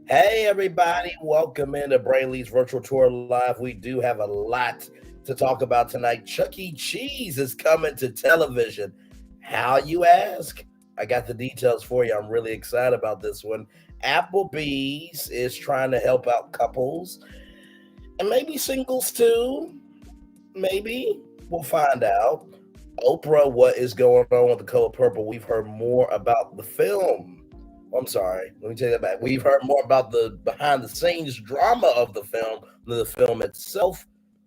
Hey, everybody, welcome into Brainley's Virtual Tour Live. We do have a lot to talk about tonight. Chuck E. Cheese is coming to television. How, you ask? I got the details for you. I'm really excited about this one. Applebees is trying to help out couples and maybe singles too. Maybe. We'll find out. Oprah, what is going on with the color purple? We've heard more about the film. I'm sorry, let me take that back. We've heard more about the behind the scenes drama of the film than the film itself.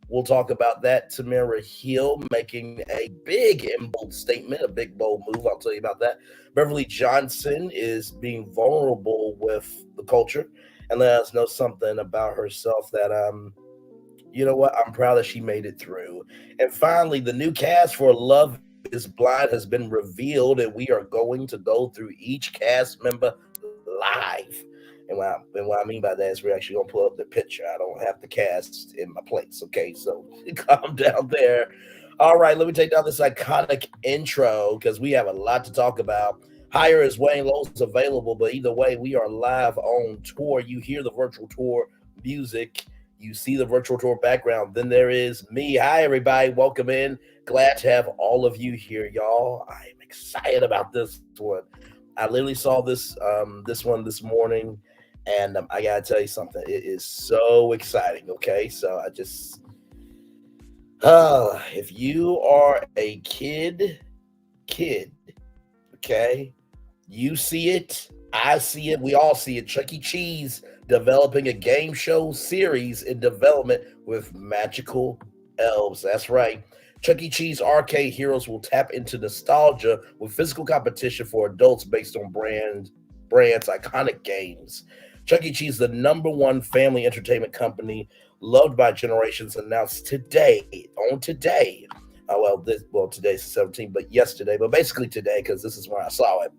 We'll talk about that. Tamera Hill making a big and bold statement, a big bold move. I'll tell you about that. Beverly Johnson is being vulnerable with the culture and let us know something about herself that you know what? I'm proud that she made it through. And finally, the new cast for Love is Blind has been revealed, and we are going to go through each cast member live. And what I mean by that is we're actually going to pull up the picture. I don't have the cast in my place, okay? So calm down there. All right, let me take down this iconic intro because we have a lot to talk about. Higher is Wayne Lowe's available, but either way, we are live on tour. You hear the virtual tour music, you see the virtual tour background. Then there is me. Hi, everybody. Welcome in. Glad to have all of you here, y'all. I am excited about this one. I literally saw this one this morning, and I gotta tell you something. It is so exciting. Okay, so if you are a kid, okay, you see it. I see it. We all see it. Chuck E. Cheese developing a game show series in development with magical elves. That's right. Chuck E. Cheese arcade heroes will tap into nostalgia with physical competition for adults based on brands iconic games. Chuck E. Cheese, the number one family entertainment company, loved by generations, announced today. Today's the 17th, but yesterday, but basically today, because this is when I saw it.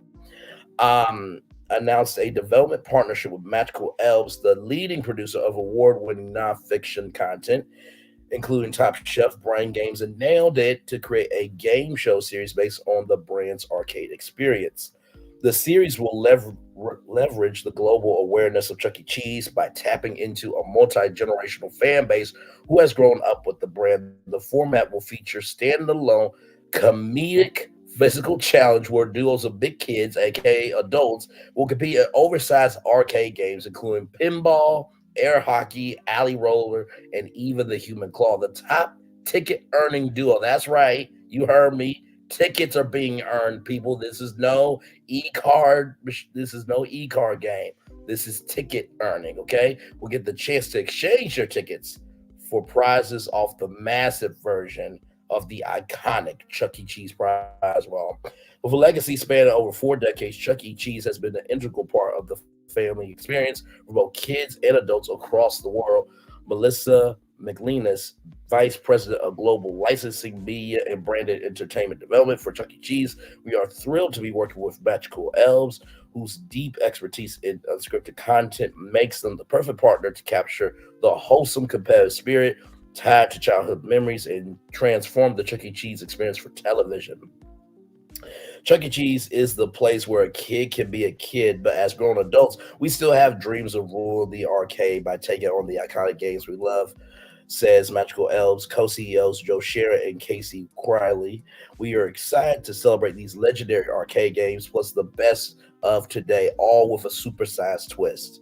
Announced a development partnership with Magical Elves, the leading producer of award-winning nonfiction content, including Top Chef, Brain Games, and Nailed It, to create a game show series based on the brand's arcade experience. The series will leverage the global awareness of Chuck E. Cheese by tapping into a multi generational fan base who has grown up with the brand. The format will feature standalone comedic physical challenge where duos of big kids, aka adults, will compete in oversized arcade games, including pinball, air hockey, alley roller, and even the human claw. The top ticket earning duo. That's right. You heard me. Tickets are being earned, people. This is no e-card game. This is ticket earning, okay? We'll get the chance to exchange your tickets for prizes off the massive version of the iconic Chuck E. Cheese prize wall. With a legacy spanning over 4 decades, Chuck E. Cheese has been an integral part of the family experience for both kids and adults across the world. Melissa McLeanis, Vice President of Global Licensing, Media, and Branded Entertainment Development for Chuck E. Cheese. We are thrilled to be working with Magical Elves, whose deep expertise in unscripted content makes them the perfect partner to capture the wholesome competitive spirit tied to childhood memories and transform the Chuck E. Cheese experience for television. Chuck E. Cheese is the place where a kid can be a kid, but as grown adults, we still have dreams of ruling the arcade by taking on the iconic games we love, says Magical Elves co-CEOs Joe Scherer and Casey Criley. We are excited to celebrate these legendary arcade games, plus the best of today, all with a supersized twist.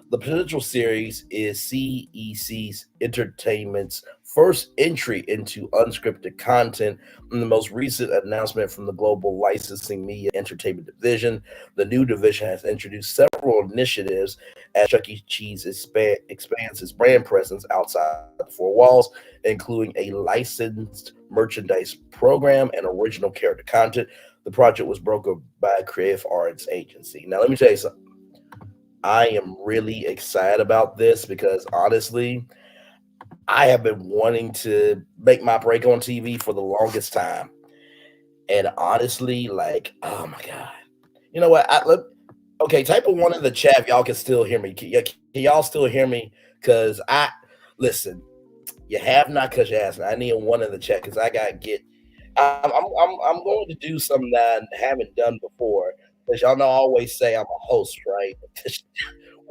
The potential series is CEC's Entertainment's first entry into unscripted content. In the most recent announcement from the Global Licensing Media Entertainment Division, the new division has introduced several initiatives as Chuck E. Cheese expands its brand presence outside the four walls, including a licensed merchandise program and original character content. The project was brokered by a creative arts agency. Now, let me tell you something. I am really excited about this because honestly, I have been wanting to make my break on TV for the longest time. And honestly, like, oh my God. You know what? Okay, type of one in the chat if y'all can still hear me. Can y'all still hear me? Because listen, you have not because you asked me. I need a one in the chat because I got to get. I'm going to do something that I haven't done before. Because y'all know I always say I'm a host, right?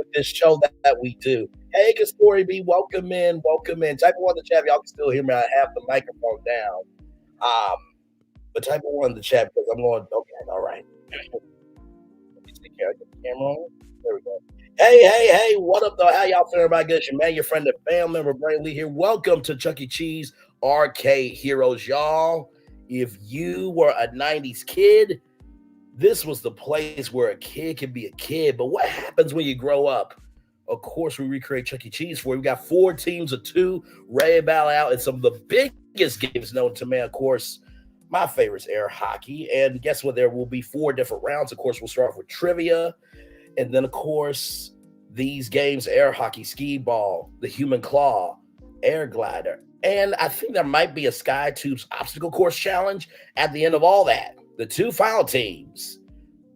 with this show that we do. Hey, good story, B. Welcome in. Welcome in. Type of one in the chat. Y'all can still hear me. I have the microphone down. Um, but type of one in the chat because I'm going, okay, all right. Let me take care of the camera on. There we go. Hey, what up, though? How y'all feeling about good? Your man, your friend, and family member, Beverly here. Welcome to Chuck E. Cheese Arcade Heroes, y'all. If you were a 90s kid, this was the place where a kid can be a kid. But what happens when you grow up? Of course, we recreate Chuck E. Cheese for you. We got 4 teams of 2 ready to battle out, and some of the biggest games known to man. Of course, my favorite is air hockey. And guess what? There will be 4 different rounds. Of course, we'll start off with trivia. And then, of course, these games, air hockey, skee ball, the human claw, air glider. And I think there might be a Sky Tubes obstacle course challenge at the end of all that. The 2 final teams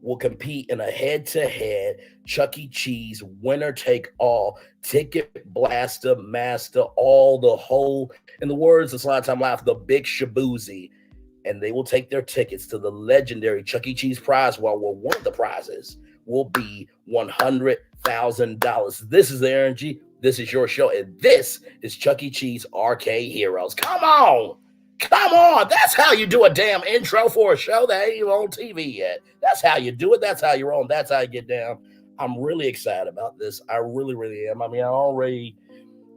will compete in a head-to-head Chuck E. Cheese winner-take-all ticket blaster master, all the whole, in the words of Slide Time Live, the big shaboozy. And they will take their tickets to the legendary Chuck E. Cheese prize, while one of the prizes will be $100,000. This is the energy. This is your show, and this is Chuck E. Cheese Arcade Heroes. Come on. That's how you do a damn intro for a show that ain't even on TV yet. That's how you do it. That's how you're on. That's how you get down. I'm really excited about this. I really, really am. I mean, I already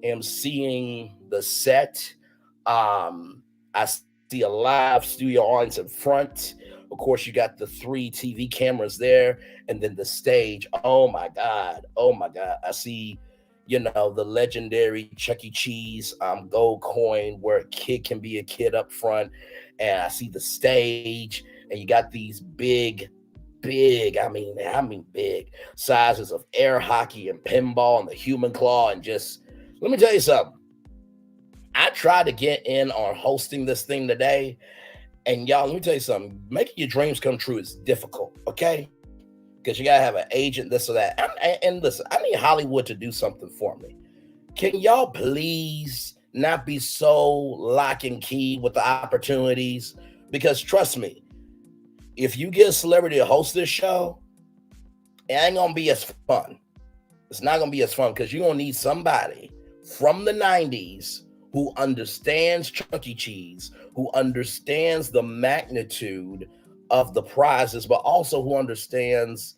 am seeing the set. I see a live studio audience in front. Of course, you got the 3 TV cameras there, and then the stage. Oh my God. I see, the legendary Chuck E. Cheese gold coin where a kid can be a kid up front. And I see the stage, and you got these big, I mean big sizes of air hockey and pinball and the human claw. And just, let me tell you something. I tried to get in on hosting this thing today. And y'all, let me tell you something. Making your dreams come true is difficult, okay? Because you got to have an agent, this or that. And listen, I need Hollywood to do something for me. Can y'all please not be so lock and key with the opportunities? Because trust me, if you get a celebrity to host this show, it ain't going to be as fun. It's not going to be as fun because you're going to need somebody from the 90s who understands Chuck E. Cheese, who understands the magnitude of the prizes, but also who understands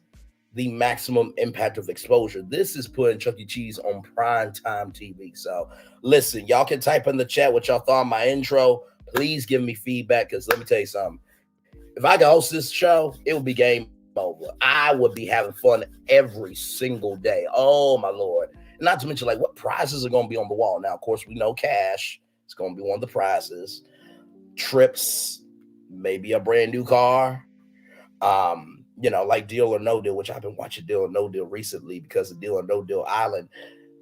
the maximum impact of exposure. This is putting Chuck E. Cheese on prime time TV. So listen, y'all can type in the chat what y'all thought of my intro. Please give me feedback, because let me tell you something. If I could host this show, it would be game over. I would be having fun every single day. Oh, my Lord. Not to mention, like, what prizes are going to be on the wall? Now, of course, we know cash. It's going to be one of the prizes. Trips, maybe a brand new car. Like Deal or No Deal, which I've been watching Deal or No Deal recently because of Deal or No Deal Island.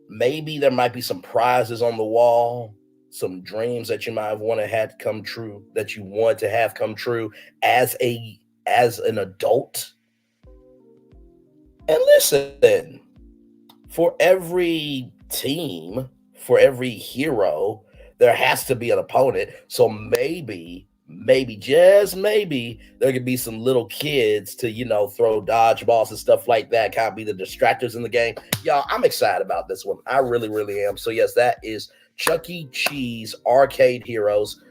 Maybe there might be some prizes on the wall, some dreams that you might have wanted to have come true, that you want to have come true as an adult. And listen, for every team, for every hero, there has to be an opponent. So maybe, just maybe, there could be some little kids to, throw dodgeballs and stuff like that, kind of be the distractors in the game. Y'all, I'm excited about this one. I really, really am. So yes, that is Chuck E. Cheese Arcade Heroes.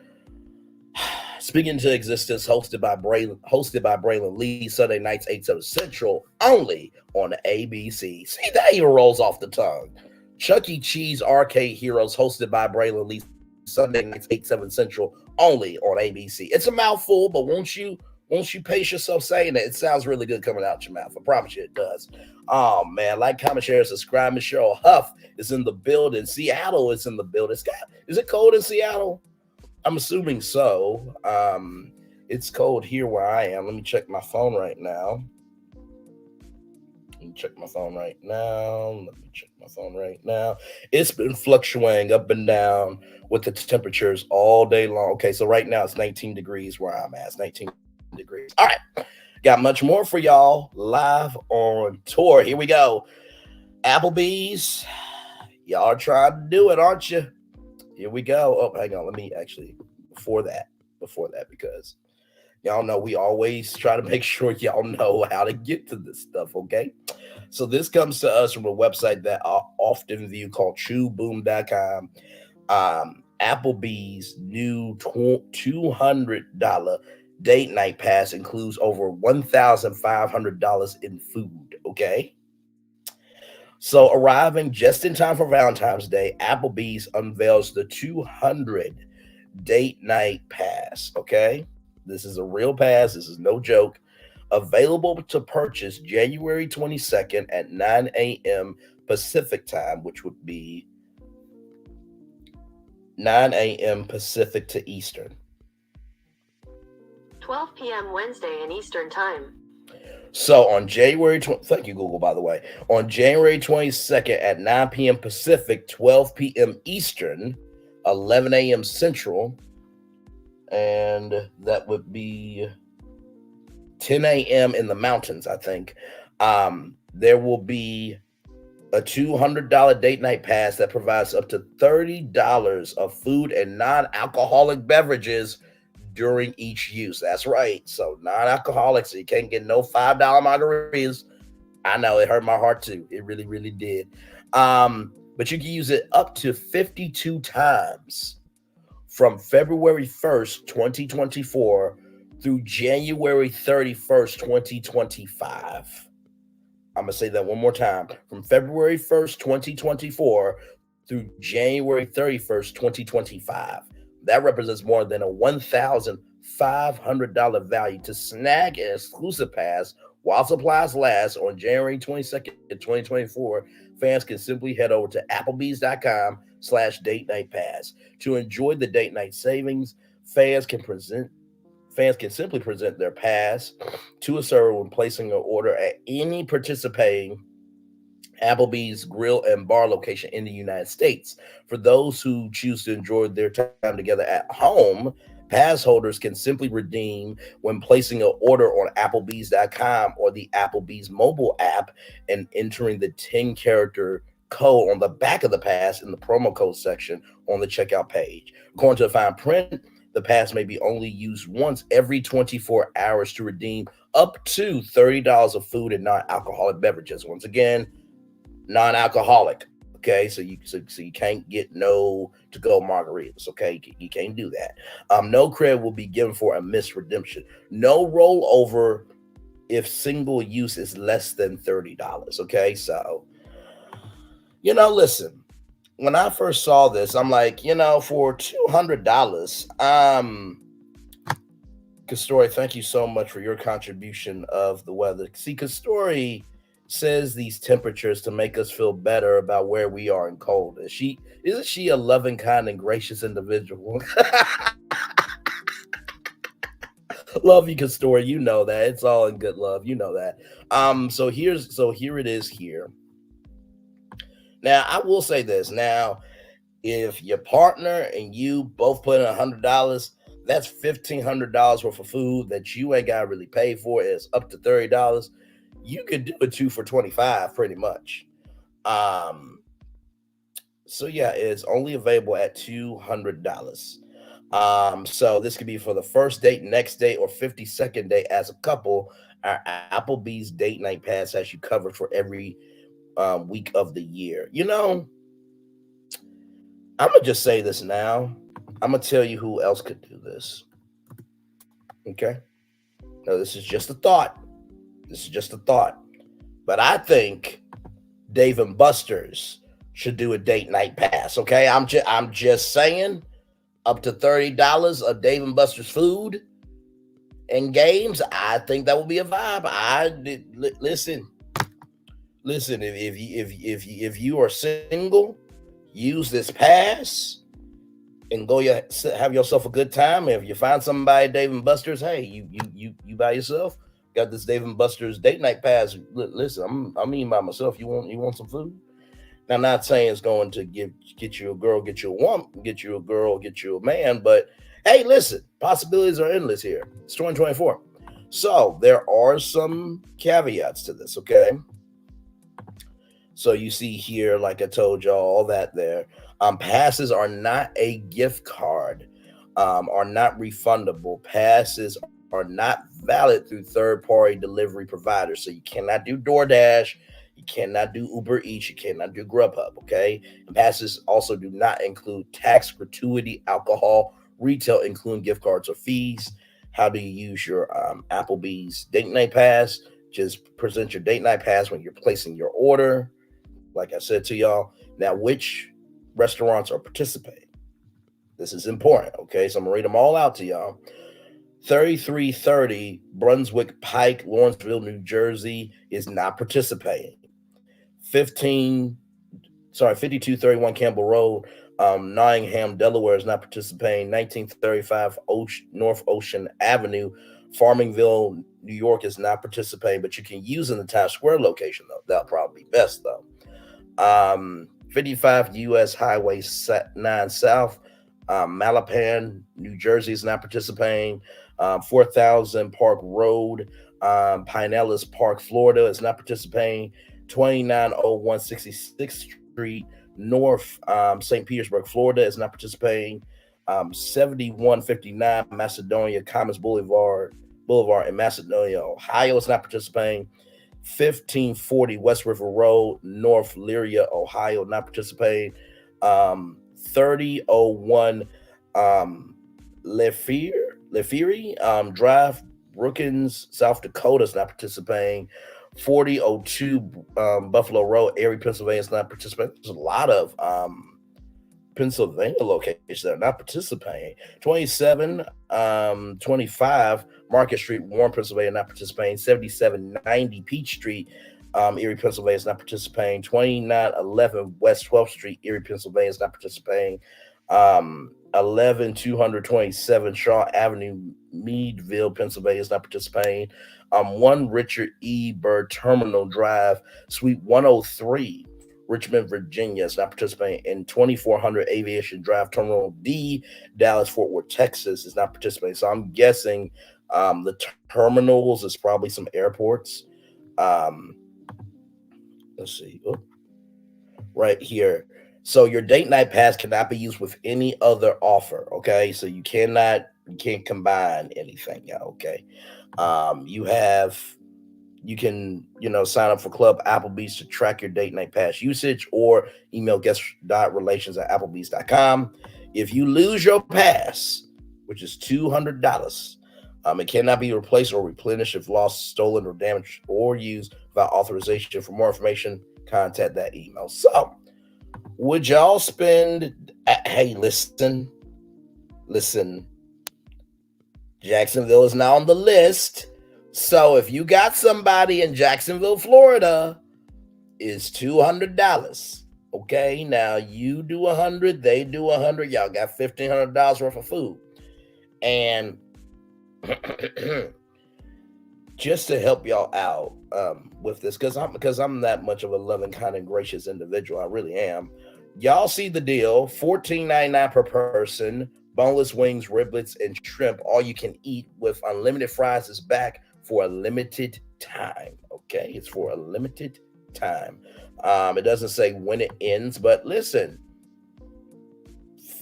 Speaking into existence, hosted by Braylon Lee, Sunday nights, 8-7 Central, only on the ABC. See, that even rolls off the tongue. Chuck E. Cheese Arcade Heroes, hosted by Braylon Lee, Sunday nights, 8-7 Central, only on ABC. It's a mouthful, but won't you pace yourself saying it? It sounds really good coming out your mouth. I promise you it does. Oh, man. Like, comment, share, subscribe. Miss Cheryl Huff is in the building. Seattle is in the building. Is it cold in Seattle? I'm assuming so. It's cold here where I am. Let me check my phone right now. It's been fluctuating up and down with the temperatures all day long. Okay, so right now it's 19 degrees where I'm at. It's 19 degrees. All right. Got much more for y'all live on tour. Here we go. Applebees. Y'all are trying to do it, aren't you? Here we go. Oh, hang on. Let me actually, before that, because, Y'all know we always try to make sure y'all know how to get to this stuff, okay? So this comes to us from a website that I often view called chewboom.com. Applebee's new $200 date night pass includes over $1,500 in food, okay? So, arriving just in time for Valentine's Day, Applebee's unveils the 200 date night pass. Okay. This is a real pass. This is no joke. Available to purchase January 22nd at 9 a.m. Pacific time, which would be 9 a.m. Pacific to Eastern. 12 p.m. Wednesday in Eastern Time. So on January 20, thank you, Google, by the way. On January 22nd at 9 p.m. Pacific, 12 p.m. Eastern, 11 a.m. Central, and that would be 10 a.m. in the mountains, I think. There will be a $200 date night pass that provides up to $30 of food and non-alcoholic beverages during each use. That's right. So non-alcoholic, so you can't get no $5 margaritas. I know it hurt my heart too. It really, really did. But you can use it up to 52 times from February 1st, 2024 through January 31st, 2025. I'm going to say that one more time. From February 1st, 2024 through January 31st, 2025. That represents more than a $1,500 value. To snag an exclusive pass while supplies last on January 22nd, 2024, fans can simply head over to Applebees.com/date night pass. To enjoy the date night savings, fans can simply present their pass to a server when placing an order at any participating Applebee's grill and bar location in the United States. For those who choose to enjoy their time together at home, pass holders can simply redeem when placing an order on Applebees.com or the Applebee's mobile app and entering the 10-character code on the back of the pass in the promo code section on the checkout page. According to the fine print, the pass may be only used once every 24 hours to redeem up to $30 of food and non-alcoholic beverages. Once again, non-alcoholic. Okay, so you can't get no to-go margaritas. Okay, you can't do that. No credit will be given for a missed redemption. No rollover if single use is less than $30. Okay, so listen. When I first saw this, I'm like, for $200, Kastori, thank you so much for your contribution of the weather. See, Kastori says these temperatures to make us feel better about where we are in cold. Isn't she a loving, kind, and gracious individual? Love you, Kastori. You know that. It's all in good love. You know that. So here it is here. Now, I will say this. Now, if your partner and you both put in $100, that's $1,500 worth of food that you ain't got to really pay for. It's up to $30. You could do a 2 for $25 pretty much. So yeah, it's only available at $200. So this could be for the first date, next date, or 52nd date as a couple. Our Applebee's date night pass has you covered for every week of the year. I'm gonna just say this now. I'm gonna tell you who else could do this. Okay. No, this is just a thought. But I think Dave and Buster's should do a date night pass. Okay. I'm just saying, up to $30 of Dave and Buster's food and games. I think that would be a vibe. Listen. If you are single, use this pass and have yourself a good time. If you find somebody at Dave and Buster's, hey, you by yourself, got this Dave and Buster's date night pass. Listen, I'm eating by myself. You want some food? Now, I'm not saying it's going to get you a girl, get you a woman, get you a girl, get you a man, but hey, listen, possibilities are endless here. It's 2024. So there are some caveats to this, okay? So you see here, like I told y'all, all that there. Passes are not a gift card, are not refundable. Passes are not valid through third-party delivery providers. So you cannot do DoorDash, you cannot do Uber Eats, you cannot do Grubhub, okay? And passes also do not include tax, gratuity, alcohol, retail, including gift cards or fees. How do you use your Applebee's date night pass? Just present your date night pass when you're placing your order. Like I said to y'all, now which restaurants are participating? This is important, okay? So I'm gonna read them all out to y'all. 3330 Brunswick Pike, Lawrenceville, New Jersey is not participating. 5231 Campbell Road, Nottingham, Delaware is not participating. 1935 North Ocean Avenue, Farmingville, New York is not participating, but you can use in the Times Square location though. That'll probably be best though. 55 US Highway 9 South, Malapan, New Jersey is not participating. 4000 Park Road, Pinellas Park, Florida is not participating. 2901 66th Street North, St. Petersburg, Florida is not participating. 7159 Macedonia Commons Boulevard in Macedonia, Ohio is not participating. 1540 West River Road, North Lyria, Ohio, not participating. 3001 Lefery Drive, Brookings, South Dakota is not participating. 4002 Buffalo Road, Erie, Pennsylvania is not participating. There's a lot of Pennsylvania locations that are not participating. 2725 Market Street, Warren, Pennsylvania, not participating. 7790 Peach Street, Erie, Pennsylvania, is not participating. 2911 West 12th Street, Erie, Pennsylvania, is not participating. 11227 Shaw Avenue, Meadville, Pennsylvania, is not participating. 1 Richard E. Byrd Terminal Drive, Suite 103, Richmond, Virginia, is not participating. In 2400 Aviation Drive, Terminal D, Dallas, Fort Worth, Texas, is not participating. So I'm guessing the terminals is probably some airports. Let's see. Oh, right here. So your date night pass cannot be used with any other offer. Okay, so you can't combine anything. Yeah. Okay. You can sign up for Club Applebees to track your date night pass usage, or email guest.relations@applebees.com. If you lose your pass, which is $200, it cannot be replaced or replenished if lost, stolen, or damaged, or used without authorization. For more information, contact that email. So, would y'all spend? Hey, listen. Jacksonville is now on the list. So if you got somebody in Jacksonville, Florida, it's $200. Okay, now you do 100, they do 100. Y'all got $1,500 worth of food, and just to help y'all out with this, because I'm that much of a loving, kind, and gracious individual. I really am. Y'all see the deal: $14.99 per person. Boneless wings, riblets, and shrimp, all you can eat with unlimited fries, is back for a limited time. Okay, it's for a limited time. It doesn't say when it ends, but listen,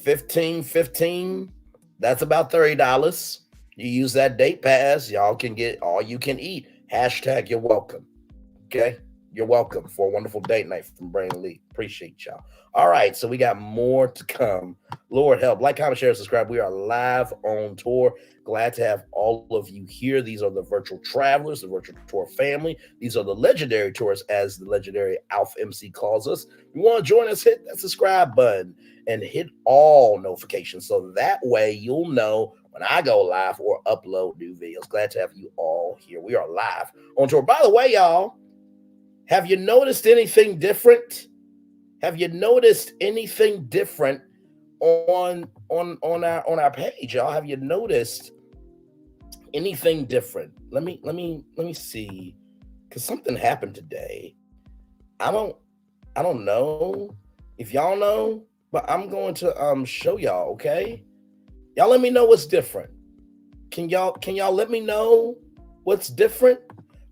15, that's about $30. You use that date pass, y'all can get all you can eat. Hashtag you're welcome. Okay, you're welcome for a wonderful date night from Brandon Lee. Appreciate y'all. All right, so we got more to come. Lord help. Like, comment, share, subscribe. We are live on tour. Glad to have all of you here. These are the virtual travelers, the virtual tour family. These are the legendary tourists, as the legendary Alf MC calls us. If you want to join us, hit that subscribe button and hit all notifications, so that way you'll know when I go live or upload new videos. Glad to have you all here. We are live on tour. By the way, y'all, have you noticed anything different? Have you noticed anything different on our page, y'all? Have you noticed anything different? Let me see, because something happened today. I don't know if y'all know, but I'm going to show y'all. Okay, y'all let me know what's different. Can y'all let me know what's different?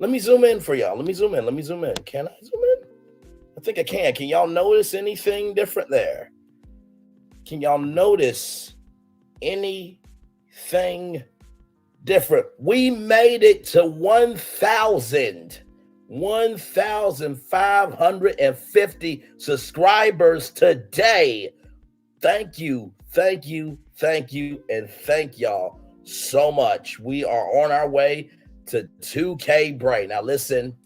Let me zoom in for y'all. Let me zoom in. Can I zoom in? I think I can. Can y'all notice anything different there? Can y'all notice anything different. We made it to 1,550 subscribers today. Thank you, thank you, thank you, and thank y'all so much. We are on our way to 2K Bray. Now listen,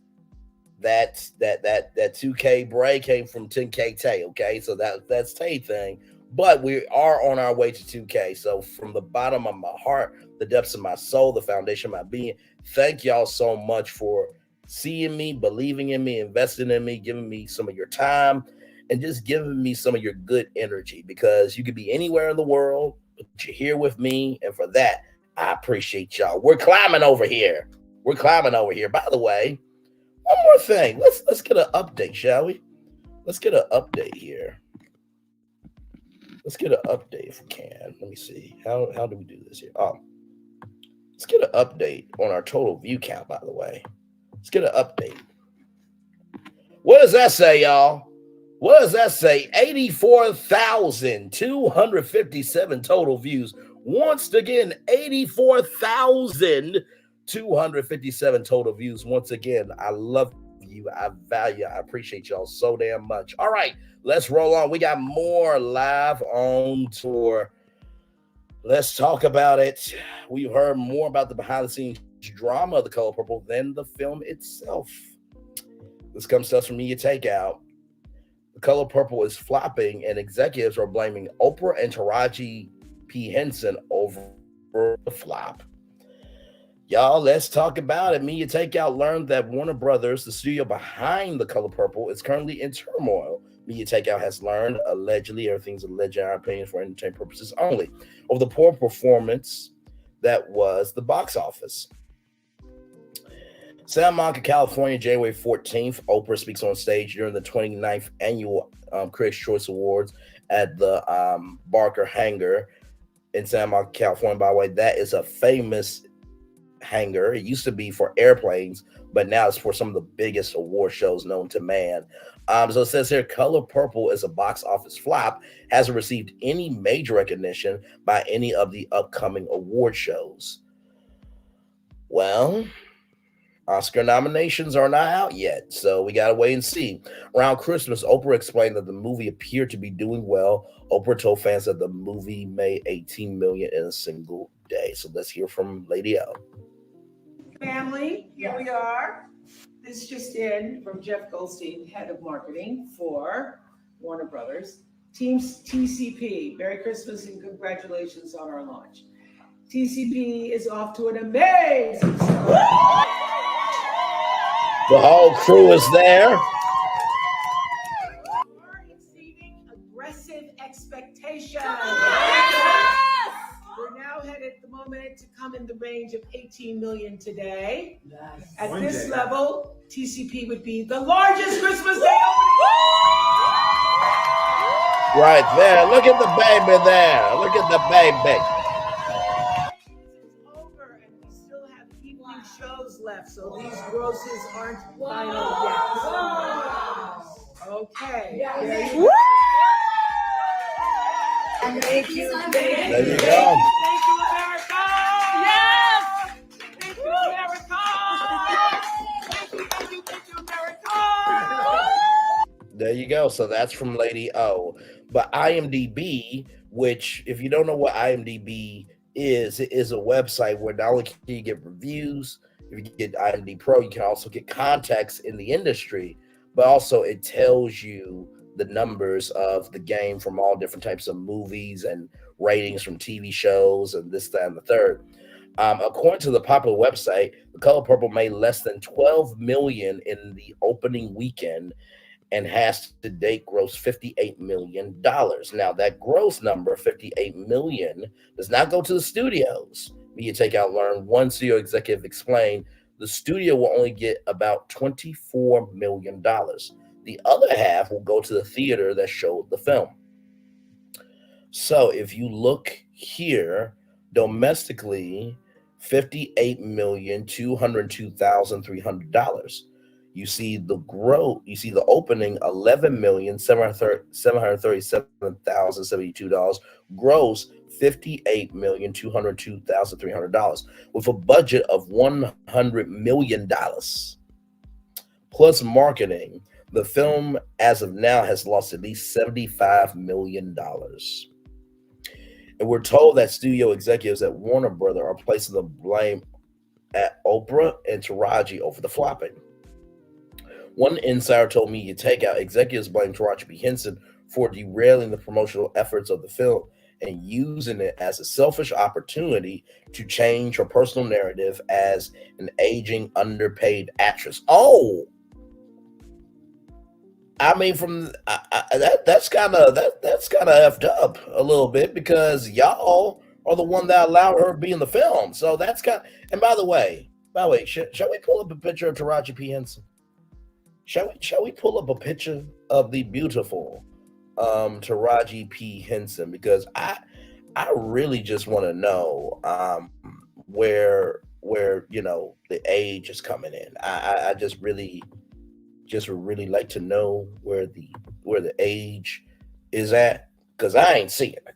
that 2K Bray came from 10K Tay, okay? So that's Tay thing. But we are on our way to 2K. So from the bottom of my heart, the depths of my soul, the foundation of my being, thank y'all so much for seeing me, believing in me, investing in me, giving me some of your time, and just giving me some of your good energy, because you could be anywhere in the world, but you're here with me. And for that, I appreciate y'all. We're climbing over here. We're climbing over here. By the way, one more thing. Let's get an update, shall we? Let's get an update here. Let's get an update if we can. Let me see. How do we do this here? Oh, let's get an update on our total view count, by the way. Let's get an update. What does that say, y'all? What does that say? 84,257 total views. Once again, 84,257 total views. Once again, I love you. I value. I appreciate y'all so damn much. All right, let's roll on. We got more live on tour. Let's talk about it. We've heard more about the behind-the-scenes drama of The Color Purple than the film itself. This comes to us from Media Takeout. The Color Purple is flopping, and executives are blaming Oprah and Taraji P. Henson over the flop. Y'all, let's talk about it. Media Takeout learned that Warner Brothers, the studio behind The Color Purple, is currently in turmoil. Media Takeout has learned, allegedly, everything's alleged in our opinion for entertainment purposes only, over the poor performance that was the box office. Santa Monica, California, January 14th, Oprah speaks on stage during the 29th annual Critics' Choice Awards at the Barker Hangar in Santa Monica, California. By the way, that is a famous hangar. It used to be for airplanes, but now it's for some of the biggest award shows known to man. So it says here, Color Purple is a box office flop, hasn't received any major recognition by any of the upcoming award shows. Well, Oscar nominations are not out yet, so we gotta wait and see. Around Christmas, Oprah explained that the movie appeared to be doing well. Oprah told fans that the movie made $18 million in a single day. So let's hear from Lady O. Family, here we are. This just in from Jeff Goldstein, head of marketing for Warner Brothers. Team TCP, Merry Christmas and congratulations on our launch. TCP is off to an amazing start. The whole crew is there. We're exceeding aggressive expectations. Yes! We're now headed at the moment to come in the range of 18 million today. Yes. At One this day. level, TCP would be the largest Christmas Day opening. Right there. Look at the baby there. Look at the baby. Over, and we still have evening shows left, so these grosses aren't final yet. Okay. Yes. There you go. Thank you. There you go. Thank you, America. Yes! Thank you, America. Thank you, America. There you go. So that's from Lady O. But IMDb, which, if you don't know what IMDb is, it is a website where not only can you get reviews, if you get IMDb Pro, you can also get context in the industry, but also it tells you the numbers of the game from all different types of movies and ratings from TV shows and this, that, and the third. According to the popular website, The Color Purple made less than $12 million in the opening weekend and has to date grossed $58 million. Now, that gross number, $58 million, does not go to the studios. Media Takeout learned one studio executive explained the studio will only get about $24 million. The other half will go to the theater that showed the film. So if you look here, domestically, $58,202,300. You see the growth, you see the opening, $11,737,072. Gross, $58,202,300 with a budget of $100 million. Plus marketing, the film as of now has lost at least $75 million. And we're told that studio executives at Warner Brother are placing the blame at Oprah and Taraji over the flopping. One insider told Media Takeout executives blame Taraji P. Henson for derailing the promotional efforts of the film and using it as a selfish opportunity to change her personal narrative as an aging, underpaid actress. Oh, I mean, that's kind of effed up a little bit because y'all are the one that allowed her to be in the film. So that's kind. And by the way, shall we pull up a picture of Taraji P. Henson? Shall we pull up a picture of the beautiful Taraji P. Henson, because I really just want to know where the age is coming in. I just would really like to know where the age is at, because I ain't seeing it.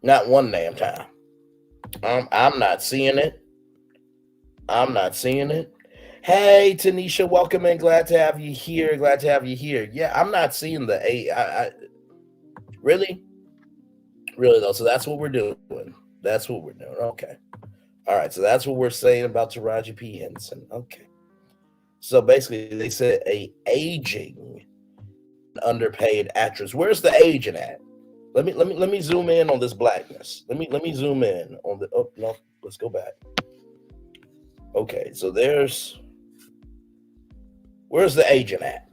Not one damn time. I'm not seeing it. I'm not seeing it. Hey, Tanisha, welcome in. Glad to have you here. Yeah, I'm not seeing the age. Really though. So that's what we're doing. Okay. All right. So that's what we're saying about Taraji P. Henson. Okay. So basically, they said a aging, underpaid actress. Where's the aging at? Let me zoom in on this blackness. Let me zoom in on the. Oh no, let's go back. Okay, so where's the agent at?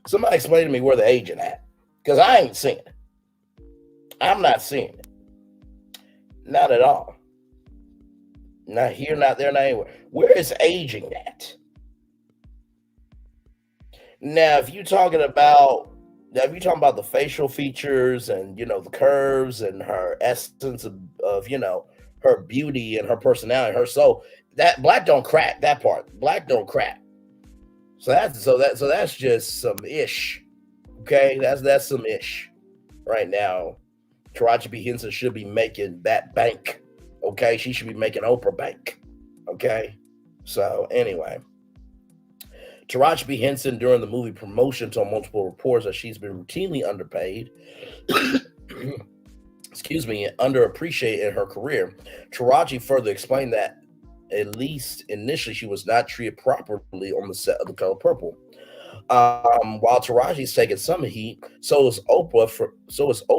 Somebody explain to me where the agent at, because I ain't seeing it. I'm not seeing it. Not at all. Not here, not there, not anywhere. Where is aging at? Now, if you're talking about the facial features and the curves and her essence of her beauty and her personality, her soul, that black don't crack that part. Black don't crack. So that's just some ish. Okay, that's some ish. Right now, Taraji P. Henson should be making that bank. Okay, she should be making Oprah bank. Okay, so anyway, Taraji P. Henson during the movie promotion told multiple reports that she's been routinely underpaid. Excuse me, underappreciated in her career. Taraji further explained that at least initially she was not treated properly on the set of The Color Purple. While Taraji's taking some heat, so is Oprah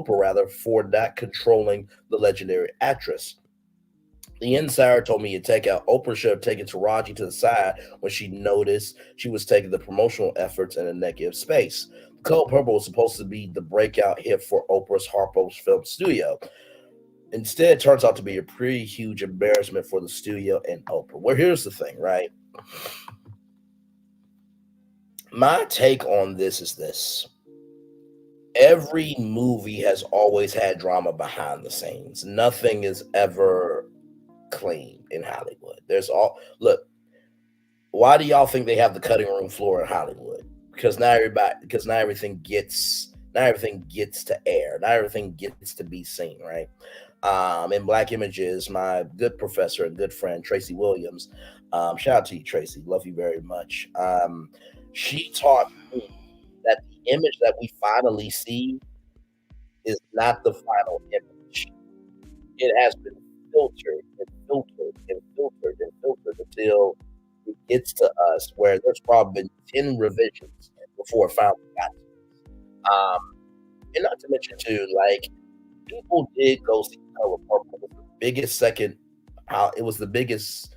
rather for not controlling the legendary actress. The insider told me to take out Oprah should have taken Taraji to the side when she noticed she was taking the promotional efforts in a negative space. The Color Purple was supposed to be the breakout hit for Oprah's Harpo's film studio. Instead, it turns out to be a pretty huge embarrassment for the studio and Oprah. Well, here's the thing, right? My take on this is this. Every movie has always had drama behind the scenes. Nothing is ever clean in Hollywood. Look, why do y'all think they have the cutting room floor in Hollywood? Because now everything gets to air. Now everything gets to be seen, right? In Black Images, my good professor and good friend Tracy Williams, shout out to you, Tracy, love you very much. She taught me that the image that we finally see is not the final image. It has been filtered until it gets to us, where there's probably been 10 revisions before it finally got to us. And not to mention too, like, people did go see Color Purple. It was the biggest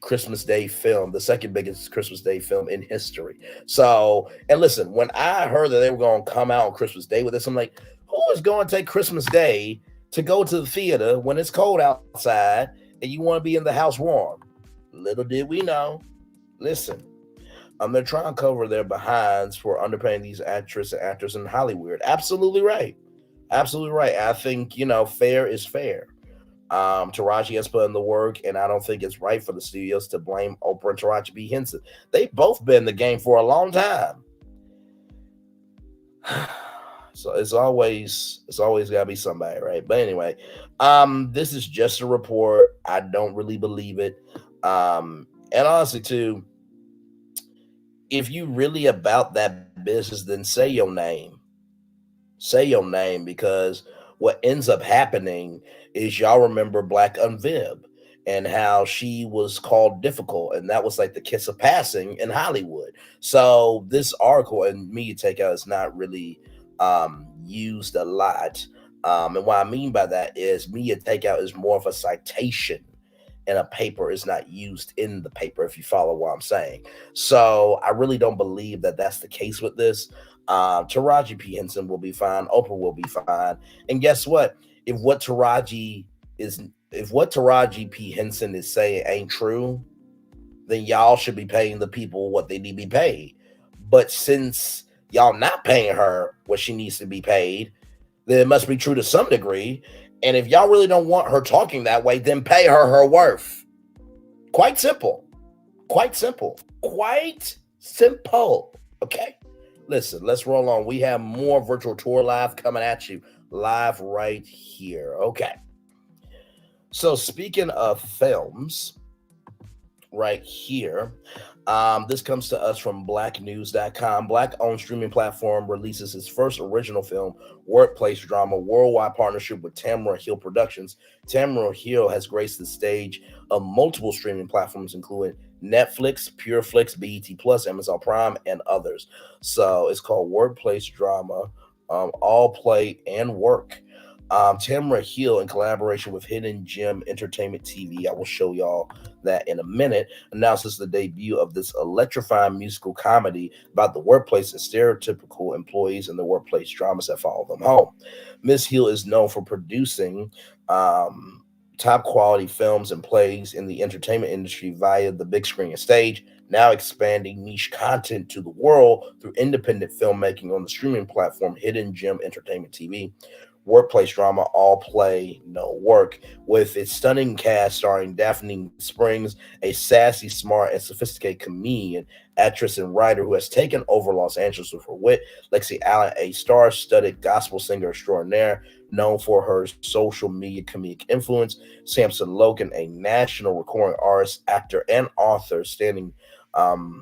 Christmas Day film, the second biggest Christmas Day film in history. So, and listen, when I heard that they were going to come out on Christmas Day with this, I'm like, who is going to take Christmas Day to go to the theater when it's cold outside and you want to be in the house warm? Little did we know. Listen, they're trying to cover their behinds for underpaying these actors in Hollywood. Absolutely right. I think, fair is fair. Taraji has put in the work, and I don't think it's right for the studios to blame Oprah and Taraji P. Henson. They've both been in the game for a long time. So it's always gotta be somebody, right? But anyway, this is just a report. I don't really believe it. And honestly, too, if you really about that business, then say your name. Say your name, because what ends up happening is y'all remember Black Unvib and how she was called difficult, and that was like the kiss of passing in Hollywood. So this article and media takeout is not really used a lot. And what I mean by that is media takeout is more of a citation in a paper, is not used in the paper, if you follow what I'm saying. So I really don't believe that that's the case with this. Taraji P. Henson will be fine. Oprah will be fine. And guess what? If what Taraji is, if what Taraji P. Henson is saying ain't true, then y'all should be paying the people what they need to be paid. But since y'all not paying her what she needs to be paid, then it must be true to some degree. And if y'all really don't want her talking that way, then pay her her worth. Quite simple. Quite simple. Quite simple. Okay. Listen, let's roll on. We have more virtual tour live coming at you live right here. Okay. So speaking of films, right here. This comes to us from blacknews.com. Black-owned streaming platform releases its first original film, workplace drama, worldwide partnership with Tamera Hill Productions. Tamera Hill has graced the stage of multiple streaming platforms, including Netflix, PureFlix, BET Plus, Amazon Prime, and others. So it's called Workplace Drama, All Play and Work. Tamera Hill, in collaboration with Hidden Gem Entertainment TV, I will show y'all that in a minute, announces the debut of this electrifying musical comedy about the workplace and stereotypical employees and the workplace dramas that follow them home. Miss Hill is known for producing top quality films and plays in the entertainment industry via the big screen and stage, now expanding niche content to the world through independent filmmaking on the streaming platform Hidden Gem Entertainment TV. Workplace drama, All Play, No Work, with its stunning cast starring Daphne Springs, a sassy, smart, and sophisticated comedian, actress, and writer who has taken over Los Angeles with her wit. Lexi Allen, a star-studded gospel singer extraordinaire known for her social media comedic influence. Samson Logan, a national recording artist, actor, and author, standing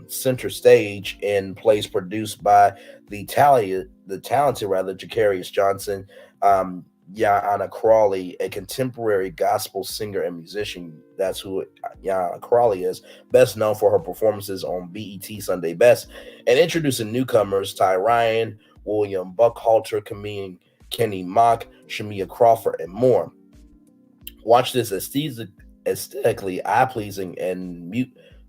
center stage in plays produced by the talented Jacarius Johnson. Yana Crawley, a contemporary gospel singer and musician. That's who Yana Crawley is, best known for her performances on BET Sunday Best, and introducing newcomers Ty Ryan, William Buckhalter, comedian Kenny Mock, Shamia Crawford, and more. Watch this aesthetically eye-pleasing and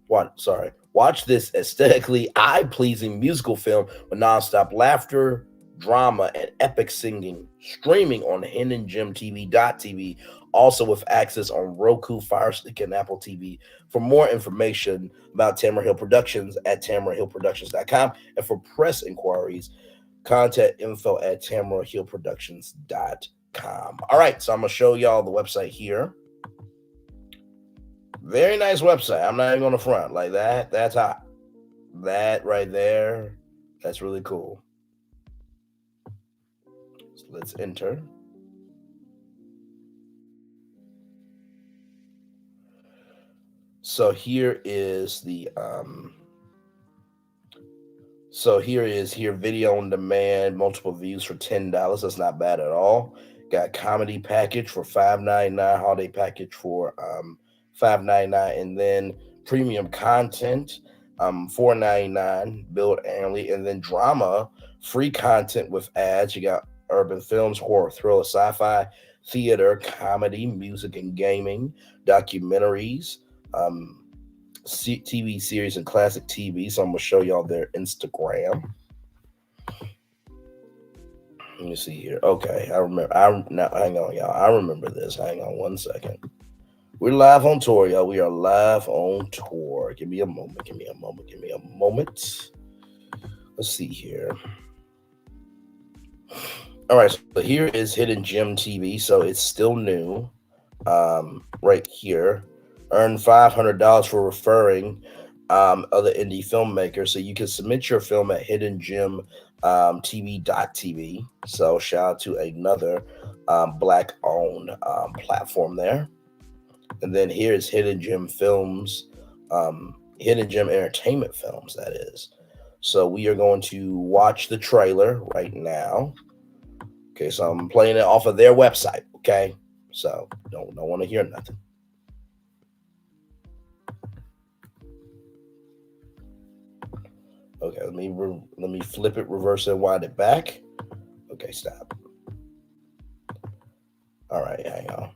Watch this aesthetically eye-pleasing musical film with nonstop laughter, drama, and epic singing, streaming on Hidden Gem TV, also with access on Roku, Fire Stick, and Apple TV. For more information about Tamera Hill Productions, at tamerahillproductions.com, and for press inquiries, contact info at tamerahillproductions.com. All right, so I'm going to show y'all the website here. Very nice website. I'm not even going to front like that. That's hot. That right there, that's really cool. So let's enter. So here is the video on demand, multiple views for $10. That's not bad at all. Got comedy package for $5.99, holiday package for $5.99, and then premium content $4.99 billed annually, and then drama free content with ads. You got urban films, horror, thriller, sci-fi, theater, comedy, music, and gaming, documentaries, TV series, and classic TV. So I'm gonna show y'all their Instagram. Let me see here. Okay, I remember. Now hang on, y'all. I remember this. Hang on one second. We're live on tour, y'all. We are live on tour. Give me a moment. Let's see here. All right, so here is Hidden Gem TV. So it's still new. Right here. Earn $500 for referring other indie filmmakers. So you can submit your film at Hidden Gem TV.tv. So shout out to another black-owned platform there. And then here's Hidden Gem Films, Hidden Gem Entertainment Films, that is. So we are going to watch the trailer right now. Okay, so I'm playing it off of their website. Okay, so don't want to hear nothing. Okay, let me flip it, reverse it, wind it back. Okay, stop. All right, hang on.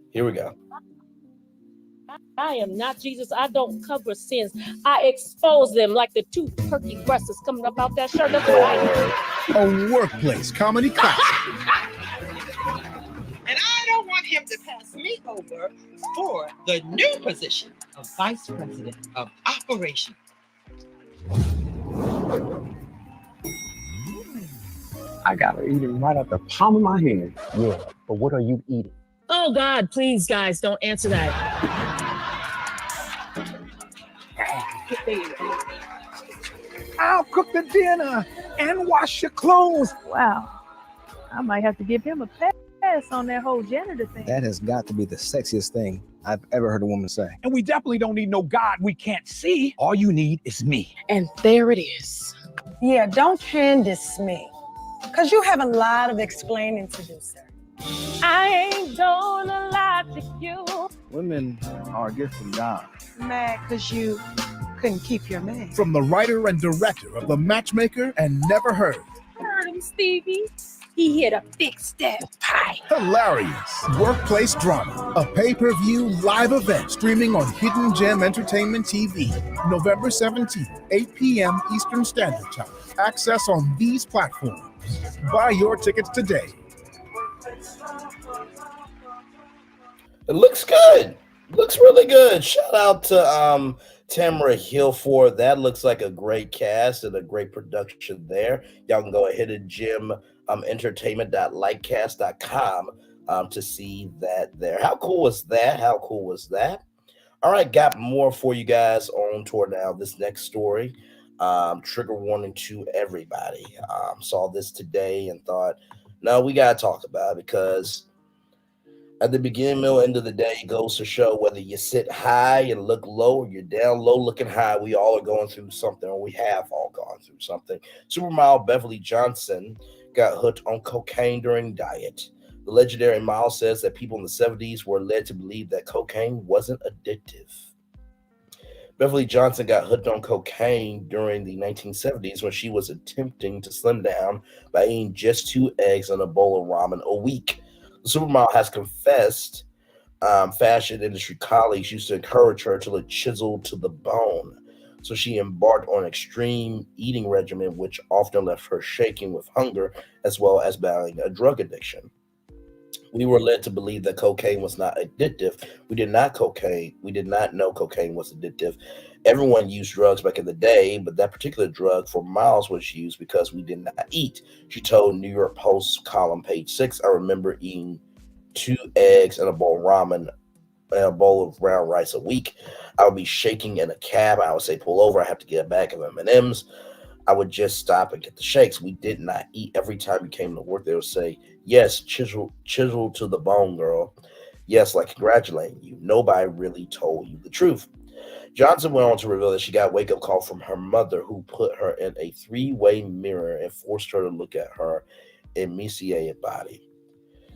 Here we go. I am not Jesus. I don't cover sins. I expose them like the two turkey breasts coming up out that shirt. That's what I A workplace comedy classic. And I don't want him to pass me over for the new position of Vice President of Operations. I gotta eat it right out the palm of my hand. Yeah, but what are you eating? Oh, God, please, guys, don't answer that. I'll cook the dinner and wash your clothes. Wow. I might have to give him a pass on that whole janitor thing. That has got to be the sexiest thing I've ever heard a woman say. And we definitely don't need no God we can't see. All you need is me. And there it is. Yeah, don't Candace me. Because you have a lot of explaining to do, sir. I ain't gonna lie to you. Women are a gift from God. Mad because you couldn't keep your man. From the writer and director of The Matchmaker and Never Heard. Heard him, Stevie. He hit a big step pie. Hilarious workplace drama. A pay-per-view live event streaming on Hidden Gem Entertainment TV. November 17th, 8 p.m. Eastern Standard Time. Access on these platforms. Buy your tickets today. It looks good. Looks really good. Shout out to Tamera Hill for that. Looks like a great cast and a great production there. Y'all can go ahead and Gem entertainment.lightcast.com to see that there. How cool was that? How cool was that? All right, got more for you guys on tour now. This next story, trigger warning to everybody. Saw this today and thought, no, we got to talk about it because at the beginning, middle, end of the day, it goes to show whether you sit high and look low or you're down low looking high, we all are going through something, or we have all gone through something. Supermodel Beverly Johnson got hooked on cocaine during diet. The legendary model says that people in the 70s were led to believe that cocaine wasn't addictive. Beverly Johnson got hooked on cocaine during the 1970s when she was attempting to slim down by eating just 2 eggs and a bowl of ramen a week. The supermodel has confessed fashion industry colleagues used to encourage her to look chiseled to the bone. So she embarked on an extreme eating regimen, which often left her shaking with hunger as well as battling a drug addiction. We were led to believe that cocaine was not addictive. We did not know cocaine was addictive. Everyone used drugs back in the day, but that particular drug for miles was used because we did not eat. She told New York Post column page 6, I remember eating 2 eggs and a bowl of ramen and a bowl of brown rice a week. I would be shaking in a cab. I would say, pull over. I have to get a bag of M&Ms. I would just stop and get the shakes. We did not eat. Every time we came to work, they would say, yes, chisel to the bone, girl. Yes, like congratulating you. Nobody really told you the truth. Johnson went on to reveal that she got a wake-up call from her mother, who put her in a 3-way mirror and forced her to look at her emaciated body.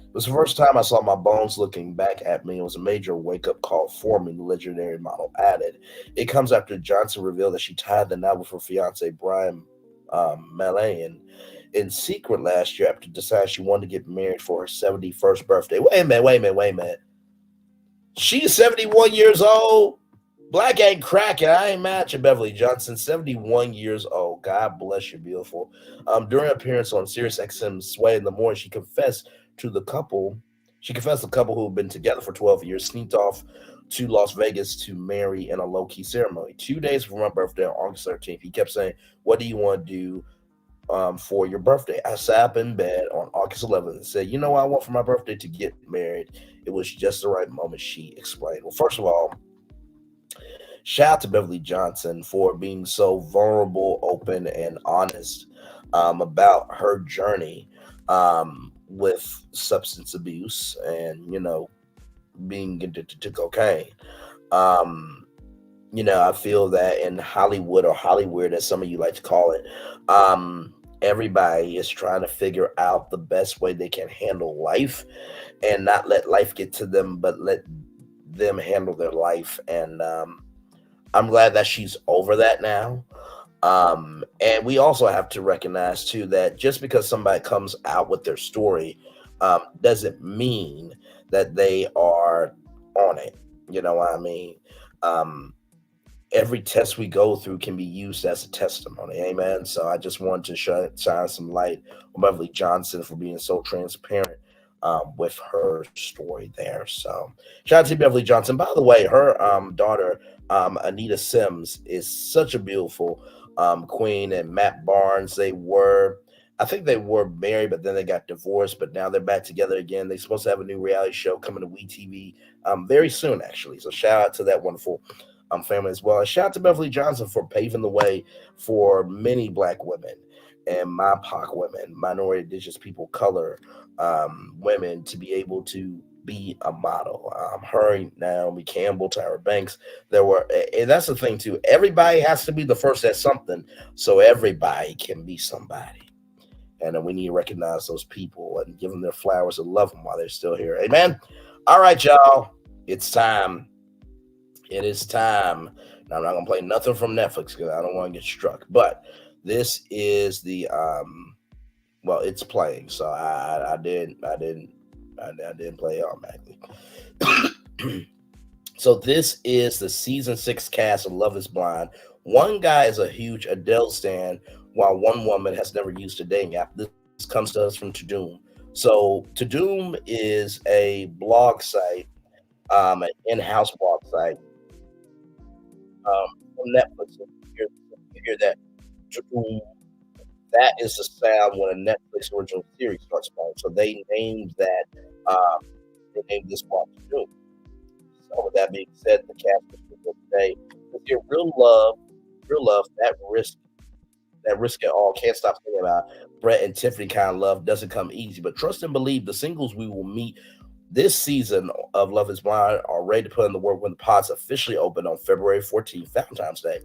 It was the first time I saw my bones looking back at me. It was a major wake-up call for me, the legendary model added. It comes after Johnson revealed that she tied the knot with her fiance, Brian Malayan, in secret last year after deciding she wanted to get married for her 71st birthday. Wait a minute. She's 71 years old. Black ain't cracking. I ain't matching Beverly Johnson, 71 years old. God bless you, beautiful. During an appearance on Sirius XM's Sway in the Morning, she confessed the couple who had been together for 12 years sneaked off to Las Vegas to marry in a low-key ceremony. 2 days before my birthday on August 13th, he kept saying, what do you want to do for your birthday? I sat up in bed on August 11th and said, you know what I want for my birthday? To get married. It was just the right moment, she explained. Well, first of all, Shout out to Beverly Johnson for being so vulnerable, open, and honest about her journey with substance abuse and, being addicted to cocaine. Um, I feel that in Hollywood, or Hollywood, as some of you like to call it, everybody is trying to figure out the best way they can handle life and not let life get to them, but let them handle their life. And I'm glad that she's over that now. And we also have to recognize too that just because somebody comes out with their story doesn't mean that they are on it. You know what I mean? Um, every test we go through can be used as a testimony. Amen. So I just wanted to shine some light on Beverly Johnson for being so transparent with her story there. So shout out to Beverly Johnson. By the way, her daughter, Anita Sims, is such a beautiful queen, and Matt Barnes, I think they were married, but then they got divorced, but now they're back together again. They're supposed to have a new reality show coming to WeTV very soon, actually. So shout out to that wonderful family as well. And shout out to Beverly Johnson for paving the way for many Black women and MIPOC women, minority indigenous people, color women, to be able to be a model. Her, Naomi Campbell, Tyra Banks, and that's the thing too. Everybody has to be the first at something, so everybody can be somebody. And then we need to recognize those people and give them their flowers and love them while they're still here. Amen. All right, y'all. It's time. It is time. Now, I'm not gonna play nothing from Netflix because I don't want to get struck. But this is the well, it's playing, so I didn't play it automatically. So this is the season 6 cast of Love Is Blind. One guy is a huge Adele stan, while one woman has never used a dating app. This comes to us from Tudum. So Tudum is a blog site, an in-house blog site from Netflix. You hear that? Tudum. That is the sound when a Netflix original series starts playing. So they named that. They named this blog Tudum. So with that being said, the cast is today. With your real love, that risk at all. Can't stop thinking about Brett and Tiffany kind of love doesn't come easy. But trust and believe the singles we will meet this season of Love Is Blind are ready to put in the work when the pods officially open on February 14th, Valentine's Day.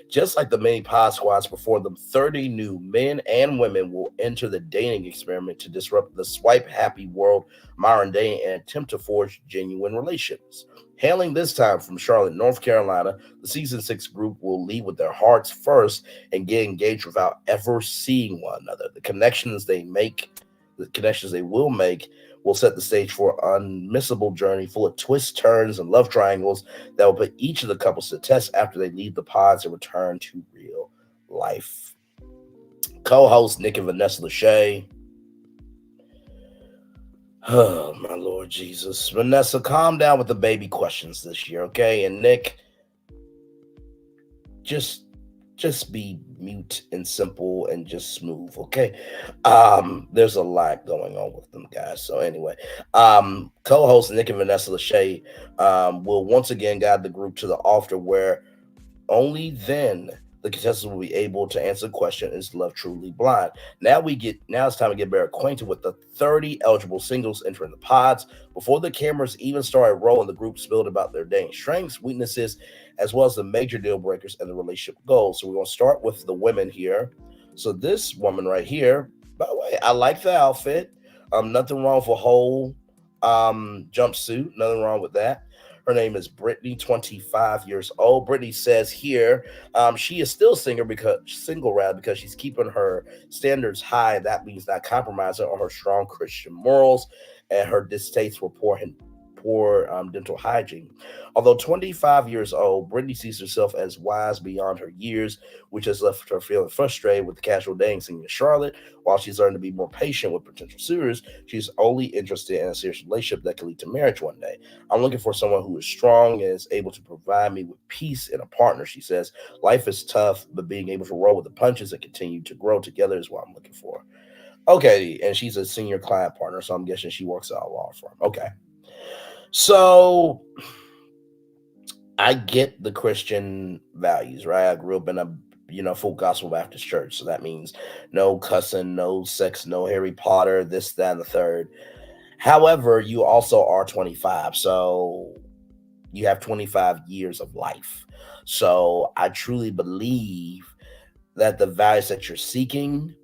Just like the many pod squads before them, 30 new men and women will enter the dating experiment to disrupt the swipe-happy world modern day and attempt to forge genuine relationships. Hailing this time from Charlotte, North Carolina, the season 6 group will lead with their hearts first and get engaged without ever seeing one another. The connections they will make will set the stage for an unmissable journey full of twists, turns, and love triangles that will put each of the couples to test after they leave the pods and return to real life. Co-host Nick and Vanessa Lachey. Oh, my Lord Jesus. Vanessa, calm down with the baby questions this year, okay? And Nick, just be mute and simple and just smooth, okay? There's a lot going on with them guys. So anyway, co-host Nick and Vanessa Lachey will once again guide the group to the altar where only then the contestants will be able to answer the question, is love truly blind? Now it's time to get better acquainted with the 30 eligible singles entering the pods. Before the cameras even started rolling, the group spilled about their dating strengths, weaknesses, as well as the major deal breakers and the relationship goals. So we're going to start with the women here. So this woman right here, by the way, I like the outfit. Nothing wrong with a whole jumpsuit. Nothing wrong with that. Her name is Brittany, 25 years old. Brittany says here she is still single because she's keeping her standards high. That means not compromising on her strong Christian morals and her distaste for poor dental hygiene. Although 25 years old, Brittany sees herself as wise beyond her years, which has left her feeling frustrated with the casual dating scene in Charlotte. While she's learned to be more patient with potential suitors, she's only interested in a serious relationship that can lead to marriage one day. I'm looking for someone who is strong and is able to provide me with peace in a partner, she says. Life is tough, but being able to roll with the punches and continue to grow together is what I'm looking for. Okay, and she's a senior client partner, so I'm guessing she works at a law firm. Okay. So I get the Christian values, right? I grew up in a full gospel Baptist church, so that means no cussing, no sex, no Harry Potter, this, that, and the third. However, you also are 25, so you have 25 years of life. So I truly believe that the values that you're seeking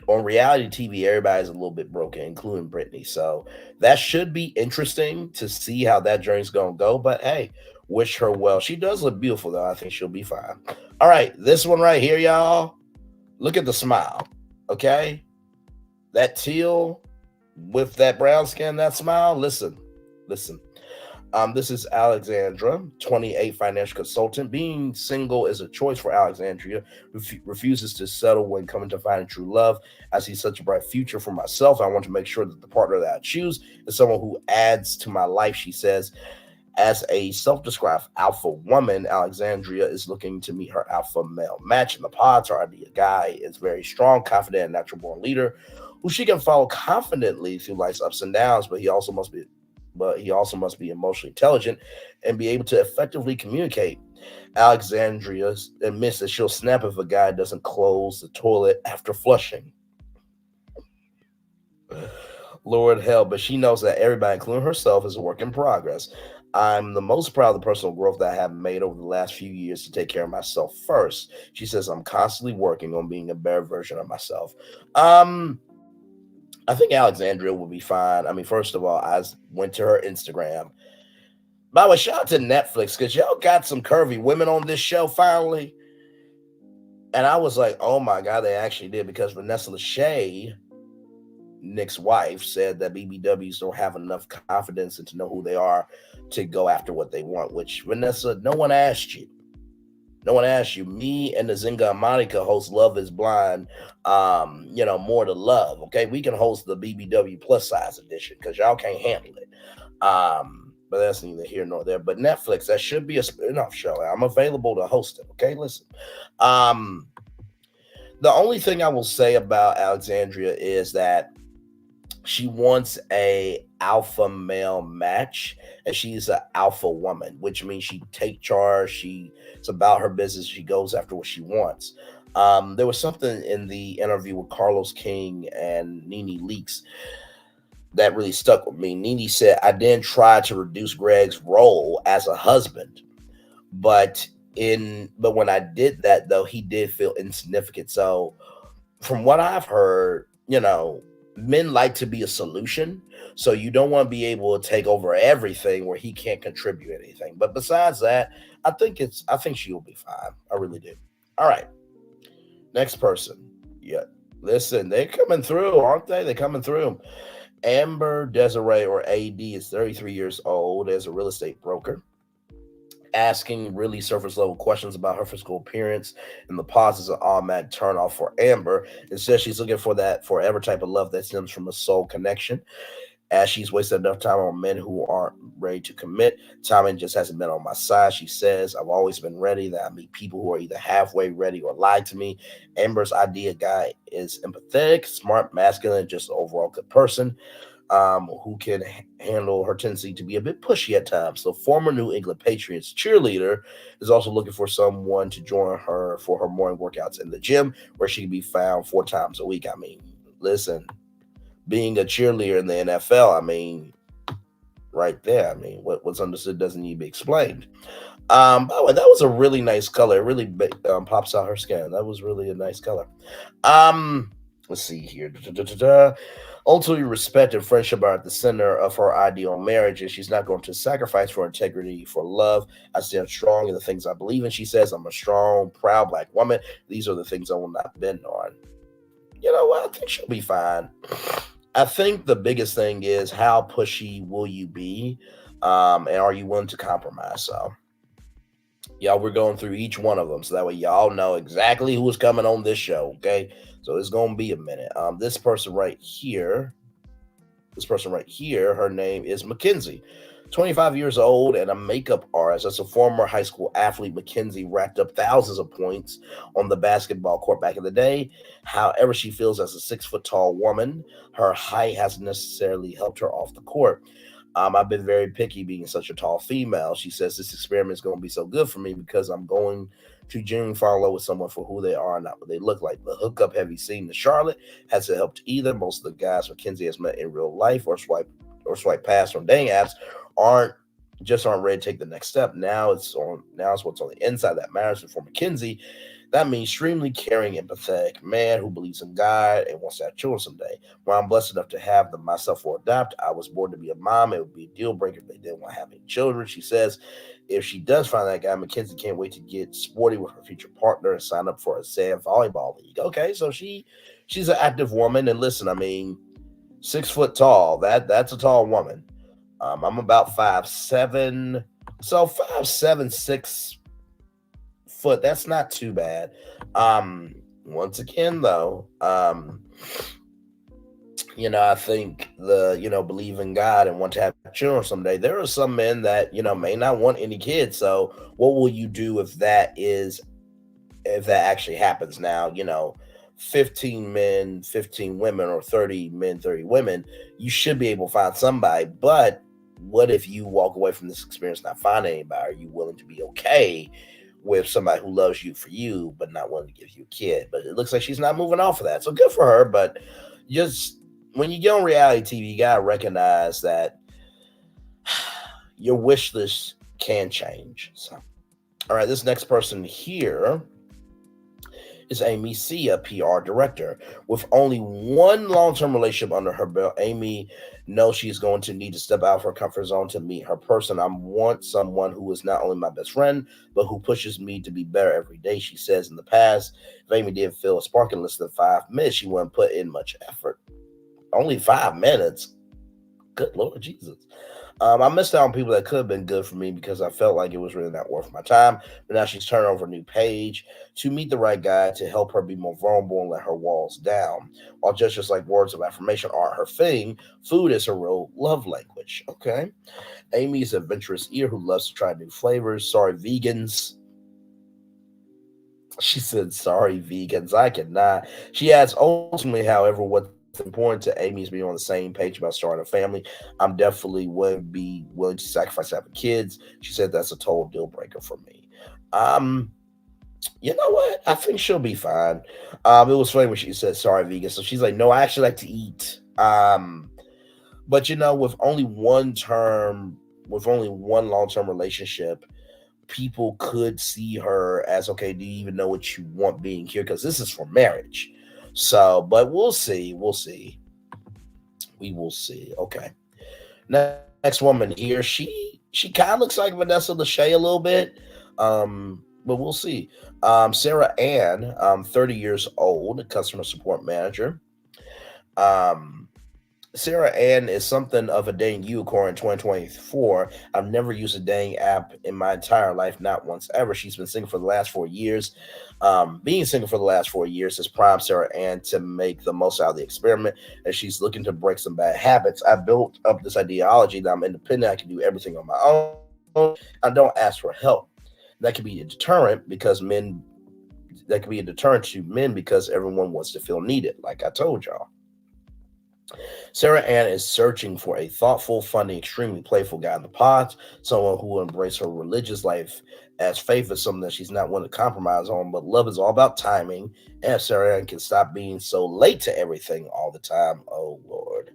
on reality TV, everybody's a little bit broken, including Brittany. So that should be interesting to see how that journey's gonna go. But hey, wish her well. She does look beautiful, though. I think she'll be fine. All right, this one right here, y'all. Look at the smile. Okay, that teal with that brown skin, that smile. Listen. This is Alexandra, 28, financial consultant. Being single is a choice for Alexandria. Refuses to settle when coming to finding true love. I see such a bright future for myself. I want to make sure that the partner that I choose is someone who adds to my life, she says. As a self-described alpha woman, Alexandria is looking to meet her alpha male match in the pods. Her ideal guy is very strong, confident, and natural-born leader who she can follow confidently through life's ups and downs, but he also must be emotionally intelligent and be able to effectively communicate. Alexandria admits that she'll snap if a guy doesn't close the toilet after flushing. Lord help, but she knows that everybody, including herself, is a work in progress. I'm the most proud of the personal growth that I have made over the last few years to take care of myself first. She says, I'm constantly working on being a better version of myself. I think Alexandria will be fine. I mean, first of all, I went to her Instagram. By the way, shout out to Netflix, because y'all got some curvy women on this show finally. And I was like, oh my God, they actually did, because Vanessa Lachey, Nick's wife, said that BBWs don't have enough confidence and to know who they are to go after what they want, which, Vanessa, no one asked you. No one asked you. Me and the Zinga and Monica host Love is Blind, More to Love, okay? We can host the BBW plus size edition because y'all can't handle it. But that's neither here nor there. But Netflix, that should be a spin-off show. I'm available to host it, okay? Listen. The only thing I will say about Alexandria is that she wants a alpha male match, and she's an alpha woman, which means she take charge. It's about her business. She goes after what she wants. There was something in the interview with Carlos King and Nene Leakes that really stuck with me. Nene said, I didn't try to reduce Greg's role as a husband, but when I did that, though, he did feel insignificant. So from what I've heard, men like to be a solution, so you don't want to be able to take over everything where he can't contribute anything. But besides that, I think she will be fine. I really do. All right, next person. Yeah, listen, they're coming through, aren't they? They're coming through. Amber Desiree, or AD, is 33 years old, as a real estate broker, asking really surface level questions about her physical appearance, and the pause is an automatic turn off for Amber. It says she's looking for that forever type of love that stems from a soul connection, as she's wasted enough time on men who aren't ready to commit. Timing just hasn't been on my side. She says, I've always been ready, that I meet people who are either halfway ready or lie to me. Amber's idea guy is empathetic, smart, masculine, just an overall good person. Who can handle her tendency to be a bit pushy at times. So former New England Patriots cheerleader is also looking for someone to join her for her morning workouts in the gym, where she can be found 4 times a week. I mean, listen, being a cheerleader in the NFL, right there, what's understood doesn't need to be explained. By the way, that was a really nice color. It really pops out her skin. That was really a nice color. Let's see here. Ultimately, respect and friendship are at the center of her ideal marriage, and she's not going to sacrifice for integrity, for love. I stand strong in the things I believe in. She says, I'm a strong, proud Black woman. These are the things I will not bend on. You know what? I think she'll be fine. I think the biggest thing is, how pushy will you be? And are you willing to compromise? So, y'all, we're going through each one of them, so that way y'all know exactly who's coming on this show, okay? So it's going to be a minute. This person right here, her name is Mackenzie, 25 years old and a makeup artist. As a former high school athlete, Mackenzie racked up thousands of points on the basketball court back in the day. However, she feels as a 6-foot tall woman, her height hasn't necessarily helped her off the court. I've been very picky being such a tall female. She says this experiment is going to be so good for me because I'm going to genuinely fall in love with someone for who they are, not what they look like. The hookup have you seen in Charlotte hasn't helped either. Most of the guys Mackenzie has met in real life or swipe past on dating apps aren't ready to take the next step. Now it's what's on the inside that matters. And for Mackenzie, that means extremely caring, empathetic man who believes in God and wants to have children someday. When I'm blessed enough to have them myself or adopt, I was born to be a mom. It would be a deal breaker if they didn't want to have any children. She says if she does find that guy, Mackenzie can't wait to get sporty with her future partner and sign up for a sand volleyball league. Okay, so she's an active woman. And listen, I mean, 6 foot tall, that's a tall woman. I'm about 5'7", so 5'7", 6 foot. That's not too bad. Once again, though, I think believe in God and want to have children someday. There are some men that may not want any kids. So, what will you do if that actually happens? Now, 15 men, 15 women, or 30 men, 30 women. You should be able to find somebody, but what if you walk away from this experience not finding anybody? Are you willing to be okay with somebody who loves you for you, but not willing to give you a kid? But it looks like she's not moving off of that. So good for her. But just when you get on reality TV, you got to recognize that your wish list can change. So, all right, this next person here is Amy C, a PR director. With only one long-term relationship under her belt, Amy knows she's going to need to step out of her comfort zone to meet her person. I want someone who is not only my best friend, but who pushes me to be better every day. She says in the past, if Amy didn't feel a spark in less than 5 minutes, she wouldn't put in much effort. Only 5 minutes? Good Lord Jesus. I missed out on people that could have been good for me because I felt like it was really not worth my time. But now she's turned over a new page to meet the right guy to help her be more vulnerable and let her walls down. While gestures like words of affirmation aren't her thing, food is her real love language. Okay. Amy's an adventurous eater who loves to try new flavors. Sorry, vegans. She said, sorry, vegans. I cannot. She adds, ultimately, however, what's important to Amy is being on the same page about starting a family. I'm definitely would be willing to sacrifice having kids. She said that's a total deal breaker for me. You know what? I think she'll be fine. It was funny when she said sorry, vegan. So she's like, no, I actually like to eat. But with only one long-term relationship, people could see her as, okay, do you even know what you want being here? Because this is for marriage. So, but we'll see. We will see. Okay. Next woman here, she kind of looks like Vanessa Lachey a little bit, but we'll see. Sarah Ann, 30 years old, customer support manager. Sarah Ann is something of a dating unicorn in 2024. I've never used a dating app in my entire life, not once ever. She's been single for the last 4 years. Being single for the last 4 years has primed Sarah Ann to make the most out of the experiment, and she's looking to break some bad habits. I built up this ideology that I'm independent. I can do everything on my own. I don't ask for help. That can be a deterrent to men because everyone wants to feel needed, like I told y'all. Sarah Ann is searching for a thoughtful, funny, extremely playful guy in the pods, someone who will embrace her religious life as faith is something that she's not willing to compromise on, but love is all about timing, and if Sarah Ann can stop being so late to everything all the time, oh Lord.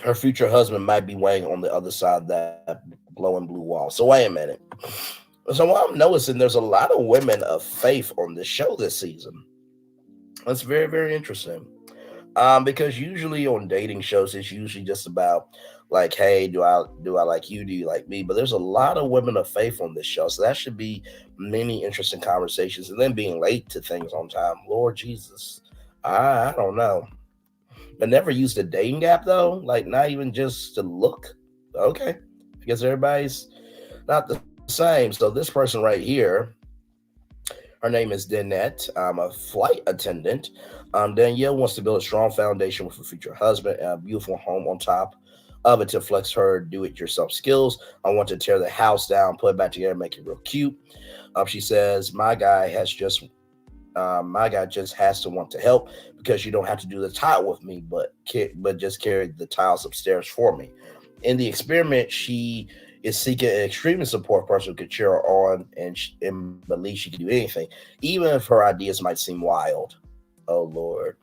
Her future husband might be waiting on the other side of that glowing blue wall. So wait a minute. So what I'm noticing, there's a lot of women of faith on this show this season. That's very, very interesting. Because usually on dating shows, it's usually just about like, hey, do I like you? Do you like me? But there's a lot of women of faith on this show. So that should be many interesting conversations. And then being late to things on time. Lord Jesus. I don't know. But never used a dating app though. Like not even just to look. Okay. Because everybody's not the same. So this person right here, her name is Danette. I'm a flight attendant. Danielle wants to build a strong foundation with her future husband and a beautiful home on top of it to flex her do-it-yourself skills. I want to tear the house down, put it back together, make it real cute. She says, my guy has just My guy just has to want to help because you don't have to do the tile with me, but just carry the tiles upstairs for me. In the experiment, she is seeking an extremely support person who can cheer her on and believe she can do anything, even if her ideas might seem wild. Oh Lord.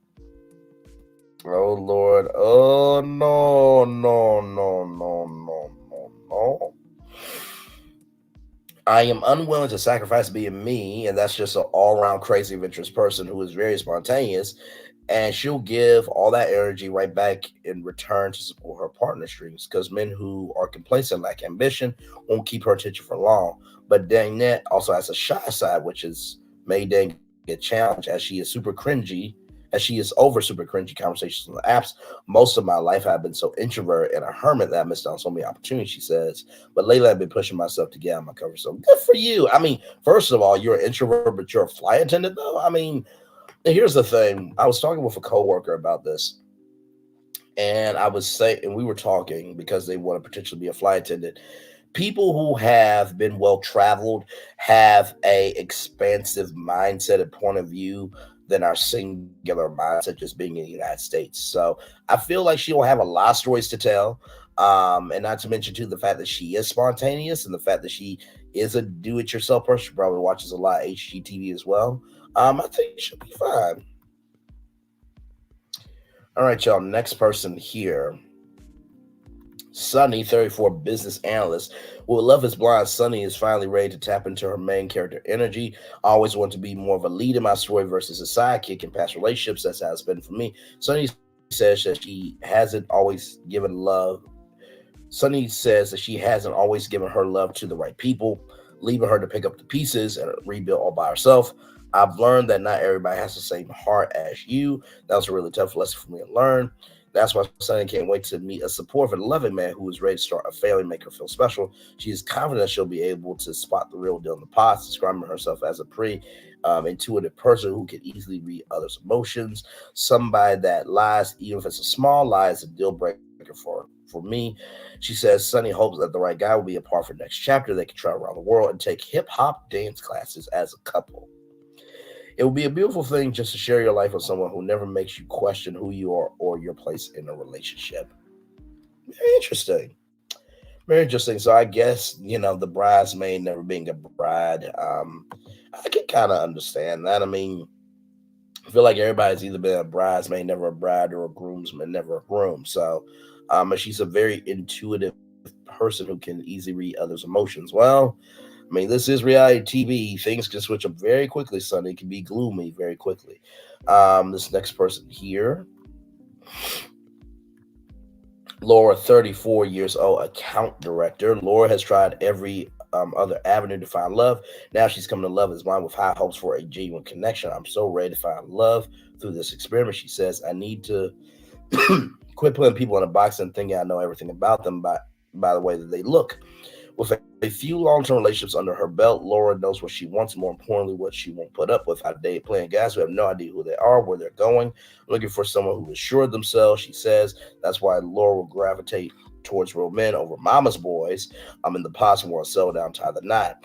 Oh Lord. Oh no, no, no, no, no, no, no. I am unwilling to sacrifice being me, and that's just an all-around crazy adventurous person who is very spontaneous, and she'll give all that energy right back in return to support her partner streams. Because men who are complacent, lack ambition, won't keep her attention for long. But dang that also has a shy side, which is made dang a challenge as she is over super cringy conversations on the apps. Most of my life I've been so introvert and a hermit that I missed out on so many opportunities, she says. But lately I've been pushing myself to get out of my comfort zone. Good for you. I mean, first of all, you're an introvert, but you're a flight attendant, though. I mean, here's the thing. I was talking with a coworker about this, and we were talking because they want to potentially be a flight attendant. People who have been well traveled have a expansive mindset and point of view than our singular mindset just being in the United States. So I feel like she will have a lot of stories to tell. And not to mention too the fact that she is spontaneous and the fact that she is a do-it-yourself person. She probably watches a lot of HGTV as well. I think she'll be fine. All right, y'all. Next person here. Sunny, 34, business analyst. Well, Love is Blind, Sunny is finally ready to tap into her main character energy. I always want to be more of a lead in my story versus a sidekick in past relationships. That's how it's been for me. Sunny says that she hasn't always given love. Sunny says that she hasn't always given her love to the right people, leaving her to pick up the pieces and rebuild all by herself. I've learned that not everybody has the same heart as you. That was a really tough lesson for me to learn. That's why Sunny can't wait to meet a supportive and loving man who is ready to start a family and make her feel special. She is confident she'll be able to spot the real deal in the pots, describing herself as a pretty intuitive person who can easily read others' emotions. Somebody that lies, even if it's a small lie, is a deal breaker for me. She says Sunny hopes that the right guy will be a part for the next chapter. They can travel around the world and take hip-hop dance classes as a couple. It will be a beautiful thing just to share your life with someone who never makes you question who you are or your place in a relationship. Very interesting. Very interesting. So I guess, the bridesmaid never being a bride. I can kind of understand that. I mean, I feel like everybody's either been a bridesmaid, never a bride, or a groomsman, never a groom. So she's a very intuitive person who can easily read others' emotions. Well, I mean, this is reality TV. Things can switch up very quickly, son. It can be gloomy very quickly. This next person here, Laura, 34 years old, account director. Laura has tried every other avenue to find love. Now she's coming to Love is Blind with high hopes for a genuine connection. I'm so ready to find love through this experiment. She says, I need to quit putting people in a box and thinking I know everything about them by the way that they look. With a few long-term relationships under her belt, Laura knows what she wants, more importantly, what she won't put up with. I've dated playing guys who have no idea who they are, where they're going, looking for someone who is sure of themselves. She says that's why Laura will gravitate towards real men over mama's boys. I'm in the possible world, settle down, tie the knot.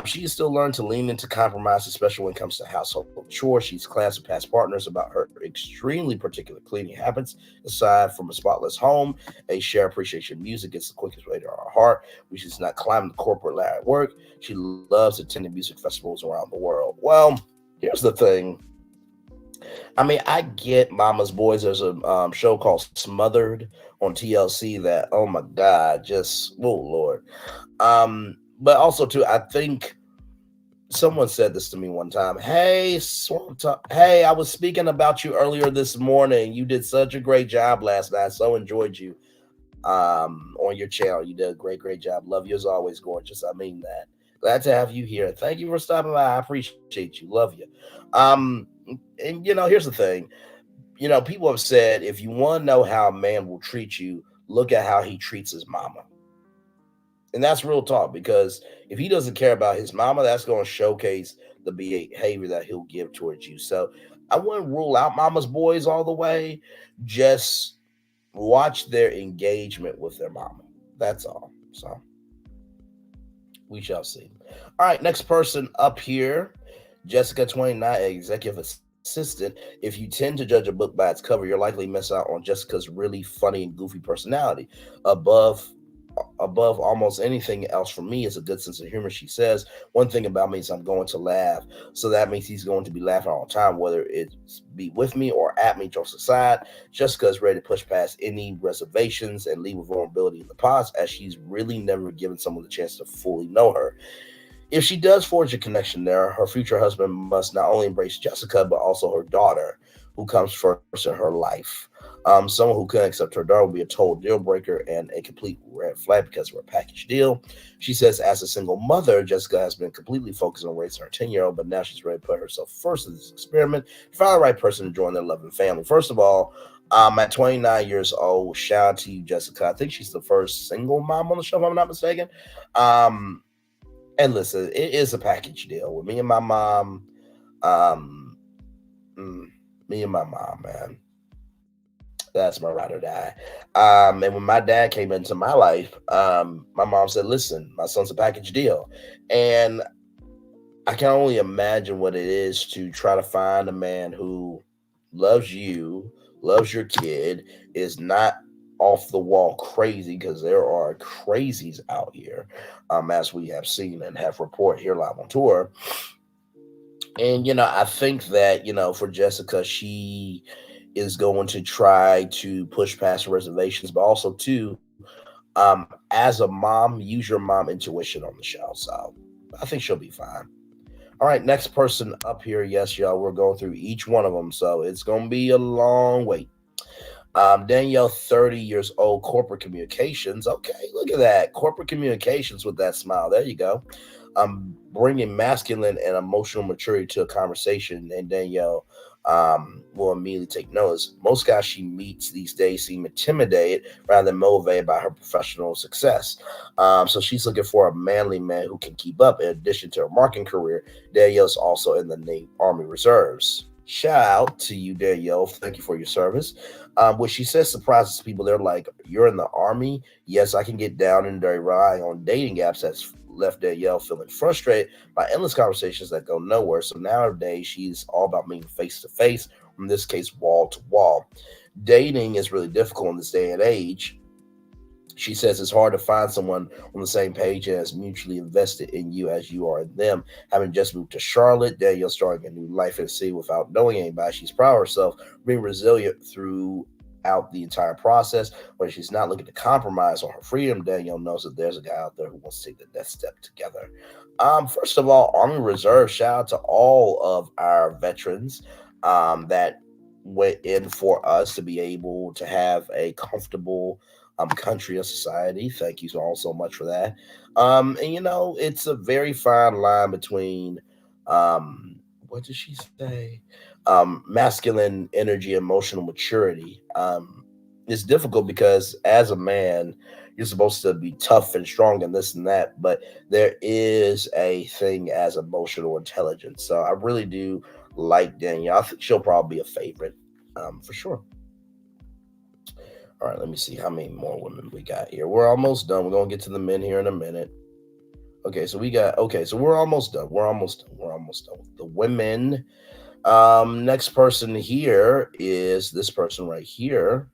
She is still learning to lean into compromise, especially when it comes to household chores. She's classed with past partners about her extremely particular cleaning habits. Aside from a spotless home, a shared appreciation music is the quickest way to her heart. Which is not climbing the corporate ladder at work. She loves attending music festivals around the world. Well, here's the thing. I mean, I get Mama's Boys. There's a show called Smothered on TLC that, oh my God, just, oh Lord. But also, too, I think someone said this to me one time. Hey, Swamp Talk. Hey, I was speaking about you earlier this morning. You did such a great job last night. So enjoyed you on your channel. You did a great, great job. Love you as always, gorgeous. I mean that. Glad to have you here. Thank you for stopping by. I appreciate you. Love you. And, here's the thing. People have said if you want to know how a man will treat you, look at how he treats his mama. And that's real talk, because if he doesn't care about his mama, that's going to showcase the behavior that he'll give towards you. So I wouldn't rule out Mama's Boys all the way. Just watch their engagement with their mama. That's all. So we shall see. All right, next person up here. Jessica 29, executive assistant. If you tend to judge a book by its cover, you're likely to miss out on Jessica's really funny and goofy personality. Above above almost anything else for me is a good sense of humor. She says, one thing about me is I'm going to laugh. So that means he's going to be laughing all the time, whether it's be with me or at me, jokes aside. Jessica is ready to push past any reservations and leave with vulnerability in the past, as she's really never given someone the chance to fully know her. If she does forge a connection there, her future husband must not only embrace Jessica, but also her daughter, who comes first in her life. Someone who couldn't accept her daughter will be a total deal breaker and a complete red flag because we're a package deal. She says, as a single mother, Jessica has been completely focused on raising her 10-year-old, but now she's ready to put herself first in this experiment to find the right person to join their loving family. First of all, at 29 years old, shout out to you, Jessica. I think she's the first single mom on the show, if I'm not mistaken. And listen, it is a package deal with me and my mom. Um, Me and my mom, man. That's my ride or die. And when my dad came into my life, my mom said, "Listen, my son's a package deal," and I can only imagine what it is to try to find a man who loves you, loves your kid, is not off the wall crazy, because there are crazies out here, as we have seen and have report here live on tour. And I think that for Jessica, she is going to try to push past her reservations, but also too, as a mom, use your mom intuition on the show. So I think she'll be fine. All right, next person up here. Yes, y'all, we're going through each one of them, so it's gonna be a long wait. Danielle, 30 years old, corporate communications. Okay, look at that. Corporate communications with that smile. There you go. Bringing masculine and emotional maturity to a conversation. And Danielle will immediately take notice. Most guys she meets these days seem intimidated rather than motivated by her professional success. So she's looking for a manly man who can keep up. In addition to her marketing career, Danielle's also in the Navy Army Reserves. Shout out to you, Danielle. Thank you for your service. What she says surprises people. They're like, "You're in the Army?" Yes, I can get down and dirty, relying on dating apps. That's left Danielle feeling frustrated by endless conversations that go nowhere. So nowadays, she's all about meeting face to face, in this case, wall to wall. Dating is really difficult in this day and age. She says it's hard to find someone on the same page and as mutually invested in you as you are in them. Having just moved to Charlotte, Danielle starting a new life in the city without knowing anybody. She's proud of herself, being resilient throughout the entire process. When she's not looking to compromise on her freedom, Danielle knows that there's a guy out there who wants to take the next step together. First of all, Army Reserve, shout out to all of our veterans that went in for us to be able to have a comfortable country and society. Thank you all so much for that. And it's a very fine line between what did she say? Masculine energy, emotional maturity. It's difficult because as a man, you're supposed to be tough and strong and this and that, but there is a thing as emotional intelligence. So I really do like Danielle. I think she'll probably be a favorite, for sure. All right, let me see how many more women we got here. We're almost done. We're gonna get to the men here in a minute. Okay, so we're almost done. We're almost done. We're almost done with the women. Next person here is this person right here.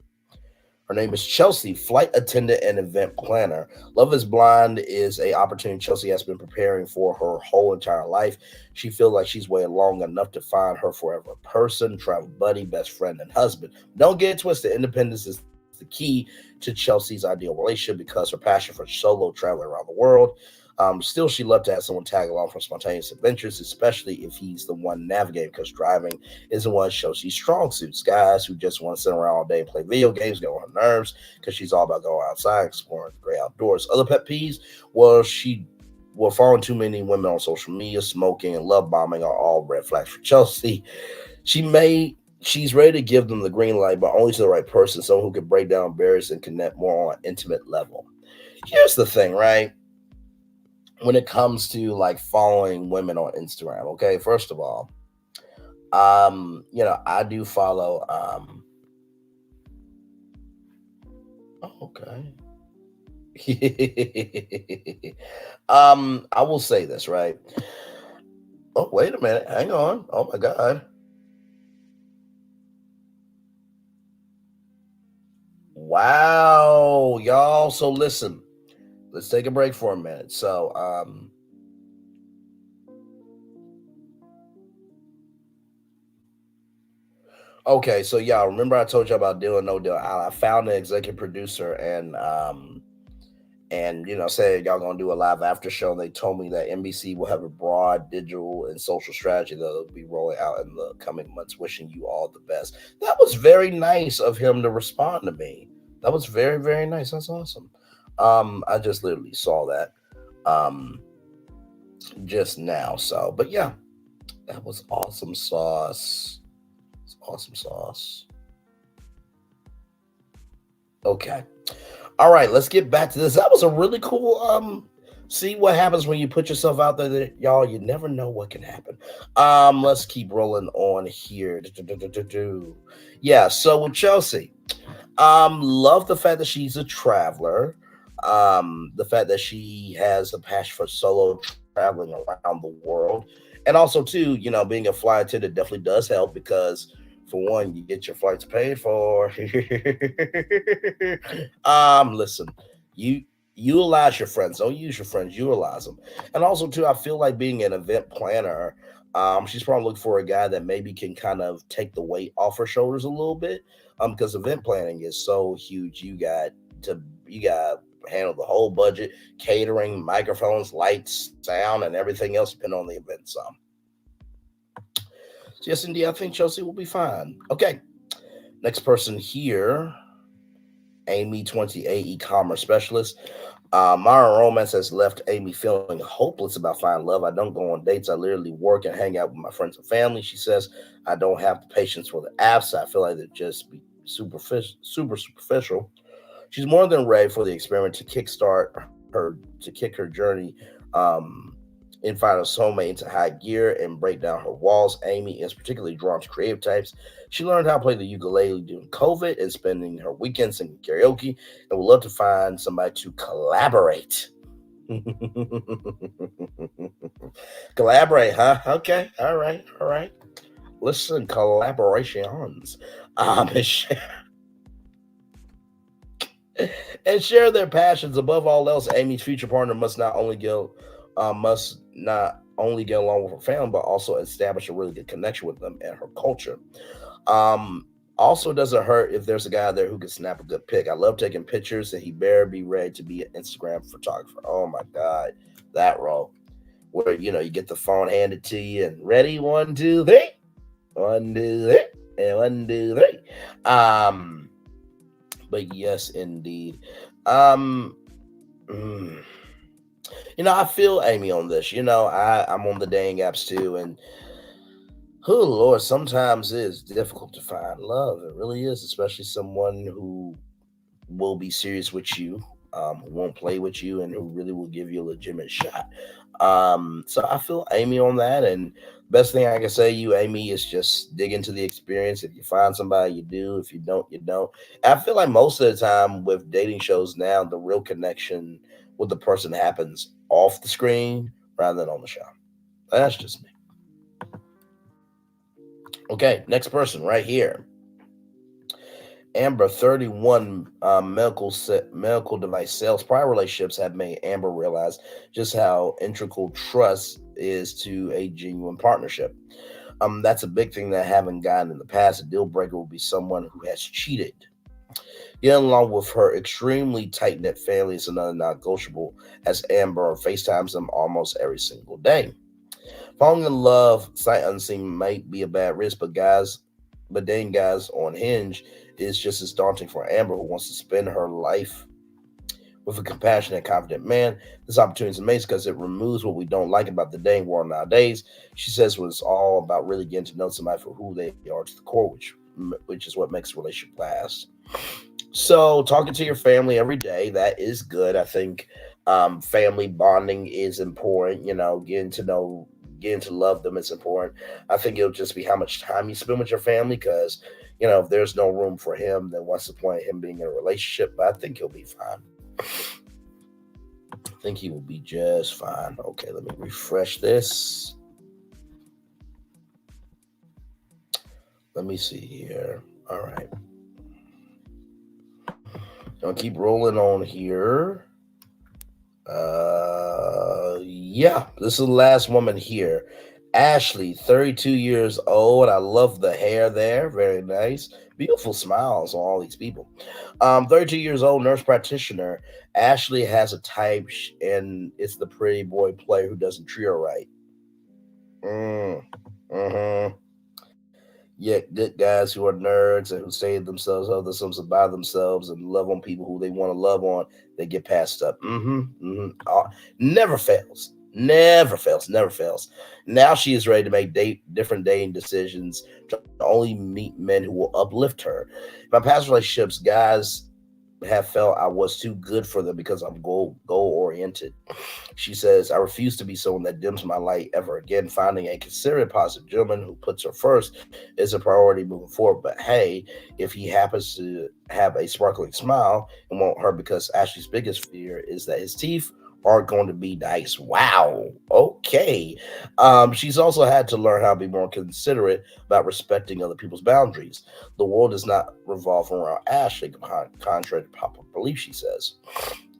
Her name is Chelsea, flight attendant and event planner. Love is Blind is a opportunity Chelsea has been preparing for her whole entire life. She feels like she's waited long enough to find her forever person, travel buddy, best friend, and husband. Don't get it twisted. Independence is the key to Chelsea's ideal relationship because her passion for solo traveling around the world. Still, she loved to have someone tag along for spontaneous adventures, especially if he's the one navigating, because driving isn't one of Chelsea's strong suits. Guys who just want to sit around all day and play video games get on her nerves because she's all about going outside, exploring the great outdoors. Other pet peeves, well, she will following too many women on social media, smoking, and love bombing are all red flags for Chelsea. She's ready to give them the green light, but only to the right person, someone who can break down barriers and connect more on an intimate level. Here's the thing, right? When it comes to like following women on Instagram, okay, first of all, I do follow okay. I will say this, right? Oh, wait a minute. Hang on. Oh my God. Wow, y'all. So listen, let's take a break for a minute. Okay, so y'all remember I told you about Deal or No Deal. I found the executive producer and said y'all gonna do a live after show. And they told me that NBC will have a broad digital and social strategy that they'll be rolling out in the coming months. Wishing you all the best. That was very nice of him to respond to me. That was very, very nice. That's awesome. I just literally saw that just now. So, but yeah, that was awesome sauce. It's awesome sauce. Okay. All right, let's get back to this. That was a really cool see what happens when you put yourself out there, y'all. You never know what can happen. Let's keep rolling on here. Yeah, so with Chelsea, love the fact that she's a traveler. The fact that she has a passion for solo traveling around the world. And also too, being a flight attendant definitely does help because for one, you get your flights paid for. Listen, you utilize your friends. Don't use your friends, utilize them. And also too, I feel like being an event planner, she's probably looking for a guy that maybe can kind of take the weight off her shoulders a little bit. Because event planning is so huge. You got to handle the whole budget, catering, microphones, lights, sound, and everything else depending on the event. So yes, indeed, I think Chelsea will be fine. Okay, next person here, Amy 28, e-commerce specialist. Modern romance has left Amy feeling hopeless about finding love. I don't go on dates. I literally work and hang out with my friends and family. She says I don't have the patience for the apps. I feel like they're just be super superficial. She's more than ready for the experiment to kick her journey and find a soulmate into high gear and break down her walls. Amy is particularly drawn to creative types. She learned how to play the ukulele during COVID and spending her weekends singing karaoke and would love to find somebody to collaborate. Collaborate, huh? Okay. All right. All right. Listen, collaborations. And share their passions. Above all else, Amy's future partner must not only get along with her family, but also establish a really good connection with them and her culture. Also, doesn't hurt if there's a guy there who can snap a good pic. I love taking pictures, and he better be ready to be an Instagram photographer. Oh my God, that role where you get the phone handed to you and ready 1, 2, 3, 1, 2, 3, and 1, 2, 3. But yes, indeed. Um, mm, I feel Amy on this. I'm on the dating apps too, and oh Lord, sometimes it is difficult to find love. It really is, especially someone who will be serious with you, who won't play with you, and who really will give you a legitimate shot. So I feel Amy on that, and best thing I can say you, Amy, is just dig into the experience. If you find somebody, you do. If you don't, you don't. And I feel like most of the time with dating shows now, the real connection with the person happens off the screen rather than on the show. That's just me. Okay, next person right here. Amber, 31, medical device sales. Prior relationships have made Amber realize just how integral trust is to a genuine partnership. That's a big thing that I haven't gotten in the past. A deal breaker will be someone who has cheated. Getting along with her extremely tight-knit family is another non-negotiable, as Amber FaceTimes them almost every single day. Falling in love, sight unseen, might be a bad risk, but dating guys on Hinge is just as daunting for Amber, who wants to spend her life with a compassionate, confident man. This opportunity is amazing because it removes what we don't like about the dating world nowadays. She says it's all about really getting to know somebody for who they are to the core, which is what makes a relationship last. So talking to your family every day, that is good. I think family bonding is important. Getting to love them is important. I think it'll just be how much time you spend with your family because, if there's no room for him, then what's the point of him being in a relationship? But I think he'll be fine. I think he will be just fine. Okay, let me refresh this. Let me see here. All right. Gonna keep rolling on here. Yeah, this is the last woman here. Ashley, 32 years old. I love the hair there. Very nice. Beautiful smiles on all these people. 32 years old, nurse practitioner. Ashley has a type, and it's the pretty boy player who doesn't treat her right. Mm-hmm. Yeah, good guys who are nerds and who save themselves, other themselves by themselves, and love on people who they want to love on. They get passed up. Never fails. Never fails. Never fails. Now she is ready to make different dating decisions to only meet men who will uplift her. My past relationships, guys have felt I was too good for them because I'm goal oriented. She says, I refuse to be someone that dims my light ever again. Finding a considerate, positive gentleman who puts her first is a priority moving forward. But hey, if he happens to have a sparkling smile, it won't hurt because Ashley's biggest fear is that his teeth aren't going to be nice. Wow. Okay. She's also had to learn how to be more considerate about respecting other people's boundaries. The world does not revolve around Ashley, contrary to popular belief, she says.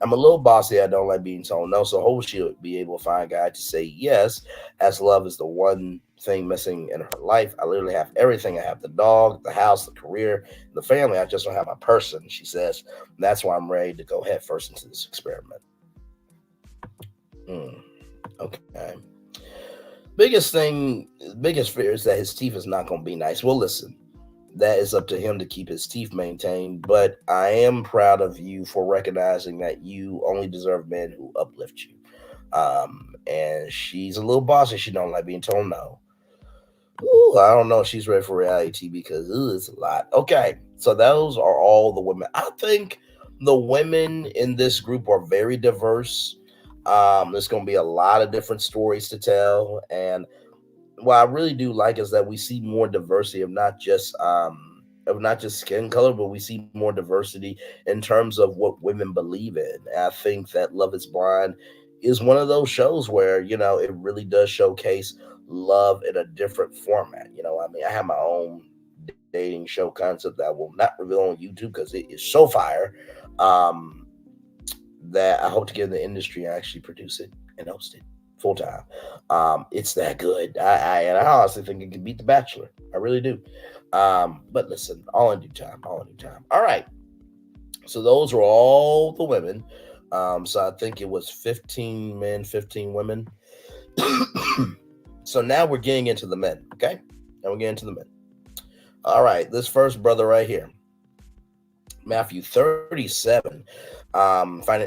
I'm a little bossy. I don't like being told no, so hopefully she'll be able to find a guy to say yes, as love is the one thing missing in her life. I literally have everything. I have the dog, the house, the career, the family. I just don't have my person, she says. And that's why I'm ready to go head first into this experiment. Okay. Biggest fear is that his teeth is not going to be nice. Well, listen, that is up to him to keep his teeth maintained, but I am proud of you for recognizing that you only deserve men who uplift you. And she's a little bossy. She don't like being told no. Ooh, I don't know if she's ready for reality because it's a lot. Okay, so those are all the women. I think the women in this group are very diverse. There's going to be a lot of different stories to tell, and what I really do like is that we see more diversity of not just skin color, but we see more diversity in terms of what women believe in. And I think that Love Is Blind is one of those shows where it really does showcase love in a different format. I mean, I have my own dating show concept that I will not reveal on YouTube because it is so fire. That I hope to get in the industry and actually produce it and host it full time. It's that good. I honestly think it can beat The Bachelor. I really do. But listen, all in due time. All right. So those were all the women. So I think it was 15 men, 15 women. So now we're getting into the men. Okay. Now we're getting into the men. All right. This first brother right here, Matthew, 37,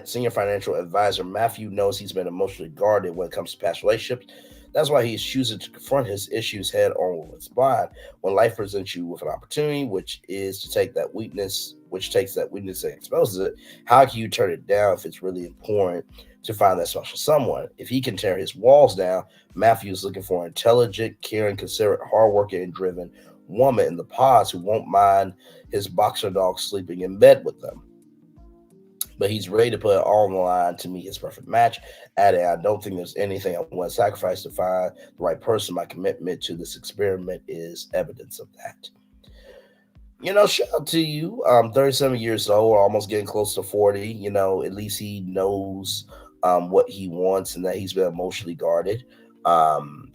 senior financial advisor. Matthew knows he's been emotionally guarded when it comes to past relationships. That's why he's choosing to confront his issues head on with his blind. When life presents you with an opportunity, which takes that weakness and exposes it, how can you turn it down if it's really important to find that special someone? If he can tear his walls down, Matthew's looking for an intelligent, caring, considerate, hardworking, and driven woman in the pods who won't mind his boxer dog sleeping in bed with them. But he's ready to put it all on the line to meet his perfect match. Adding, I don't think there's anything I want to sacrifice to find the right person. My commitment to this experiment is evidence of that. Shout out to you. 37 years old, almost getting close to 40. At least he knows what he wants and that he's been emotionally guarded.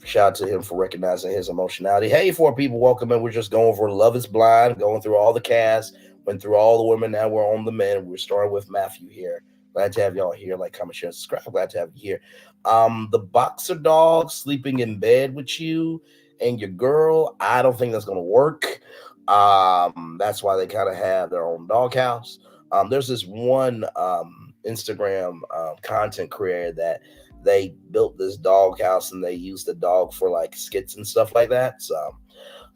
Shout out to him for recognizing his emotionality. Hey, for people, welcome in. We're just going over Love Is Blind, going through all the cast, went through all the women. Now we're on the men. We're starting with Matthew here. Glad to have y'all here. Like, comment, share, subscribe. Glad to have you here. The boxer dog sleeping in bed with you and your girl, I don't think that's going to work. That's why they kind of have their own doghouse. There's this one Instagram content creator that they built this doghouse and they used the dog for like skits and stuff like that. So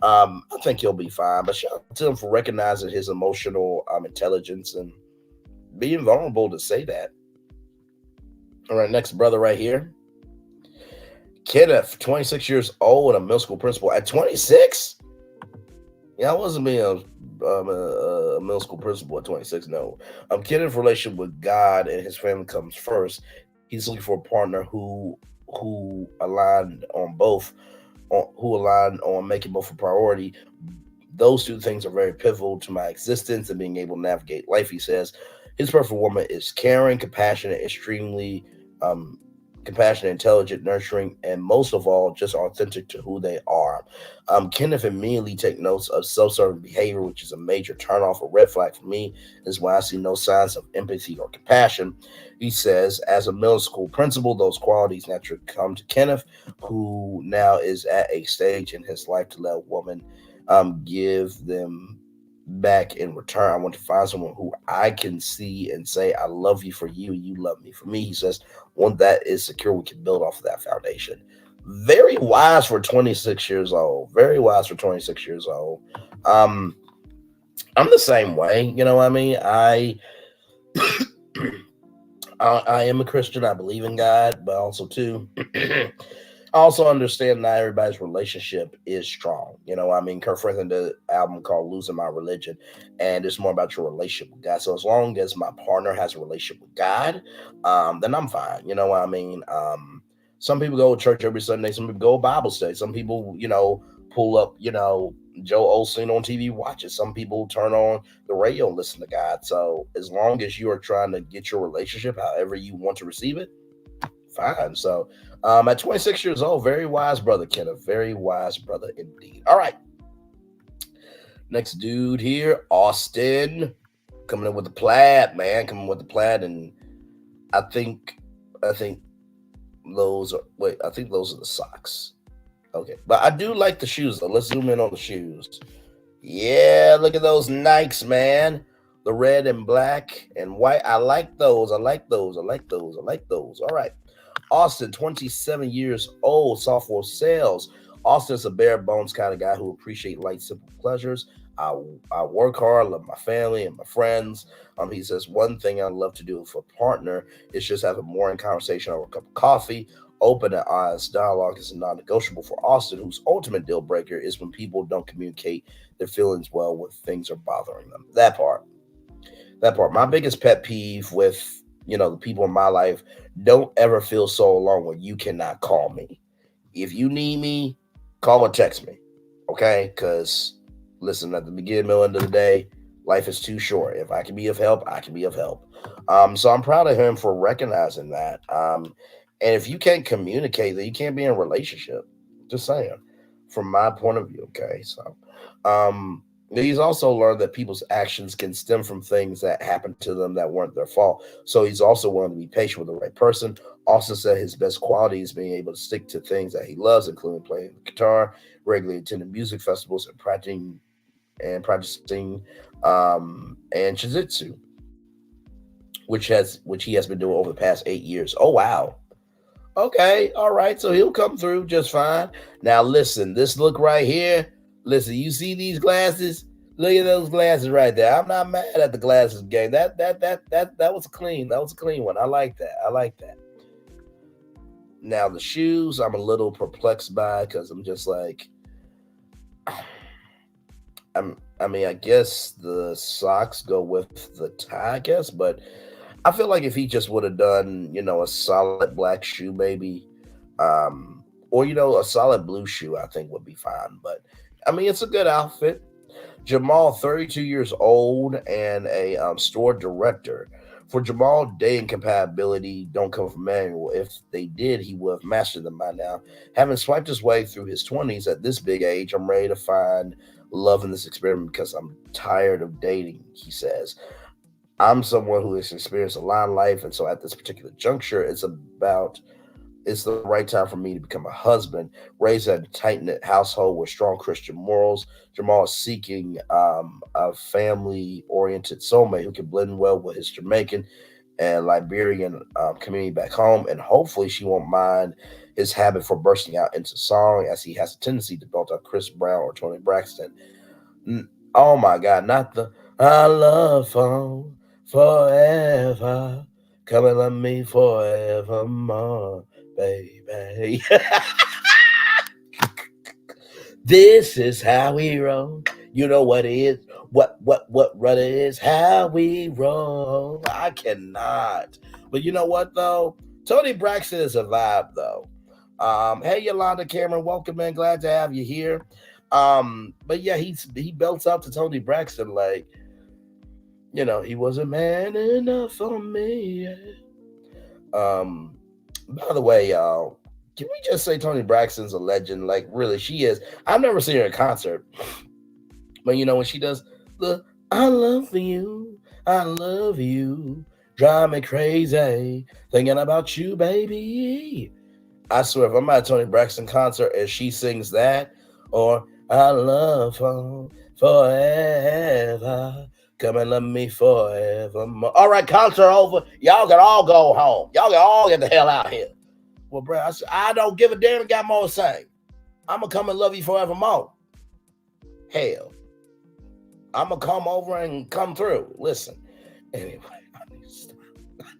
I think he'll be fine. But shout out to him for recognizing his emotional intelligence and being vulnerable to say that. All right, next brother right here. Kenneth, 26 years old and a middle school principal. At 26? Yeah, I wasn't being a middle school principal at 26, no. Kenneth's relationship with God and his family comes first. He's looking for a partner who aligned on making both a priority. Those two things are very pivotal to my existence and being able to navigate life. He says his perfect woman is caring, compassionate, extremely compassionate, intelligent, nurturing, and most of all, just authentic to who they are. Kenneth immediately take notes of self-serving behavior, which is a major turnoff, a red flag for me, is when I see no signs of empathy or compassion. He says, as a middle school principal, those qualities naturally come to Kenneth, who now is at a stage in his life to let a woman give them back in return. I want to find someone who I can see and say, I love you for you, you love me for me. He says, one that is secure, we can build off of that foundation. Very wise for 26 years old. Very wise for 26 years old. I'm the same way. You know what I mean? I am a Christian. I believe in God, but also too, I also understand not everybody's relationship is strong. You know, I mean, Kurt Franklin did an album called "Losing My Religion," and it's more about your relationship with God. So as long as my partner has a relationship with God, then I'm fine. You know what I mean? Some people go to church every Sunday. Some people go to Bible study. Some people, pull up, Joe Osteen on TV, watch it. Some people turn on the radio and listen to God. So as long as you are trying to get your relationship however you want to receive it, fine. So at 26 years old, very wise brother, Kenneth. Very wise brother indeed. All right. Next dude here, Austin, coming in with the plaid, man. Coming with the plaid, and I think those are the socks. Okay, but I do like the shoes though. Let's zoom in on the shoes. Yeah, look at those Nikes, man. The red and black and white. I like those. All right. Austin, 27 years old, sophomore sales. Austin's a bare bones kind of guy who appreciates light, simple pleasures. I work hard, love my family and my friends. He says one thing I love to do for a partner is just have a morning conversation over a cup of coffee. Open and honest dialogue is non-negotiable for Austin, whose ultimate deal breaker is when people don't communicate their feelings well when things are bothering them. That part. My biggest pet peeve with, the people in my life, don't ever feel so alone when you cannot call me. If you need me, call or text me. Okay? Because, listen, at the beginning, middle, end of the day, life is too short. If I can be of help, I can be of help. So I'm proud of him for recognizing that. And if you can't communicate, then you can't be in a relationship. Just saying, from my point of view. Okay, so he's also learned that people's actions can stem from things that happened to them that weren't their fault. So he's also willing to be patient with the right person. Austin said his best quality is being able to stick to things that he loves, including playing the guitar, regularly attending music festivals, and practicing and jiu-jitsu, which he has been doing over the past 8 years. Oh wow. Okay, all right, so he'll come through just fine. Now listen, this look right here. Listen, you see these glasses? Look at those glasses right there. I'm not mad at the glasses game. That was clean. That was a clean one. I like that. Now the shoes, I'm a little perplexed by because I'm just like, I guess the socks go with the tie, I guess, but I feel like if he just would have done, a solid black shoe, maybe, or a solid blue shoe, I think would be fine. But it's a good outfit. Jamal, 32 years old and a store director. For Jamal, dating compatibility don't come from manual. If they did, he would have mastered them by now. Having swiped his way through his 20s at this big age, I'm ready to find love in this experiment because I'm tired of dating, he says. I'm someone who has experienced a lot in life, and so at this particular juncture, it's the right time for me to become a husband, raised in a tight-knit household with strong Christian morals. Jamal is seeking a family-oriented soulmate who can blend well with his Jamaican and Liberian community back home, and hopefully she won't mind his habit for bursting out into song, as he has a tendency to belt out Chris Brown or Tony Braxton. Oh my God, not the I love phone forever, come and love me forevermore, baby. This is how we roll. You know what it is? What run it is? How we roll. I cannot. But you know what though? Tony Braxton is a vibe though. Hey Yolanda Cameron, welcome in. Glad to have you here. But yeah, he belts out to Tony Braxton like, he wasn't man enough for me. Um, by the way, y'all, can we just say Tony Braxton's a legend? Like, really, she is. I've never seen her in concert, but when she does the "I love you, drive me crazy, thinking about you, baby." I swear, if I'm at a Tony Braxton concert and she sings that, or "I love her forever, come and love me forever." All right, concert over. Y'all can all go home. Y'all can all get the hell out of here. Well, bro, I don't give a damn and got more to say. I'm going to come and love you forevermore. Hell. I'm going to come over and come through. Listen. Anyway, I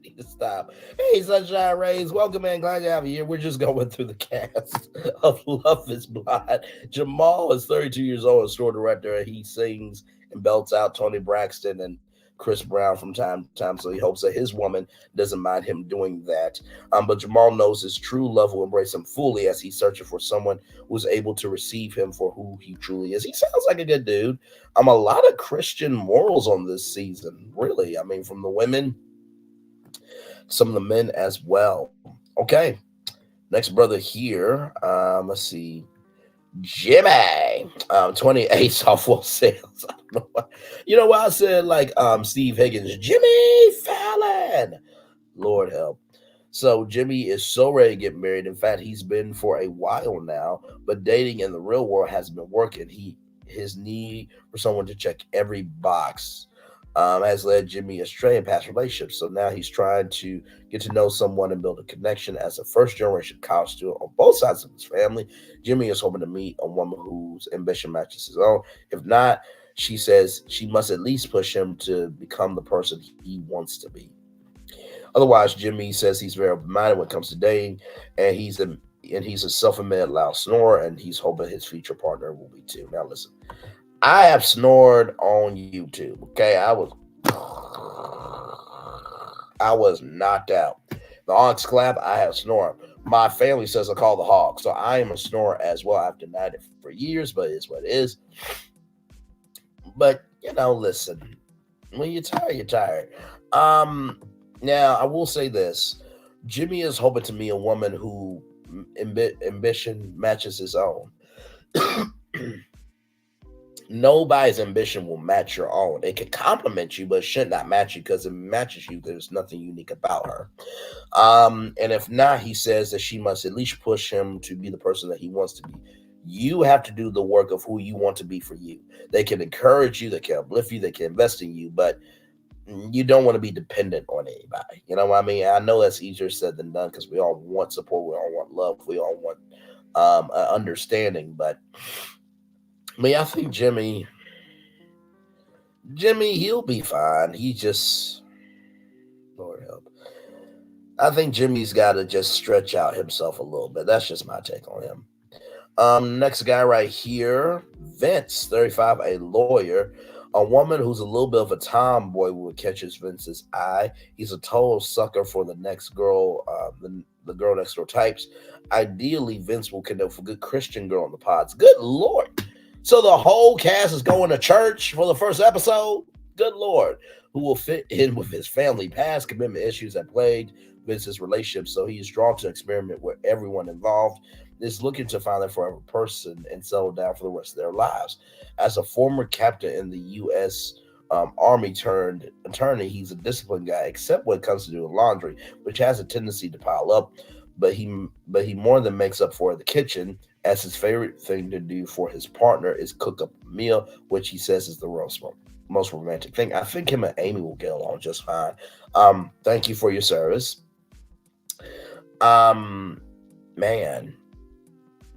need to stop. Hey, Sunshine Rays. Welcome, man. Glad to have you here. We're just going through the cast of Love is Blind. Jamal is 32 years old and store director. He sings and belts out Tony Braxton and Chris Brown from time to time, so he hopes that his woman doesn't mind him doing that. But Jamal knows his true love will embrace him fully as he's searching for someone who's able to receive him for who he truly is. He sounds like a good dude. A lot of Christian morals on this season, really. I mean, from the women, some of the men as well. Okay, next brother here. Let's see. Jimmy, 28 softball sales. I don't know why. You know why I said like Steve Higgins, Jimmy Fallon. Lord help. So Jimmy is so ready to get married. In fact, he's been for a while now, but dating in the real world hasn't been working. His need for someone to check every box has led Jimmy astray in past relationships. So now he's trying to get to know someone and build a connection. As a first-generation college student on both sides of his family, Jimmy is hoping to meet a woman whose ambition matches his own. If not, she says she must at least push him to become the person he wants to be. Otherwise, Jimmy says he's very open-minded when it comes to dating, and he's a self-admitted loud snorer, and he's hoping his future partner will be too. Now listen. I have snored on YouTube. Okay, I was knocked out. The Onyx clap, I have snored. My family says I call the hog, so I am a snorer as well. I've denied it for years, but it's what it is. But listen, when you're tired, you're tired. Now I will say this: Jimmy is hoping to meet a woman who ambition matches his own. Nobody's ambition will match your own. It can complement you, but it should not match you, because if it matches you, there's nothing unique about her. And if not, he says that she must at least push him to be the person that he wants to be. You have to do the work of who you want to be for you. They can encourage you, they can uplift you, they can invest in you, but you don't want to be dependent on anybody. You know what I mean? I know that's easier said than done, because we all want support, we all want love, we all want understanding, but I think Jimmy, he'll be fine. He just, Lord help. I think Jimmy's got to just stretch out himself a little bit. That's just my take on him. Next guy right here, Vince, 35, a lawyer. A woman who's a little bit of a tomboy would catches Vince's eye. He's a total sucker for the next girl, the girl next door types. Ideally, Vince will connect with a good Christian girl on the pods. Good Lord. So the whole cast is going to church for the first episode? Good Lord. Who will fit in with his family past commitment issues that plagued Vince's relationship. So he is drawn to experiment where everyone involved is looking to find their forever person and settle down for the rest of their lives. As a former captain in the U.S. Army turned attorney, he's a disciplined guy, except when it comes to doing laundry, which has a tendency to pile up. But he more than makes up for the kitchen, as his favorite thing to do for his partner is cook up a meal, which he says is the most romantic thing. I think him and Amy will get along just fine. Thank you for your service. Man,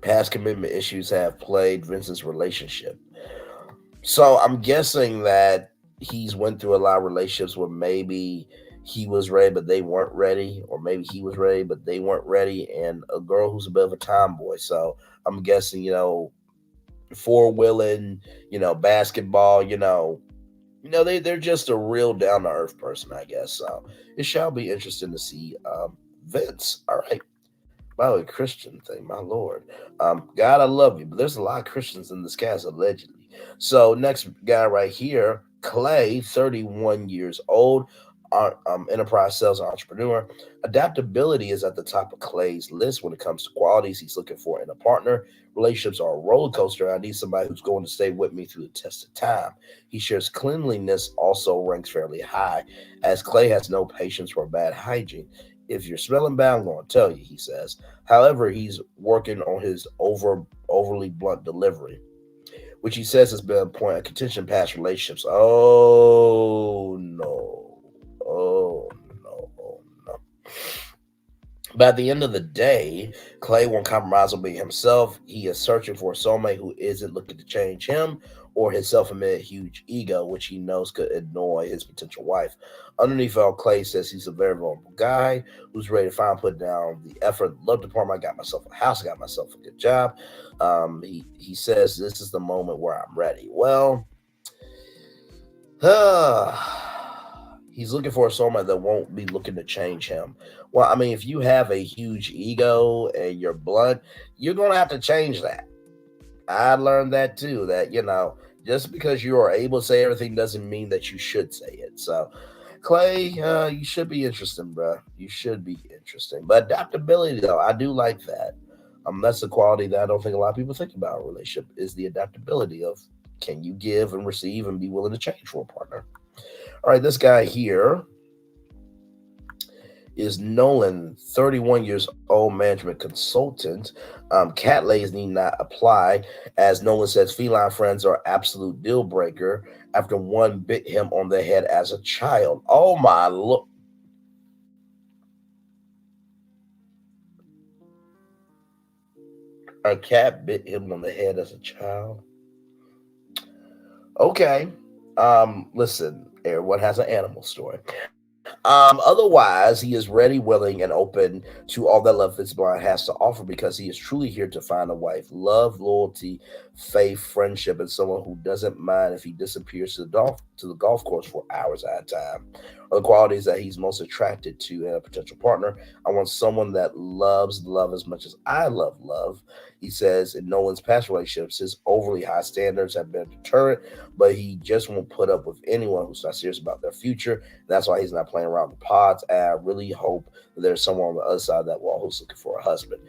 past commitment issues have plagued Vince's relationship. So I'm guessing that he's went through a lot of relationships where maybe he was ready, but they weren't ready, or maybe he was ready, but they weren't ready, and a girl who's a bit of a tomboy. So I'm guessing, four-wheeling, basketball, they're just a real down-to-earth person, I guess. So it shall be interesting to see Vince. All right. By the way, Christian thing, my lord. God, I love you, but there's a lot of Christians in this cast, allegedly. So next guy right here, Clay, 31 years old, enterprise sales entrepreneur. Adaptability is at the top of Clay's list when it comes to qualities he's looking for in a partner. Relationships are a roller coaster. I need somebody who's going to stay with me through the test of time. He shares cleanliness, also ranks fairly high, as Clay has no patience for bad hygiene. If you're smelling bad, I'm going to tell you, he says. However, he's working on his overly blunt delivery, which he says has been a point of contention in past relationships. Oh, no. Oh, no. Oh, no. But at the end of the day, Clay won't compromise on being himself. He is searching for a soulmate who isn't looking to change him or his self-admitted huge ego, which he knows could annoy his potential wife. Underneath all, Clay says he's a very vulnerable guy who's ready to finally put down the effort. Love department. I got myself a house. I got myself a good job. He says this is the moment where I'm ready. Well, he's looking for a soulmate that won't be looking to change him. Well, I mean, if you have a huge ego and you're blunt, you're going to have to change that. I learned that too, that, just because you are able to say everything doesn't mean that you should say it. So, Clay, you should be interesting, bro. You should be interesting. But adaptability, though, I do like that. That's a quality that I don't think a lot of people think about in a relationship, is the adaptability of can you give and receive and be willing to change for a partner. All right, this guy here is Nolan, 31 years old, management consultant. Cat lays need not apply, as Nolan says feline friends are absolute deal breaker after one bit him on the head as a child. Oh my look. A cat bit him on the head as a child. Okay. Listen, everyone has an animal story. Otherwise, he is ready, willing, and open to all that Love Fitzblind has to offer because he is truly here to find a wife. Love, loyalty, faith, friendship, and someone who doesn't mind if he disappears to the golf course for hours at a time. Are the qualities that he's most attracted to in a potential partner. I want someone that loves love as much as I love love. He says in Nolan's past relationships, his overly high standards have been a deterrent, but he just won't put up with anyone who's not serious about their future. That's why he's not playing around with pods. And I really hope that there's someone on the other side of that wall who's looking for a husband.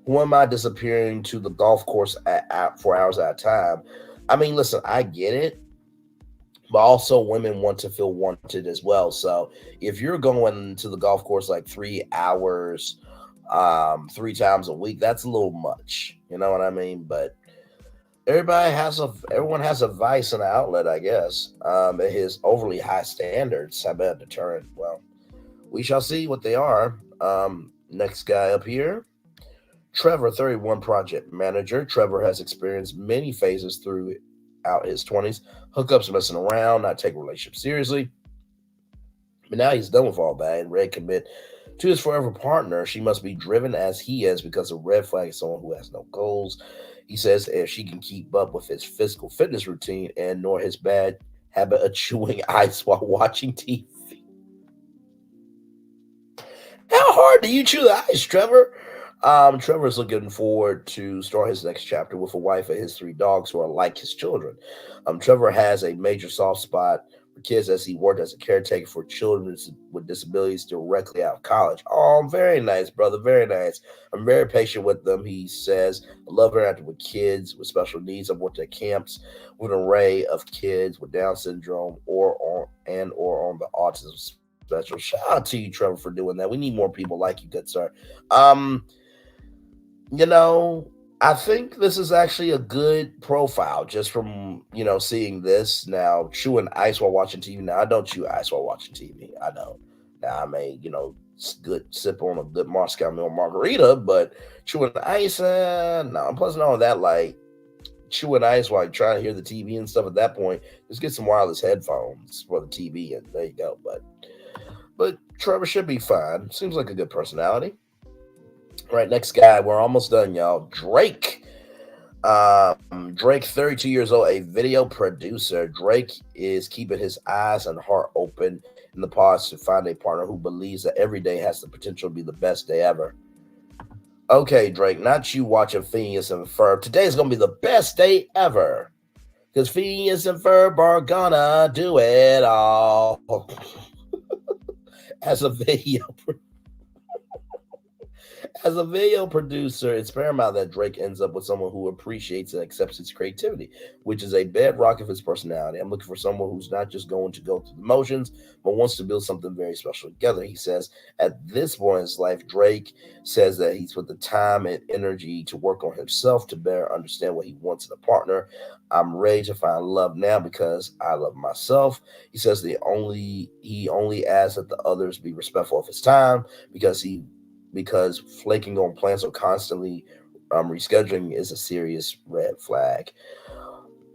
Who am I disappearing to the golf course at 4 hours at a time? I mean, listen, I get it, but also women want to feel wanted as well. So if you're going to the golf course like 3 hours, 3 times a week, that's a little much. You know what I mean? But everyone has a vice and an outlet, I guess. His overly high standards have been a deterrent. Well, we shall see what they are. Next guy up here, Trevor, 31, project manager. Trevor has experienced many phases throughout his 20s, hookups, messing around, not taking relationships seriously. But now he's done with all that and ready to commit to his forever partner. She must be driven as he is because a red flag is someone who has no goals. He says if she can keep up with his physical fitness routine and nor his bad habit of chewing ice while watching TV. How hard do you chew the ice, Trevor? Trevor is looking forward to start his next chapter with a wife and his 3 dogs who are like his children. Trevor has a major soft spot for kids as he worked as a caretaker for children with disabilities directly out of college. Oh, very nice, brother. Very nice. I'm very patient with them, he says. I love interacting with kids with special needs. I've worked at camps with an array of kids with Down syndrome or on the autism spectrum. Shout out to you, Trevor, for doing that. We need more people like you, good sir. I think this is actually a good profile just from, seeing this. Now, chewing ice while watching TV. Now, I don't chew ice while watching TV. I don't. Now, I may, good sip on a good Moscow Mule margarita, but chewing ice, no. Plus, not that, like, chewing ice while you're trying to hear the TV and stuff at that point, just get some wireless headphones for the TV, and there you go. But Trevor should be fine. Seems like a good personality. All right, next guy. We're almost done, y'all. Drake. Drake, 32 years old, a video producer. Drake is keeping his eyes and heart open in the pause to find a partner who believes that every day has the potential to be the best day ever. Okay, Drake, not you watching Phineas and Ferb. Today's gonna be the best day ever. Because Phineas and Ferb are gonna do it all. As a video As a video producer, it's paramount that Drake ends up with someone who appreciates and accepts his creativity, which is a bedrock of his personality. I'm looking for someone who's not just going to go through the motions, but wants to build something very special together. He says at this point in his life, Drake says that he's put the time and energy to work on himself to better understand what he wants in a partner. I'm ready to find love now because I love myself. He says he only asks that the others be respectful of his time because flaking on plans or constantly rescheduling is a serious red flag.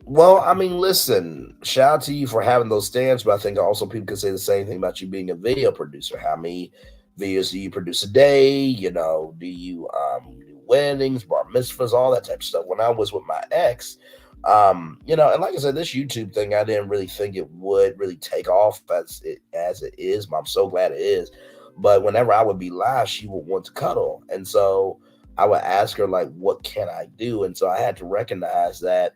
Well, I mean, listen, shout out to you for having those stands, but I think also people could say the same thing about you being a video producer. How many videos do you produce a day? You know, do you do weddings, bar mitzvahs, all that type of stuff? When I was with my ex, and like I said, this YouTube thing, I didn't really think it would really take off as it is, but I'm so glad it is. But whenever I would be live, she would want to cuddle. And so I would ask her, like, what can I do? And so I had to recognize that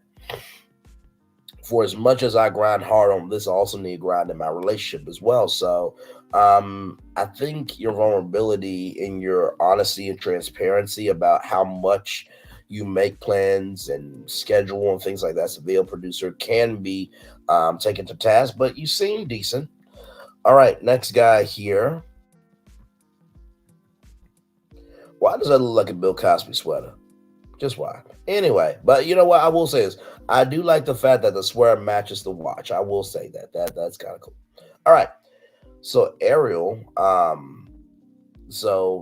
for as much as I grind hard on this, I also need to grind in my relationship as well. So I think your vulnerability and your honesty and transparency about how much you make plans and schedule and things like that as a video producer can be taken to task, but you seem decent. All right, next guy here. Why does that look like a Bill Cosby sweater? Just why? Anyway, but you know what? I will say is I do like the fact that the sweater matches the watch. I will say that's kind of cool. All right. So Ariel,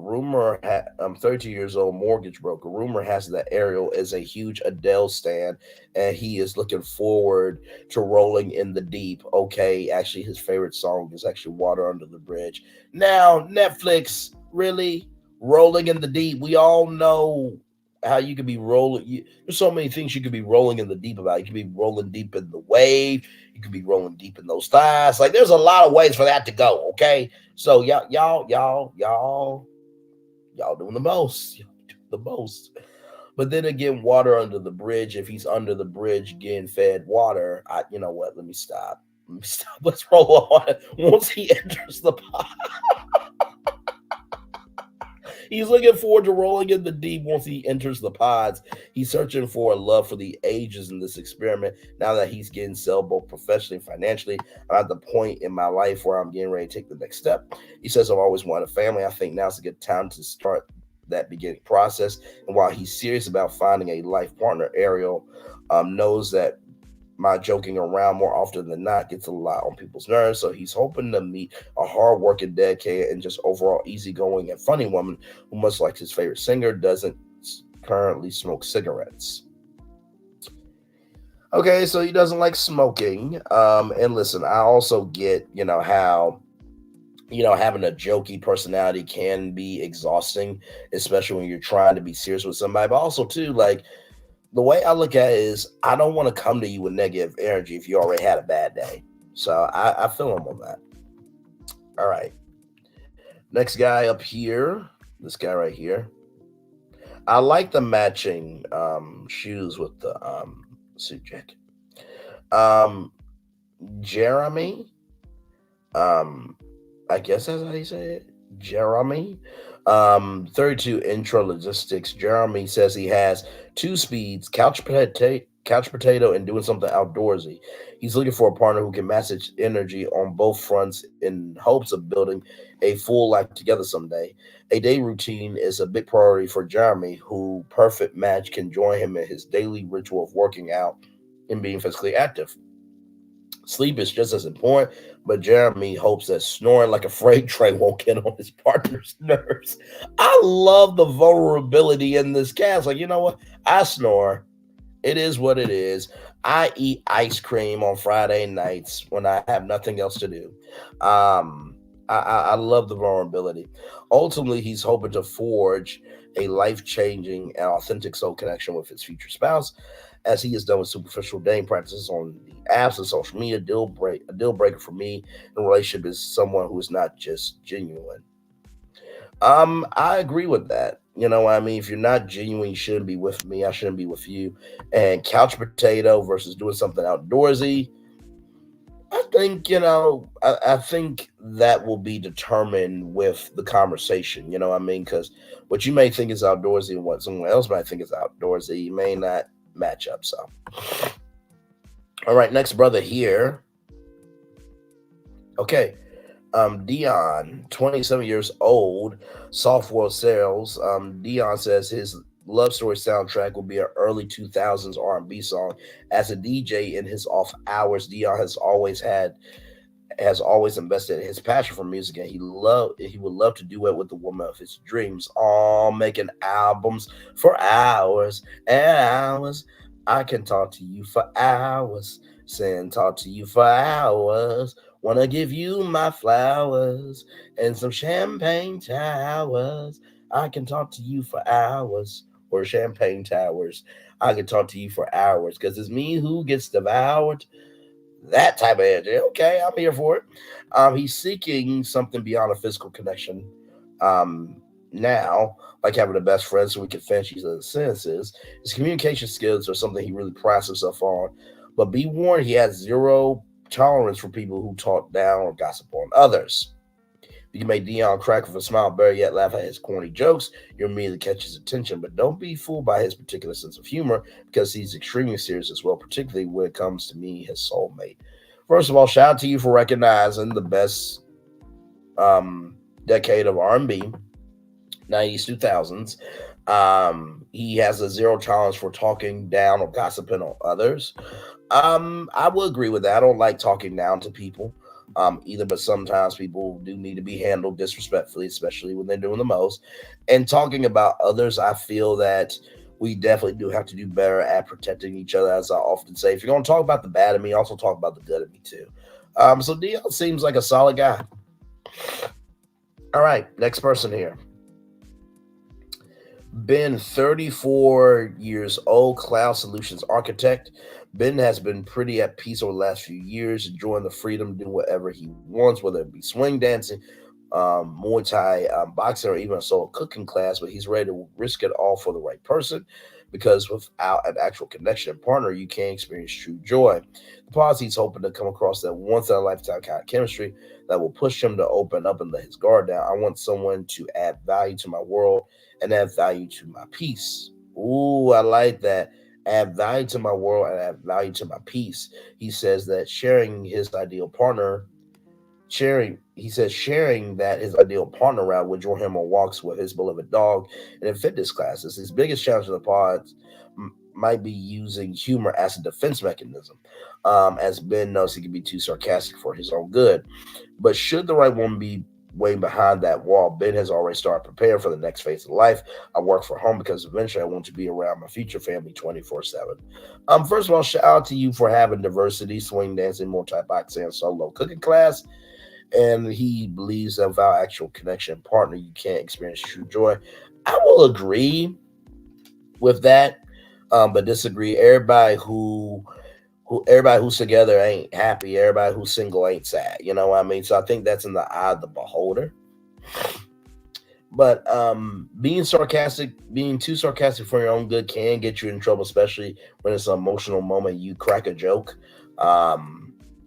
rumor, I'm 32 years old, mortgage broker. Rumor has that Ariel is a huge Adele stan, and he is looking forward to rolling in the deep. Okay, actually, his favorite song is actually "Water Under the Bridge." Now, Netflix, really? Rolling in the deep. We all know how you could be rolling. There's so many things you could be rolling in the deep about. You could be rolling deep in the wave. You could be rolling deep in those thighs. Like there's a lot of ways for that to go. Okay, so y'all doing the most. Y'all doing the most. But then again, water under the bridge. If he's under the bridge getting fed water, you know what? Let me stop. Let's roll on. Once he enters the pot. He's looking forward to rolling in the deep once he enters the pods. He's searching for a love for the ages in this experiment. Now that he's getting sold both professionally and financially, I'm at the point in my life where I'm getting ready to take the next step. He says, I've always wanted a family. I think now's a good time to start that beginning process. And while he's serious about finding a life partner, Ariel knows that my joking around more often than not gets a lot on people's nerves. So he's hoping to meet a hardworking, dedicated, and just overall easygoing and funny woman who, much like his favorite singer, doesn't currently smoke cigarettes. Okay, so he doesn't like smoking. And listen, I also get, how having a jokey personality can be exhausting, especially when you're trying to be serious with somebody. But also, too, like, the way I look at it is I don't want to come to you with negative energy if you already had a bad day. So I feel him on that. All right. Next guy up here. This guy right here. I like the matching shoes with the suit jacket. Jeremy. I guess that's how you say it. Jeremy. 32 intro logistics. Jeremy says he has 2 speeds, couch potato, and doing something outdoorsy. He's looking for a partner who can match his energy on both fronts in hopes of building a full life together someday. A day routine is a big priority for Jeremy, who perfect match can join him in his daily ritual of working out and being physically active. Sleep is just as important, but Jeremy hopes that snoring like a freight train won't get on his partner's nerves. I love the vulnerability in this cast. Like, you know what? I snore. It is what it is. I eat ice cream on Friday nights when I have nothing else to do. I love the vulnerability. Ultimately, he's hoping to forge a life-changing and authentic soul connection with his future spouse, as he has done with superficial dating practices on the apps and social media. A deal breaker for me in a relationship is someone who is not just genuine. I agree with that. You know what I mean? If you're not genuine, you shouldn't be with me. I shouldn't be with you. And couch potato versus doing something outdoorsy. I think, I think that will be determined with the conversation. You know what I mean? Because what you may think is outdoorsy and what someone else might think is outdoorsy may not match up. So, all right, next brother here. Okay. Dion, 27 years old, software sales. Dion says his Love Story soundtrack will be an early 2000s R&B song. As a DJ in his off hours, Dion has always invested in his passion for music, and he would love to duet with the woman of his dreams, all making albums for hours and hours. I can talk to you for hours, saying talk to you for hours. Wanna give you my flowers and some champagne towers. I can talk to you for hours, or champagne towers. I can talk to you for hours because it's me who gets devoured. That type of energy. Okay, I'm here for it. He's seeking something beyond a physical connection. Now, like having a best friend so we can finish each other's sentences. His communication skills are something he really prides himself on. But be warned, he has zero tolerance for people who talk down or gossip on others. You can make Dion crack with a smile, better yet laugh at his corny jokes. You'll immediately catch his attention, but don't be fooled by his particular sense of humor because he's extremely serious as well, particularly when it comes to me, his soulmate. First of all, shout out to you for recognizing the best decade of R&B, 90s, 2000s. He has a zero tolerance for talking down or gossiping on others. I will agree with that. I don't like talking down to people. Either, but sometimes people do need to be handled disrespectfully, especially when they're doing the most. And talking about others, I feel that we definitely do have to do better at protecting each other, as I often say. If you're going to talk about the bad of me, also talk about the good of me too. So Dion seems like a solid guy. All right, next person here. Ben, 34 years old, cloud solutions architect. Ben has been pretty at peace over the last few years, enjoying the freedom to do whatever he wants, whether it be swing dancing, Muay Thai, boxing, or even a solo cooking class. But he's ready to risk it all for the right person, because without an actual connection and partner, you can't experience true joy. The pause, he's hoping to come across that once-in-a-lifetime kind of chemistry that will push him to open up and let his guard down. I want someone to add value to my world and add value to my peace. Ooh, I like that. Add value to my world and add value to my peace. He says that sharing that his ideal partner around would join him on walks with his beloved dog and in fitness classes. His biggest challenge in the pods might be using humor as a defense mechanism. As Ben knows, he can be too sarcastic for his own good. But should the right woman be waiting behind that wall, Ben has already started preparing for the next phase of life. I work for home because eventually I want to be around my future family 24/7. First of all, shout out to you for having diversity, swing dancing, multi-boxing, and solo cooking class. And he believes that without actual connection and partner, you can't experience true joy. I will agree with that, but disagree. Everybody who's together ain't happy. Everybody who's single ain't sad. You know what I mean? So I think that's in the eye of the beholder. But being too sarcastic for your own good can get you in trouble, especially when it's an emotional moment. You crack a joke,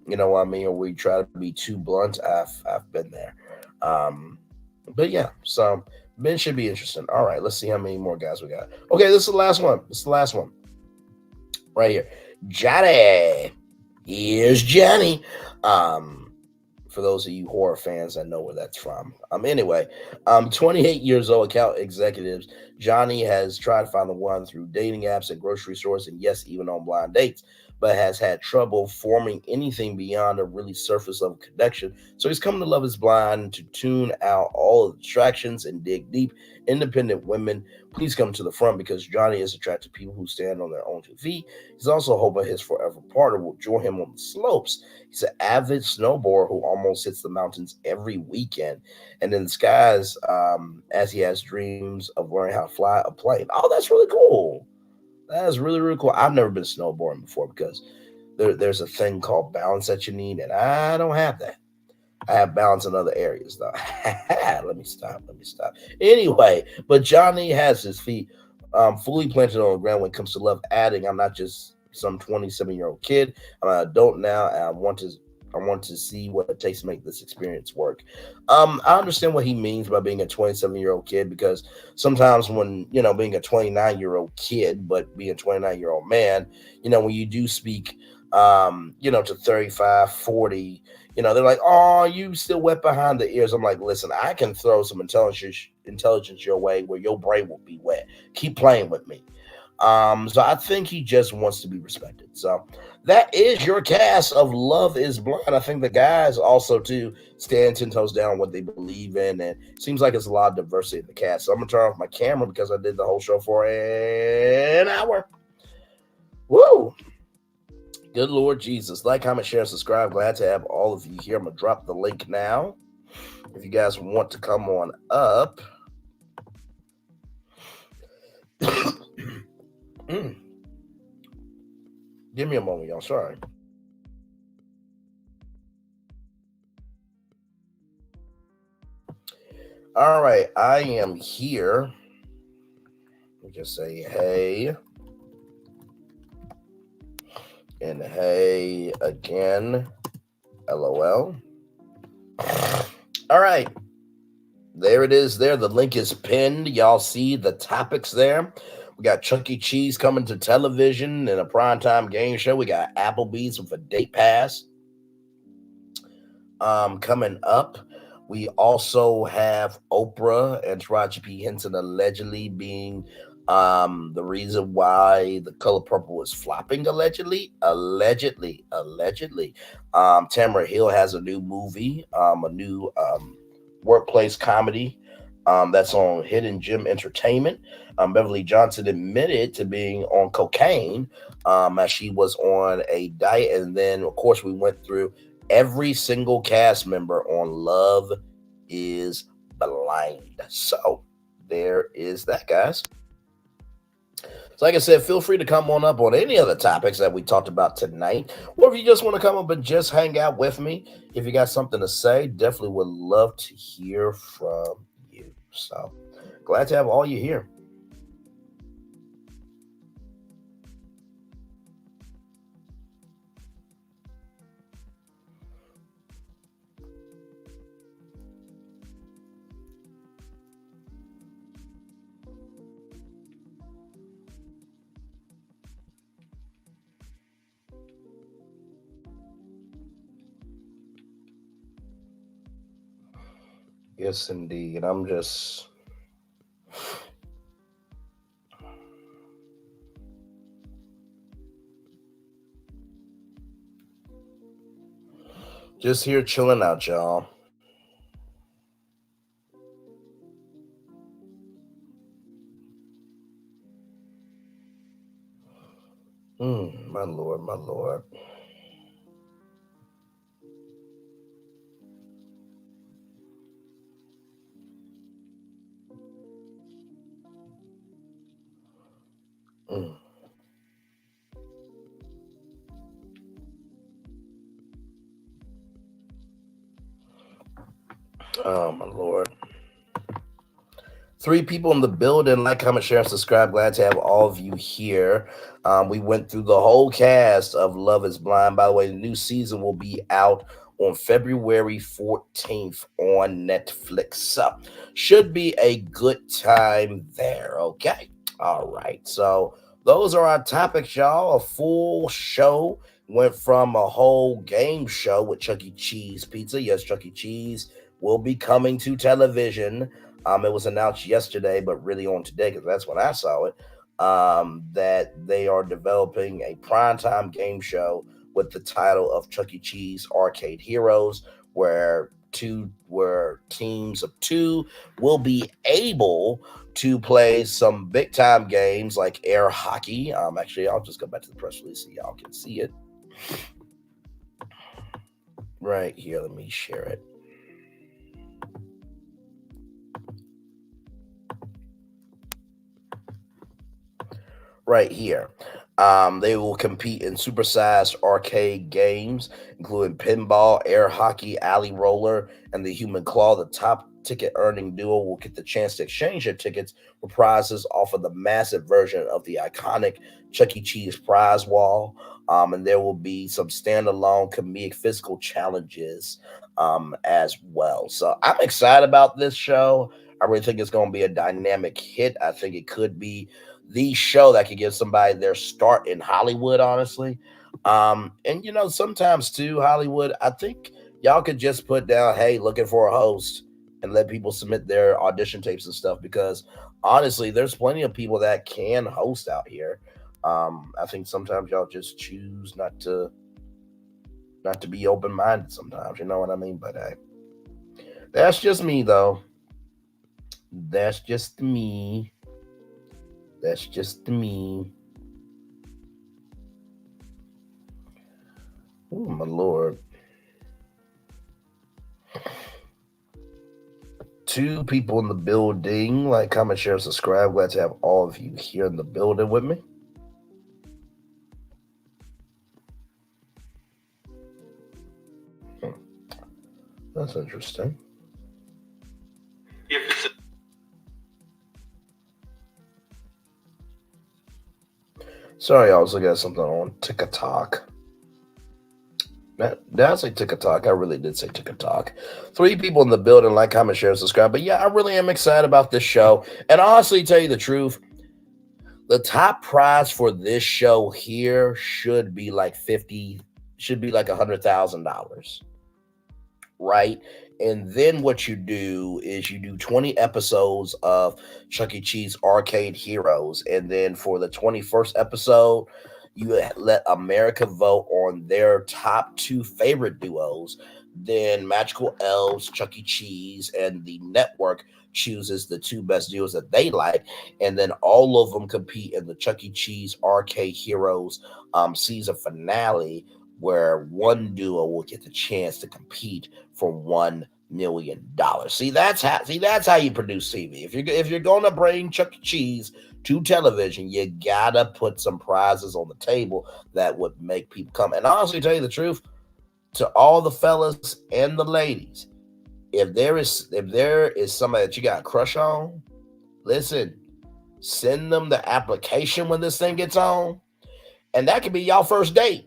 you know what I mean, or we try to be too blunt. I've been there. But yeah, so Ben should be interesting. All right, let's see how many more guys we got. Okay, this is the last one. Right here. Johnny. Here's Johnny. For those of you horror fans, I know where that's from. Anyway, 28 years old, account executives. Johnny has tried to find the one through dating apps and grocery stores, and yes, even on blind dates. but has had trouble forming anything beyond a really surface level connection. So he's coming to Love is Blind to tune out all the distractions and dig deep. Independent women, please come to the front because Johnny is attracted to people who stand on their own 2 feet. He's also hoping his forever partner will join him on the slopes. He's an avid snowboarder who almost hits the mountains every weekend and in the skies as he has dreams of learning how to fly a plane. Oh, that's really cool. That is really, really cool. I've never been snowboarding before because there's a thing called balance that you need, and I don't have that. I have balance in other areas, though. Let me stop. Anyway, but Johnny has his feet fully planted on the ground when it comes to love. Adding, I'm not just some 27-year-old kid. I'm an adult now, and I want to see what it takes to make this experience work. I understand what he means by being a 27-year-old kid because sometimes when, being a 29-year-old kid, but being a 29-year-old man, when you do speak, to 35, 40, they're like, oh, you still wet behind the ears. I'm like, listen, I can throw some intelligence your way where your brain will be wet. Keep playing with me. So I think he just wants to be respected. So that is your cast of Love is Blind. I think the guys also too stand 10 toes down on what they believe in, and it seems like it's a lot of diversity in the cast. So I'm gonna turn off my camera because I did the whole show for an hour. Woo! Good Lord Jesus. Like, comment, share, and subscribe. Glad to have all of you here. I'm gonna drop the link now. If you guys want to come on up. Give me a moment, y'all. Sorry. All right, I am here. Let me just say hey. And hey again. LOL. All right. There it is there. The link is pinned. Y'all see the topics there. We got Chuck E. Cheese coming to television in a primetime game show. We got Applebees with a date pass coming up. We also have Oprah and Taraji P. Henson allegedly being the reason why The Color Purple is flopping, allegedly. Tamera Hill has a new movie, a new workplace comedy that's on Hidden Gem Entertainment. Beverly Johnson admitted to being on cocaine as she was on a diet. And then, of course, we went through every single cast member on Love is Blind. So there is that, guys. So like I said, feel free to come on up on any other topics that we talked about tonight. Or if you just want to come up and just hang out with me, if you got something to say, definitely would love to hear from you. So glad to have all you here. Yes, indeed. I'm just here chilling out, y'all. My Lord. Oh, my Lord. 3 people in the building. Like, comment, share, and subscribe. Glad to have all of you here. We went through the whole cast of Love is Blind. By the way, the new season will be out on February 14th on Netflix. So, should be a good time there, okay? All right. So, those are our topics, y'all. A full show. Went from a whole game show with Chuck E. Cheese Pizza. Yes, Chuck E. Cheese will be coming to television. It was announced yesterday, but really on today because that's when I saw it. that they are developing a primetime game show with the title of Chuck E. Cheese Arcade Heroes, where teams of two will be able to play some big time games like air hockey. Actually, I'll just go back to the press release so y'all can see it right here. Let me share it. Right here. They will compete in supersized arcade games, including pinball, air hockey, alley roller, and the human claw. The top ticket earning duo will get the chance to exchange their tickets for prizes off of the massive version of the iconic Chuck E. Cheese prize wall. And there will be some standalone comedic physical challenges as well. So I'm excited about this show. I really think it's going to be a dynamic hit. I think it could be the show that could give somebody their start in Hollywood, honestly. And sometimes too, Hollywood, I think y'all could just put down, hey, looking for a host, and let people submit their audition tapes and stuff, because honestly, there's plenty of people that can host out here. I think sometimes y'all just choose not to be open-minded sometimes, you know what I mean? But hey, that's just me though. That's just me. That's just me. Oh, my Lord. 2 people in the building. Like, comment, share, subscribe. Glad to have all of you here in the building with me. That's interesting. Sorry, I was looking at something on TikTok. Did I say TikTok? I really did say TikTok. 3 people in the building. Like, comment, share, subscribe. But yeah, I really am excited about this show. And honestly, tell you the truth, the top prize for this show here should be like $100,000. Right? And then what you do is you do 20 episodes of Chuck E. Cheese Arcade Heroes. And then for the 21st episode, you let America vote on their top 2 favorite duos. Then Magical Elves, Chuck E. Cheese, and the network chooses the 2 best duos that they like. And then all of them compete in the Chuck E. Cheese Arcade Heroes season finale, where one duo will get the chance to compete for $1 million. See, that's how you produce TV. If you're gonna bring Chuck E. Cheese to television, you gotta put some prizes on the table that would make people come. And honestly, tell you the truth, to all the fellas and the ladies, if there is somebody that you got a crush on, listen, send them the application when this thing gets on, and that could be y'all first date.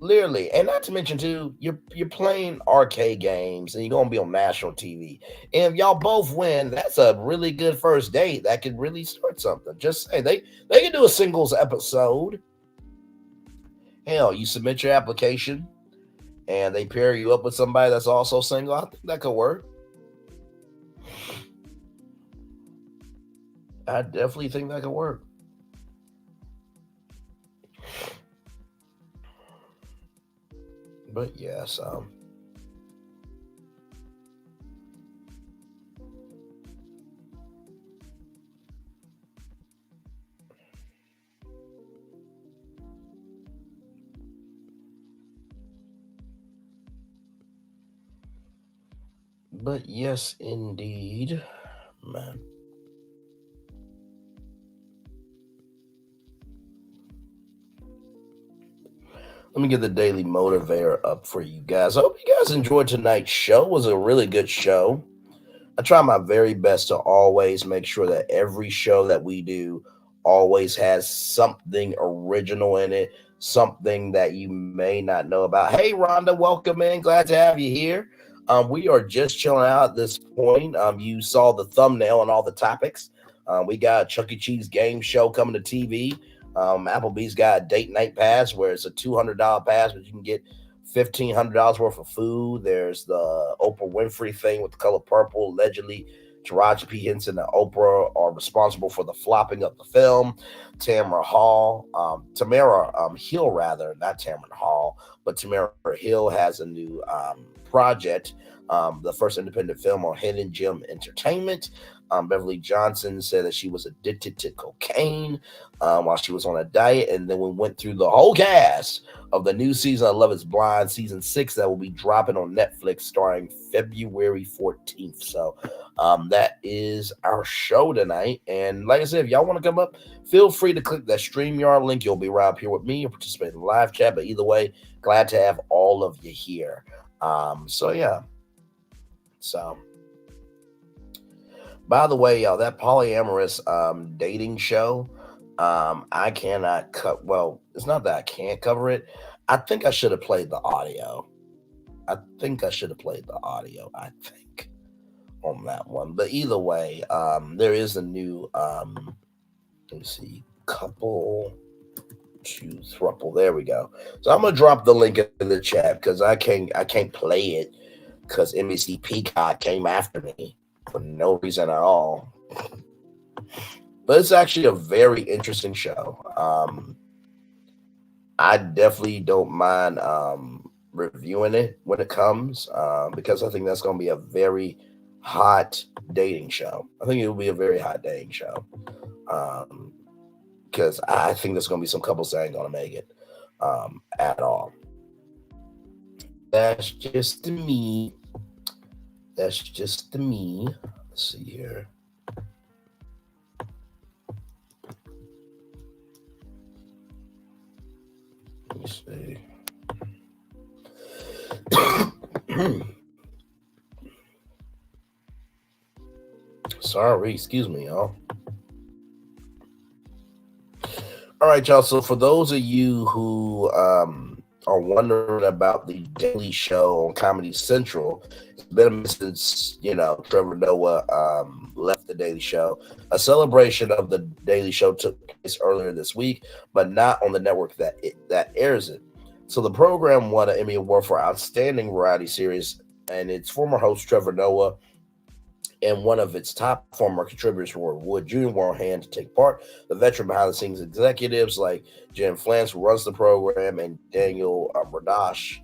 Literally. And not to mention too, you're playing arcade games and you're gonna be on national TV. And if y'all both win, that's a really good first date. That could really start something. Just say they can do a singles episode. Hell, you submit your application and they pair you up with somebody that's also single. I think that could work. I definitely think that could work. But yes, but yes, indeed, man. Let me get the Daily Motivator up for you guys. I hope you guys enjoyed tonight's show. It was a really good show. I try my very best to always make sure that every show that we do always has something original in it, something that you may not know about. Hey, Rhonda, welcome in. Glad to have you here. We are just chilling out at this point. You saw the thumbnail and all the topics. We got a Chuck E. Cheese game show coming to TV. Applebee's got a date night pass where it's a $200 pass, but you can get $1,500 worth of food. There's the Oprah Winfrey thing with the color purple, allegedly Taraji P. Henson and Oprah are responsible for the flopping of the film. Tamera Hill, rather, not Tamara Hall, but Tamera Hill has a new project, the first independent film on Hidden Gem Entertainment. Beverly Johnson said that she was addicted to cocaine while she was on a diet, and then we went through the whole cast of the new season of Love is Blind, season 6, that will be dropping on Netflix starting February 14th. So that is our show tonight. And like I said, if y'all want to come up, feel free to click that StreamYard link. You'll be right up here with me or participate in the live chat. But either way, glad to have all of you here. So yeah. So by the way, y'all, that polyamorous dating show, I cannot cut. Well, it's not that I can't cover it. I think I should have played the audio. I think on that one. But either way, there is a new let me see, couple to thruple. There we go. So I'm gonna drop the link in the chat because I can't play it because NBC Peacock came after me for no reason at all. But it's actually a very interesting show. I definitely don't mind reviewing it when it comes because I think that's going to be a very hot dating show. I think it will be a very hot dating show because I think there's going to be some couples that ain't going to make it at all. That's just me. Let's see here. Let me see. Sorry, excuse me, y'all. All right, y'all. So for those of you who are wondering about the Daily Show on Comedy Central, it's been a minute since Trevor Noah left the Daily Show. A celebration of the Daily Show took place earlier this week, but not on the network that airs it. So the program won an Emmy Award for Outstanding Variety Series, and its former host Trevor Noah and one of its top former contributors, Roy Wood Jr., were on hand to take part. The veteran behind-the-scenes executives like Jen Flance, who runs the program, and Daniel Radash,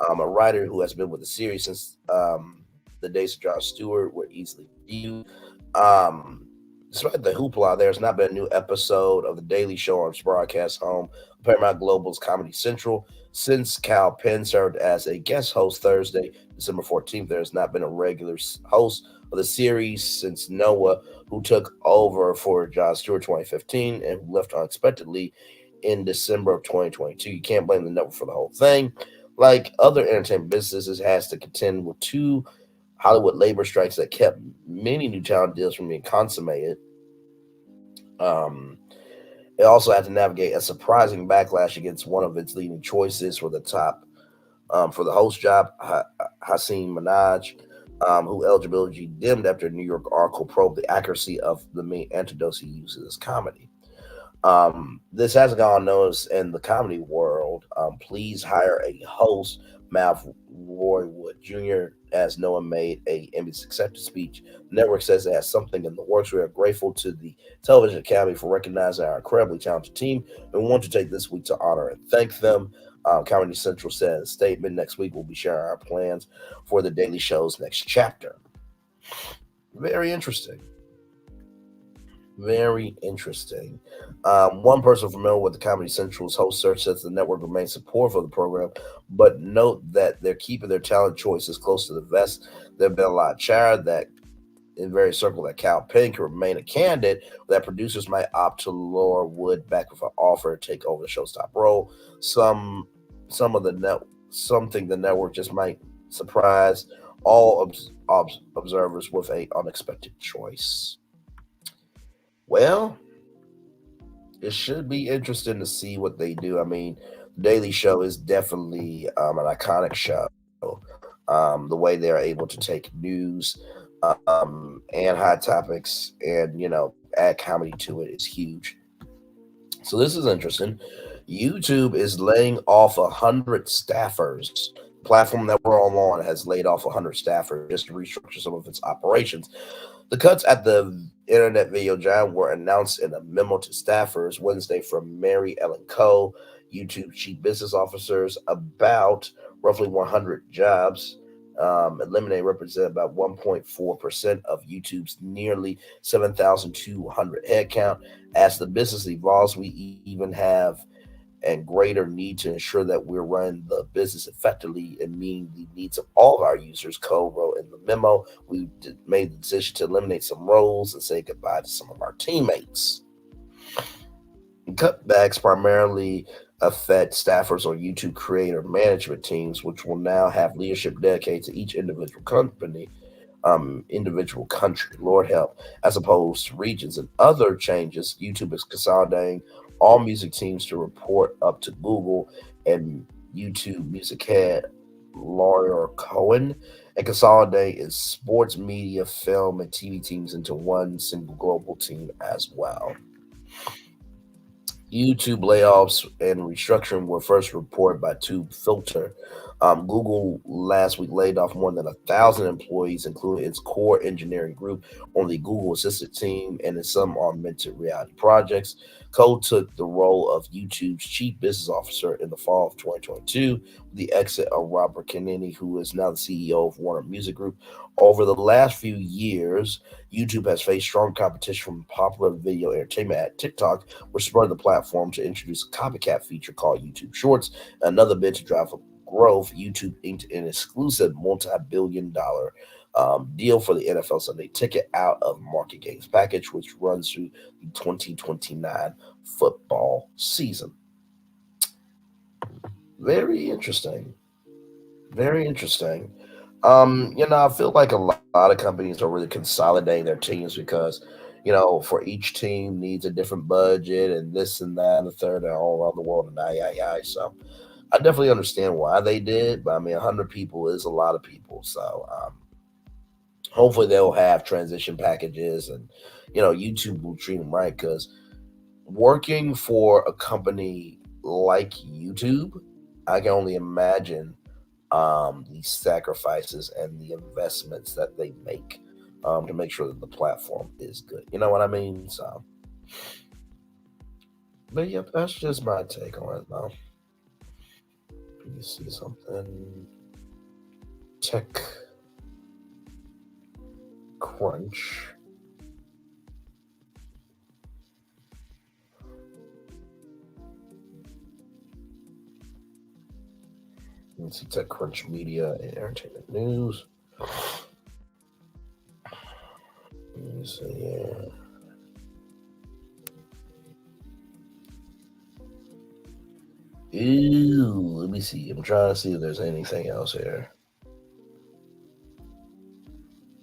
a writer who has been with the series since the days of Jon Stewart, were easily viewed. Despite the hoopla, there's not been a new episode of The Daily Show on its broadcast home, Paramount Global's Comedy Central. Since Kal Penn served as a guest host Thursday, December 14th, there has not been a regular host of the series since Noah, who took over for Jon Stewart 2015 and who left unexpectedly in December of 2022. You can't blame the network for the whole thing. Like other entertainment businesses, it has to contend with 2 Hollywood labor strikes that kept many new talent deals from being consummated. It also had to navigate a surprising backlash against one of its leading choices for the host job, Hasim Minhaj, who eligibility dimmed after a New York article probed the accuracy of the main antidotes he uses as comedy. This hasn't gone unnoticed in the comedy world. Please hire a host, mouthed Roy Wood Jr., as Noah made a Emmys acceptance speech. The network says it has something in the works. We are grateful to the Television Academy for recognizing our incredibly talented team, and we want to take this week to honor and thank them. Comedy Central said in a statement, next week we'll be sharing our plans for the Daily Show's next chapter. Very interesting. Very interesting. One person familiar with the Comedy Central's host search says the network remains supportive of the program, but note that they're keeping their talent choices close to the vest. There have been a lot of chatter that in various circles that Kal Penn can remain a candidate, that producers might opt to lure Wood back with an offer to take over the show's top role. Some think the network just might surprise all observers with an unexpected choice. Well, it should be interesting to see what they do. I mean, The Daily Show is definitely an iconic show. The way they're able to take news and hot topics and, add comedy to it is huge. So this is interesting. YouTube is laying off 100 staffers platform that we're all on has laid off 100 staffers just to restructure some of its operations. The cuts at the internet video giant were announced in a memo to staffers Wednesday from Mary Ellen Coe, YouTube chief business officers. About roughly 100 jobs eliminated represent about 1.4% of YouTube's nearly 7,200 headcount. As the business evolves, we even have and greater need to ensure that we're running the business effectively and meeting the needs of all of our users, Cole wrote in the memo. We made the decision to eliminate some roles and say goodbye to some of our teammates. Cutbacks primarily affect staffers on YouTube creator management teams, which will now have leadership dedicated to each individual country, Lord help, as opposed to regions. And other changes, YouTube is consolidating all music teams to report up to Google and YouTube music head Laura Cohen, and consolidate its sports media, film, and TV teams into one single global team as well. YouTube layoffs and restructuring were first reported by TubeFilter. Google last week laid off more than 1,000 employees, including its core engineering group on the Google Assistant team and in some augmented reality projects. Cole took the role of YouTube's chief business officer in the fall of 2022, with the exit of Robert Kennedy, who is now the CEO of Warner Music Group. Over the last few years, YouTube has faced strong competition from popular video entertainment at TikTok, which spurred the platform to introduce a copycat feature called YouTube Shorts. Another bid to drive up growth, YouTube inked an exclusive multi-billion-dollar deal for the NFL Sunday Ticket out of market games package, which runs through the 2029 football season. Very interesting. Very interesting. I feel like a lot of companies are really consolidating their teams because, for each team needs a different budget and this and that and the third and all around the world and So I definitely understand why they did, but 100 people is a lot of people. So hopefully they'll have transition packages and, YouTube will treat them right, because working for a company like YouTube, I can only imagine the sacrifices and the investments that they make to make sure that the platform is good. You know what I mean? So, but yep, that's just my take on it, though. Let me see something. Tech Crunch. Let's see, TechCrunch Media and Entertainment News. Let me see here. Ooh, let me see. I'm trying to see if there's anything else here.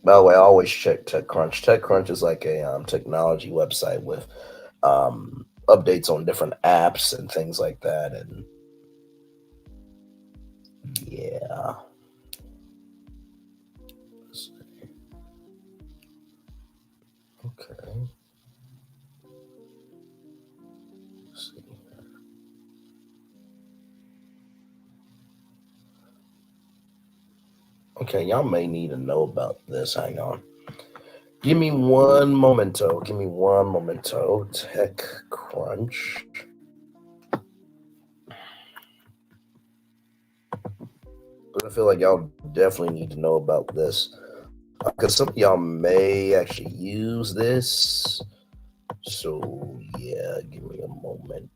By the way, I always check TechCrunch. TechCrunch is like a technology website with updates on different apps and things like that. And yeah. Let's see. Okay. Let's see. Okay, y'all may need to know about this. Hang on. Give me one momento. TechCrunch. But I feel like y'all definitely need to know about this, because some of y'all may actually use this. So yeah, give me a moment.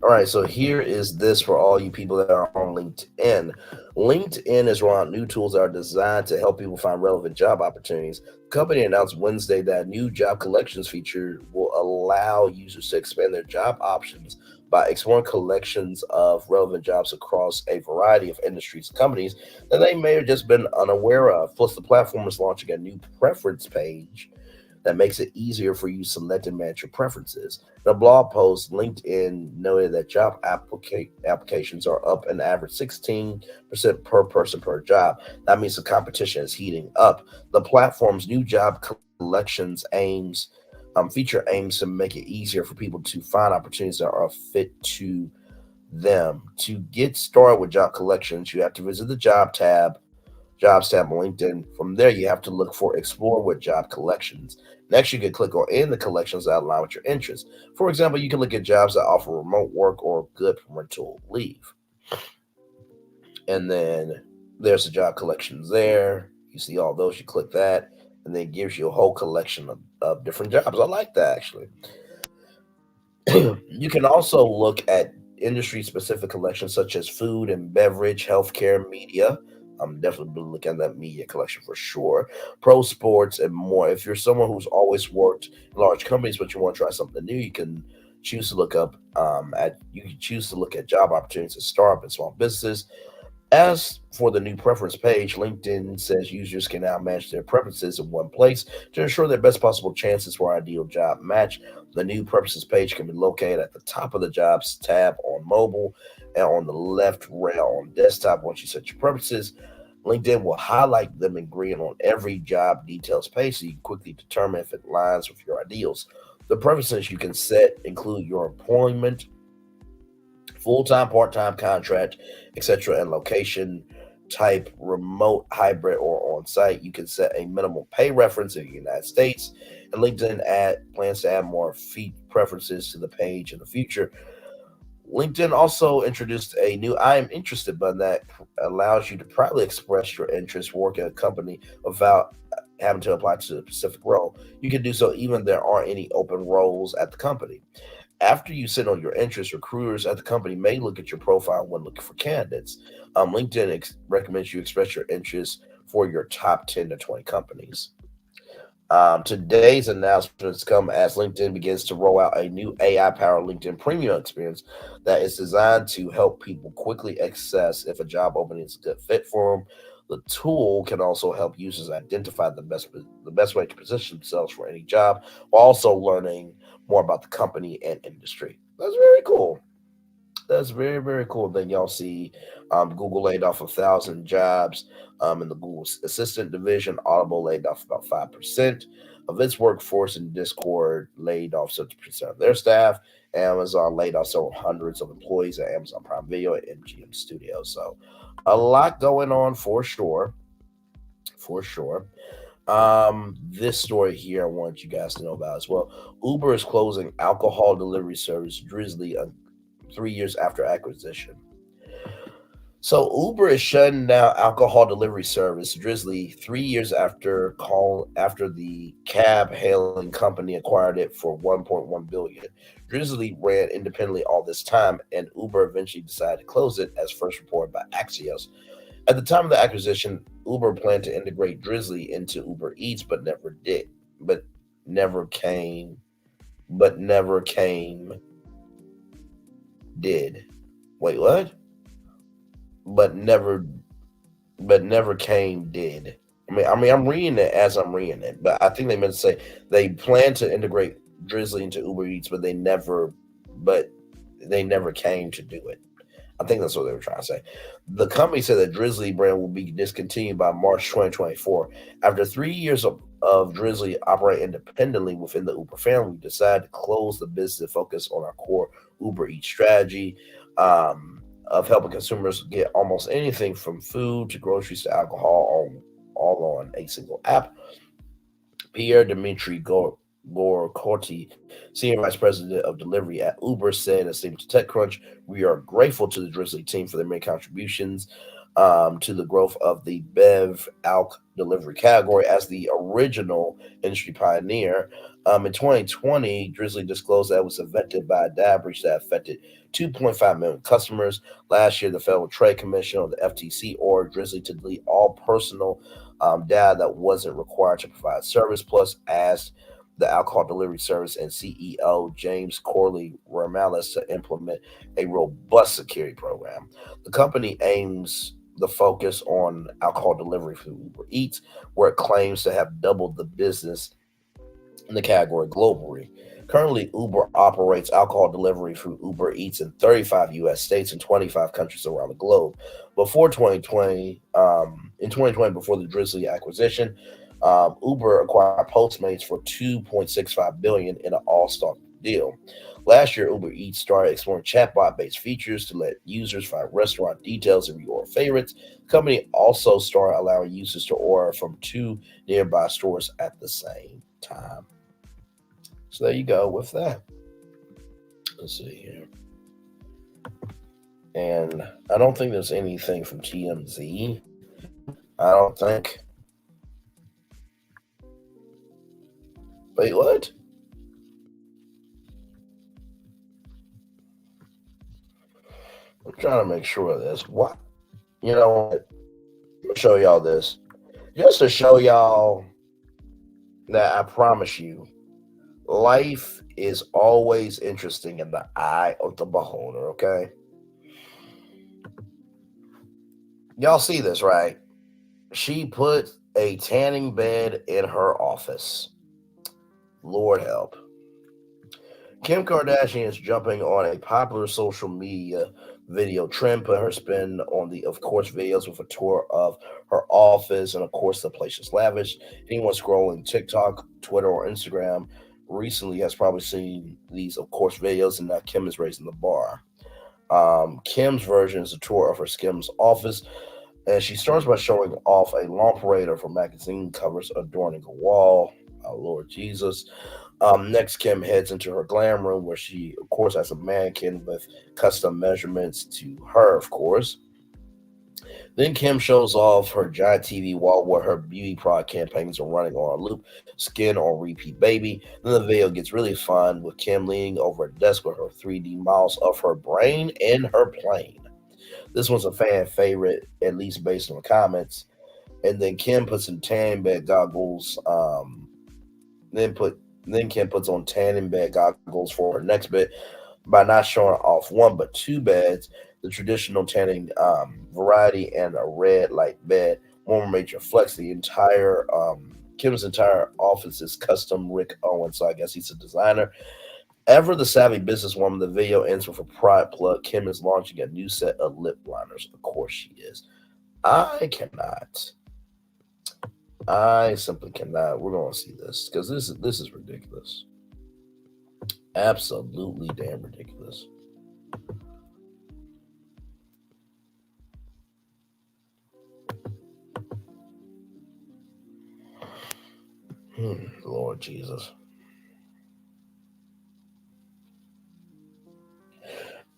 All right, so here is this for all you people that are on LinkedIn. LinkedIn is rolling out new tools that are designed to help people find relevant job opportunities. The company announced Wednesday that a new job collections feature will allow users to expand their job options by exploring collections of relevant jobs across a variety of industries and companies that they may have just been unaware of. Plus, the platform is launching a new preference page that makes it easier for you to select and manage your preferences. In a blog post, LinkedIn noted that job applications are up an average 16% per person per job. That means the competition is heating up. The platform's new job collections feature aims to make it easier for people to find opportunities that are fit to them. To get started with job collections, you have to visit the jobs tab on LinkedIn. From there, you have to look for Explore with Job Collections. Next, you can click on In the Collections that align with your interests. For example, you can look at jobs that offer remote work or good parental leave. And then there's the job collections there. You see all those, you click that, and then it gives you a whole collection of different jobs. I like that actually. You can also look at industry specific collections such as food and beverage, healthcare, media. I'm definitely looking at that media collection for sure. Pro sports and more. If you're someone who's always worked in large companies but you want to try something new, you can choose to look up you can choose to look at job opportunities at startup and small businesses. As for the new preference page, LinkedIn says users can now match their preferences in one place to ensure their best possible chances for ideal job match. The new preferences page can be located at the top of the jobs tab on mobile and on the left rail on desktop. Once you set your preferences, LinkedIn will highlight them in green on every job details page so you can quickly determine if it aligns with your ideals. The preferences you can set include your employment, full-time, part-time contract, etc., and location type, remote, hybrid, or on-site. You can set a minimal pay reference in the United States, and LinkedIn plans to add more feed preferences to the page in the future. LinkedIn also introduced a new I am interested button that allows you to proudly express your interest working at a company without having to apply to a specific role. You can do so even if there aren't any open roles at the company. After you send on your interests, recruiters at the company may look at your profile when looking for candidates. LinkedIn recommends you express your interests for your top 10 to 20 companies. Today's announcements come as LinkedIn begins to roll out a new AI-powered LinkedIn Premium experience that is designed to help people quickly assess if a job opening is a good fit for them. The tool can also help users identify the best way to position themselves for any job, while also learning more about the company and industry. That's very cool. That's very, very cool. Then y'all see Google laid off 1,000 jobs in the Google Assistant division. Audible laid off about 5% of its workforce, and Discord laid off 70% of their staff. Amazon laid off several hundreds of employees at Amazon Prime Video and MGM Studios. So a lot going on for sure. For sure. This story here I want you guys to know about as well. Uber is closing alcohol delivery service Drizzly 3 years after acquisition. So Uber is shutting down alcohol delivery service Drizzly 3 years after the cab hailing company acquired it for $1.1 billion. Drizzly ran independently all this time, and Uber eventually decided to close it, as first reported by Axios. At the time of the acquisition, Uber planned to integrate Drizzly into Uber Eats, but never did. But never came. Did. Wait, what? But never came. Did. I'm reading it as I'm reading it, but I think they meant to say they planned to integrate Drizzly into Uber Eats, but they never came to do it. I think that's what they were trying to say. The company said that Drizzly brand will be discontinued by March 2024. After 3 years of Drizzly operating independently within the Uber family, we decided to close the business and focus on our core Uber Eats strategy of helping consumers get almost anything from food to groceries to alcohol all on a single app. Pierre Dimitri Gorkorty, Senior Vice President of Delivery at Uber, said in a statement to TechCrunch, "We are grateful to the Drizzly team for their many contributions to the growth of the Bev Alc delivery category as the original industry pioneer. In 2020, Drizzly disclosed that it was affected by a data breach that affected 2.5 million customers. Last year, the Federal Trade Commission, or the FTC, ordered Drizzly to delete all personal data that wasn't required to provide service, plus asked the alcohol delivery service and CEO James Corley Ramallis to implement a robust security program. The company aims the focus on alcohol delivery for Uber Eats, where it claims to have doubled the business in the category globally. Currently, Uber operates alcohol delivery through Uber Eats in 35 U.S. states and 25 countries around the globe. Before 2020, in 2020, before the Drizzly acquisition, Uber acquired Postmates for 2.65 billion in an all-stock deal. Last year, Uber Eats started exploring chatbot-based features to let users find restaurant details and reorder favorites. The company also started allowing users to order from two nearby stores at the same time. So there you go with that. Let's see here. And I don't think there's anything from TMZ. I don't think. Wait, what? I'm trying to make sure of this. What? You know what? I'm gonna show y'all this. Just to show y'all that I promise you, life is always interesting in the eye of the beholder, okay? Y'all see this, right? She put a tanning bed in her office. Lord help. Kim Kardashian is jumping on a popular social media video trend, put her spin on the Of Course videos with a tour of her office, and of course the place is lavish. Anyone scrolling TikTok, Twitter, or Instagram recently has probably seen these Of Course videos, and now Kim is raising the bar. Kim's version is a tour of her Skims office, and she starts by showing off a long parade of her magazine covers adorning a wall. Oh, Lord Jesus. Next, Kim heads into her glam room where she, of course, has a mannequin with custom measurements to her, of course. Then Kim shows off her giant TV wall where her beauty product campaigns are running on a loop, skin on repeat baby. Then the video gets really fun with Kim leaning over a desk with her 3D models of her brain and her plane. This one's a fan favorite, at least based on the comments. And then Kim puts in tan bed goggles. Then Kim puts on tanning bed goggles for her next bed by not showing off one but two beds, the traditional tanning variety and a red light bed. One major flex. The entire Kim's entire office is custom Rick Owens, so I guess he's a designer. Ever the savvy businesswoman, the video ends with a pride plug. Kim is launching a new set of lip liners. Of course she is. I cannot. I simply cannot. We're going to see this because this is ridiculous. Absolutely damn ridiculous. Lord Jesus.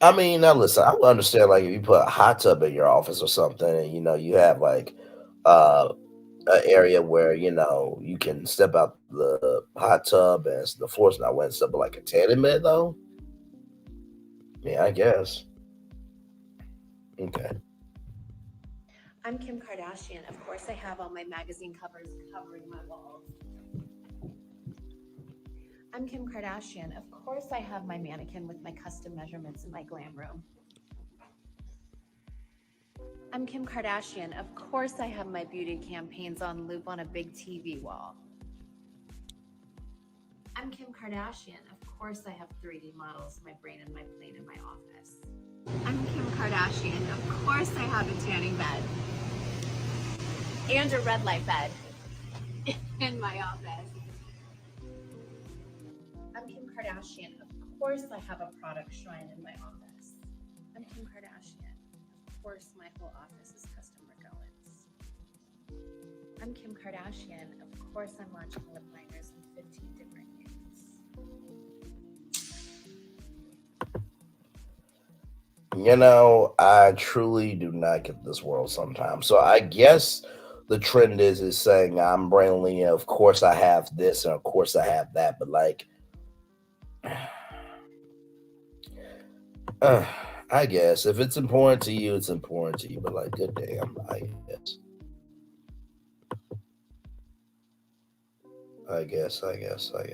I mean, now listen, I would understand like if you put a hot tub in your office or something, and you have like an area where you can step out the hot tub and the floor's not wet and stuff, but like a tanning bed though. Yeah, I guess. Okay. I'm Kim Kardashian. Of course, I have all my magazine covers covering my walls. I'm Kim Kardashian. Of course, I have my mannequin with my custom measurements in my glam room. I'm Kim Kardashian. Of course, I have my beauty campaigns on loop on a big TV wall. I'm Kim Kardashian. Of course, I have 3D models, my brain and my plane in my office. I'm Kim Kardashian. Of course, I have a tanning bed and a red light bed in my office. I'm Kim Kardashian. Of course, I have a product shrine in my office. I'm Kim Kardashian. Of course, my whole office is custom Rick Owens. I'm Kim Kardashian. Of course, I'm launching lip liners in 15 different hues. I truly do not get this world sometimes. So I guess the trend is saying I'm brain linear. Of course, I have this, and of course, I have that. But like, I guess if it's important to you, it's important to you. But like, good damn, I guess. I guess. Let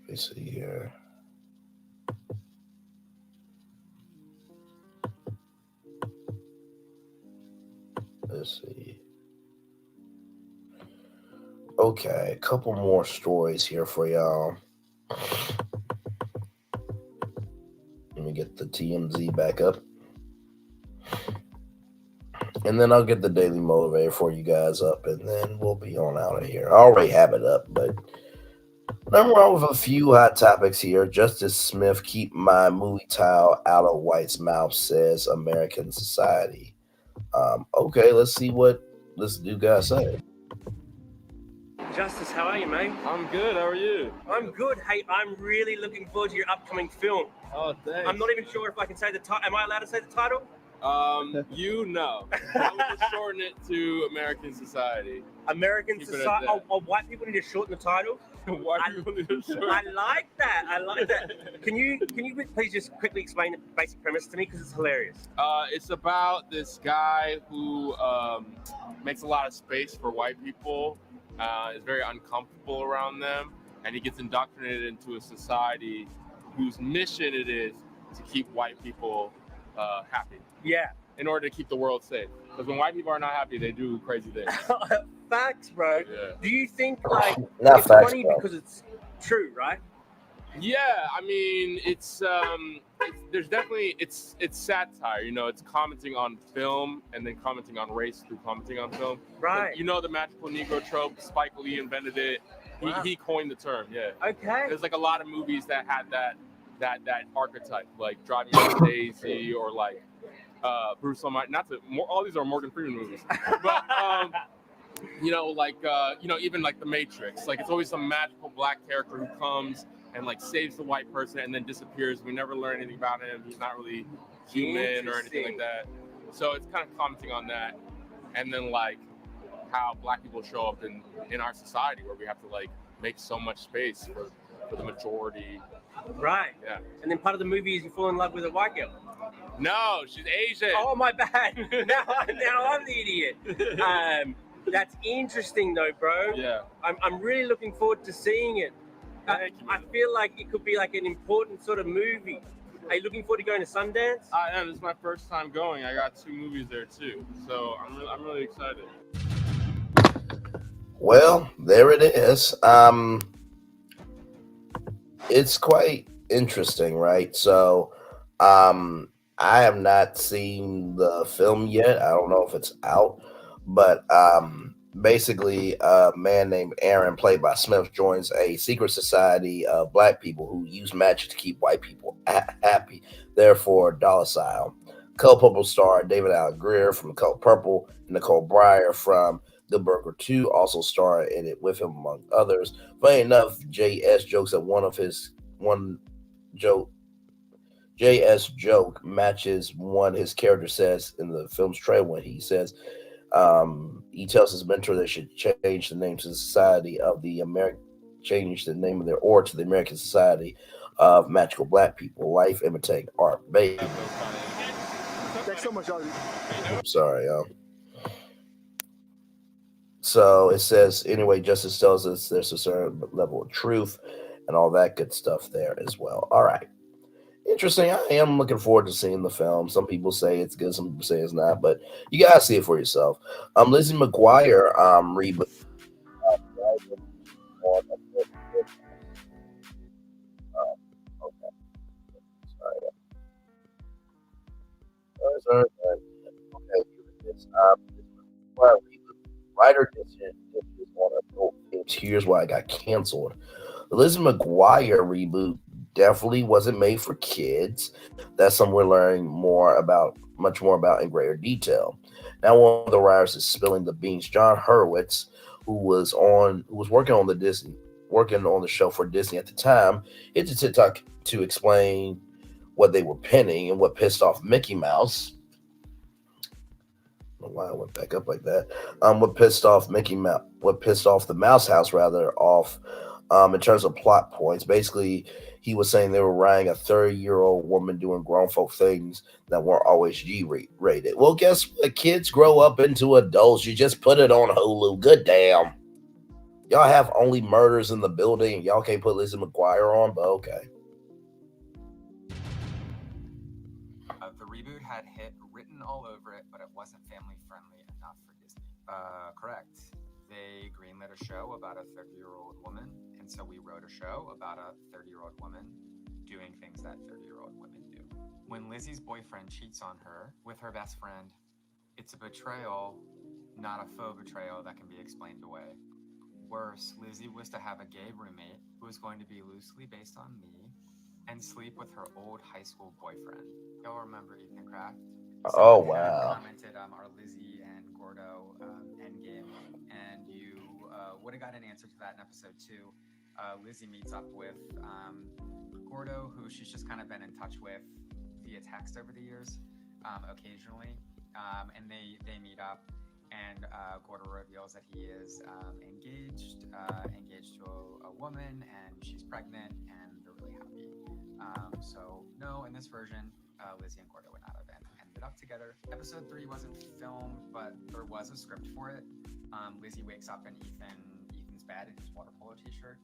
me see here. Let's see. Okay, a couple more stories here for y'all. Let me get the TMZ back up. And then I'll get the Daily Motivator for you guys up, and then we'll be on out of here. I already have it up, but nothing wrong with a few hot topics here. Justice Smith, keep my movie tile out of White's mouth, says American Society. Okay, let's see what this dude guy say. Justice, how are you, mate? I'm good. How are you? I'm good. Hey, I'm really looking forward to your upcoming film. Oh, thanks. I'm not even sure if I can say the title. Am I allowed to say the title? You know. I would just shorten it to American Society. American Society. Oh, white people need to shorten the title. White people need to shorten. I like that. I like that. Can you please just quickly explain the basic premise to me, because it's hilarious. It's about this guy who makes a lot of space for white people. Is very uncomfortable around them, and he gets indoctrinated into a society whose mission it is to keep white people happy. Yeah. In order to keep the world safe. Because when white people are not happy, they do crazy things. Facts, bro. Yeah. Do you think it's facts, funny bro. because it's true, right? Yeah, I mean, there's definitely it's satire. You know, it's commenting on film and then commenting on race through commenting on film. Right. But you know the magical Negro trope. Spike Lee invented it. Wow. He coined the term. Yeah. Okay. There's like a lot of movies that had that archetype, like Driving Miss Daisy or like Bruce Almighty. All these are Morgan Freeman movies, but you know, like even like The Matrix. Like it's always some magical black character who comes and like saves the white person and then disappears. We never learn anything about him. He's not really human or anything like that. So it's kind of commenting on that, and then like how black people show up in our society where we have to like make so much space for the majority. Right. Yeah. And then part of the movie is you fall in love with a white girl. No, she's Asian. Oh, my bad. now I'm the idiot. That's interesting though, bro. Yeah. I'm really looking forward to seeing it. Thank you, I feel like it could be like an important sort of movie. Are you looking forward to going to Sundance? I am. This is my first time going. I got 2 movies there too, so I'm really excited. Well, there it is. It's quite interesting, right? So, I have not seen the film yet. I don't know if it's out, but basically, a man named Aaron, played by Smith, joins a secret society of black people who use magic to keep white people happy. Therefore, docile. Color Purple star David Allen Greer from Color Purple, and Nicole Byer from Good Burger 2 also star in it with him, among others. Funny enough, JS jokes that JS joke matches one his character says in the film's trailer when he says he tells his mentor they should change the name to the Society of the change the name of their org to the American Society of Magical Black People. Life imitating art, baby. Thanks so much, Audrey. I'm sorry, So it says, anyway, justice tells us there's a certain level of truth and all that good stuff there as well. All right. Interesting. I am looking forward to seeing the film. Some people say it's good, some people say it's not, but you gotta see it for yourself. Lizzie McGuire reboot. Okay. Writer decision on adult films. Here's why I got canceled. The Lizzie McGuire reboot definitely wasn't made for kids. That's something we're learning much more about in greater detail. Now, one of the writers is spilling the beans. John Hurwitz, who was working on the show for Disney at the time, hit to TikTok to explain what they were penning and what pissed off Mickey Mouse. I don't know why I went back up like that. What pissed off the Mouse House in terms of plot points. Basically, he was saying they were writing a 30-year-old woman doing grown folk things that weren't always G-rated. Well, guess what? Kids grow up into adults. You just put it on Hulu. Good damn. Y'all have Only Murders in the Building, and y'all can't put Lizzie McGuire on, but okay. The reboot had hit written all over it, but it wasn't family friendly enough for Disney. Correct. They greenlit a a show about a 30-year-old woman, and so we wrote a show about a 30-year-old woman doing things that 30-year-old women do. When Lizzie's boyfriend cheats on her with her best friend, it's a betrayal, not a faux betrayal that can be explained away. Worse, Lizzie was to have a gay roommate who was going to be loosely based on me and sleep with her old high school boyfriend. Y'all remember Ethan Kraft? Oh, Someone had wow. commented our Lizzie and Gordo endgame, and you would have got an answer to that in episode 2. Lizzie meets up with Gordo, who she's just kind of been in touch with via text over the years, occasionally, and they meet up. And Gordo reveals that he is engaged to a woman, and she's pregnant, and they're really happy. So no, in this version, Lizzie and Gordo would not have ended up together. Episode 3 wasn't filmed, but there was a script for it. Lizzie wakes up in Ethan's bed in his water polo t-shirt,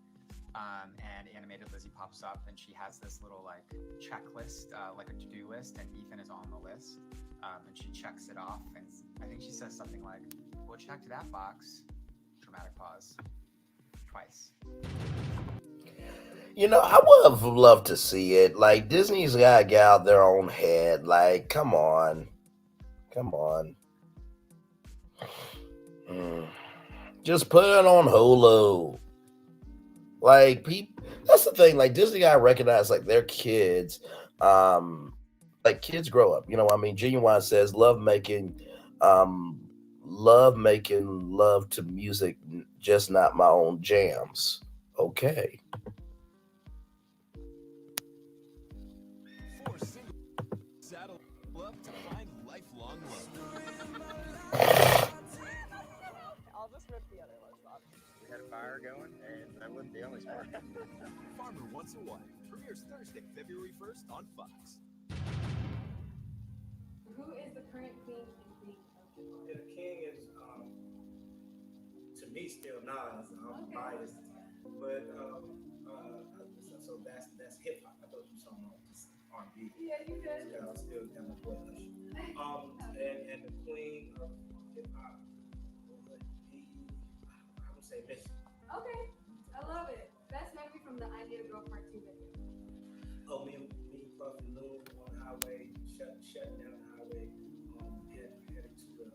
and animated Lizzie pops up, and she has this little like checklist, like a to-do list, and Ethan is on the list. And she checks it off, and I think she says something like, "Well, checked that box." Dramatic pause. Twice. You know, I would have loved to see it. Like, Disney's got to get out their own head. Like, come on. Come on. Just put it on Hulu. Like, that's the thing. Like, Disney got to recognize, like, their kids. Like, kids grow up. You know what I mean? Genuine says, love making love to music, just not my own jams. Okay. Saddle up to find lifelong love. I'll just rip the other ones off. We had a fire going, and that wasn't the only spark. Farmer Wants a Wife premieres Thursday, February 1st on Fox. Who is the current queen and queen? The king is, to me, still Nas. I'm biased, but so that's hip hop. I thought you were talking about just R&B. Yeah, you did. Still kind of boy Usher. And the queen of hip hop would be, I would say Missy. Okay, I love it. Best memory from the I Need a Girl Part 2 video. Oh, me, Puff and Lou on the highway, shutting down the highway, heading to the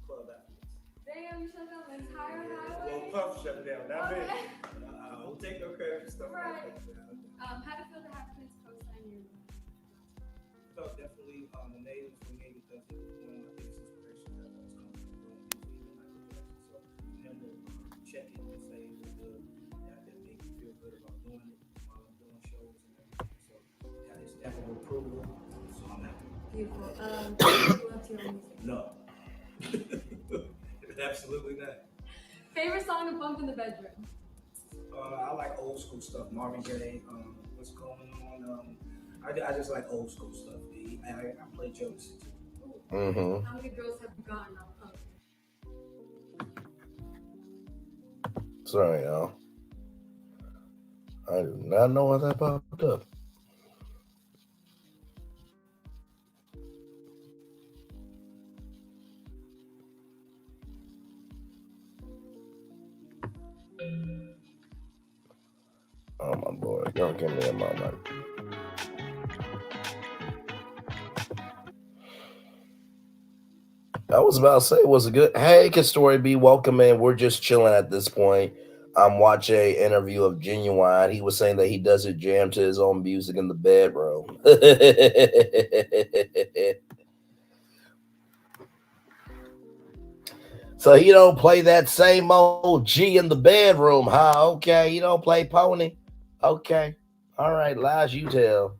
club afterwards. Damn, you shut down the entire highway? Well, Puff shut it down, not me. I don't take no credit for stuff Right. like that. How to feel to have Prince co-sign your Felt definitely amazing for me because it was one of my biggest inspirations that was coming from growing music, even Michael Jackson. So for him to check it and say it was good, that made me feel good about doing it while I'm doing shows and everything. So got his stamp of approval, so I'm happy. Beautiful. Do you love to your music? No. Absolutely not. Favorite song to bump in the bedroom? I like old school stuff. Marvin Gaye, what's going on? I just like old school stuff. I play jokes too. Mm-hmm. How many girls have you gotten off of? Sorry, y'all. I do not know what that popped up. Oh my Lord, y'all give me a moment. I was about to say, was it good? Hey, can Story be welcome in? We're just chilling at this point. I'm watching an interview of Genuine. He was saying that he doesn't jam to his own music in the bedroom. So he don't play that same old G in the bedroom, huh? Okay, you don't play Pony? Okay. All right, lies you tell.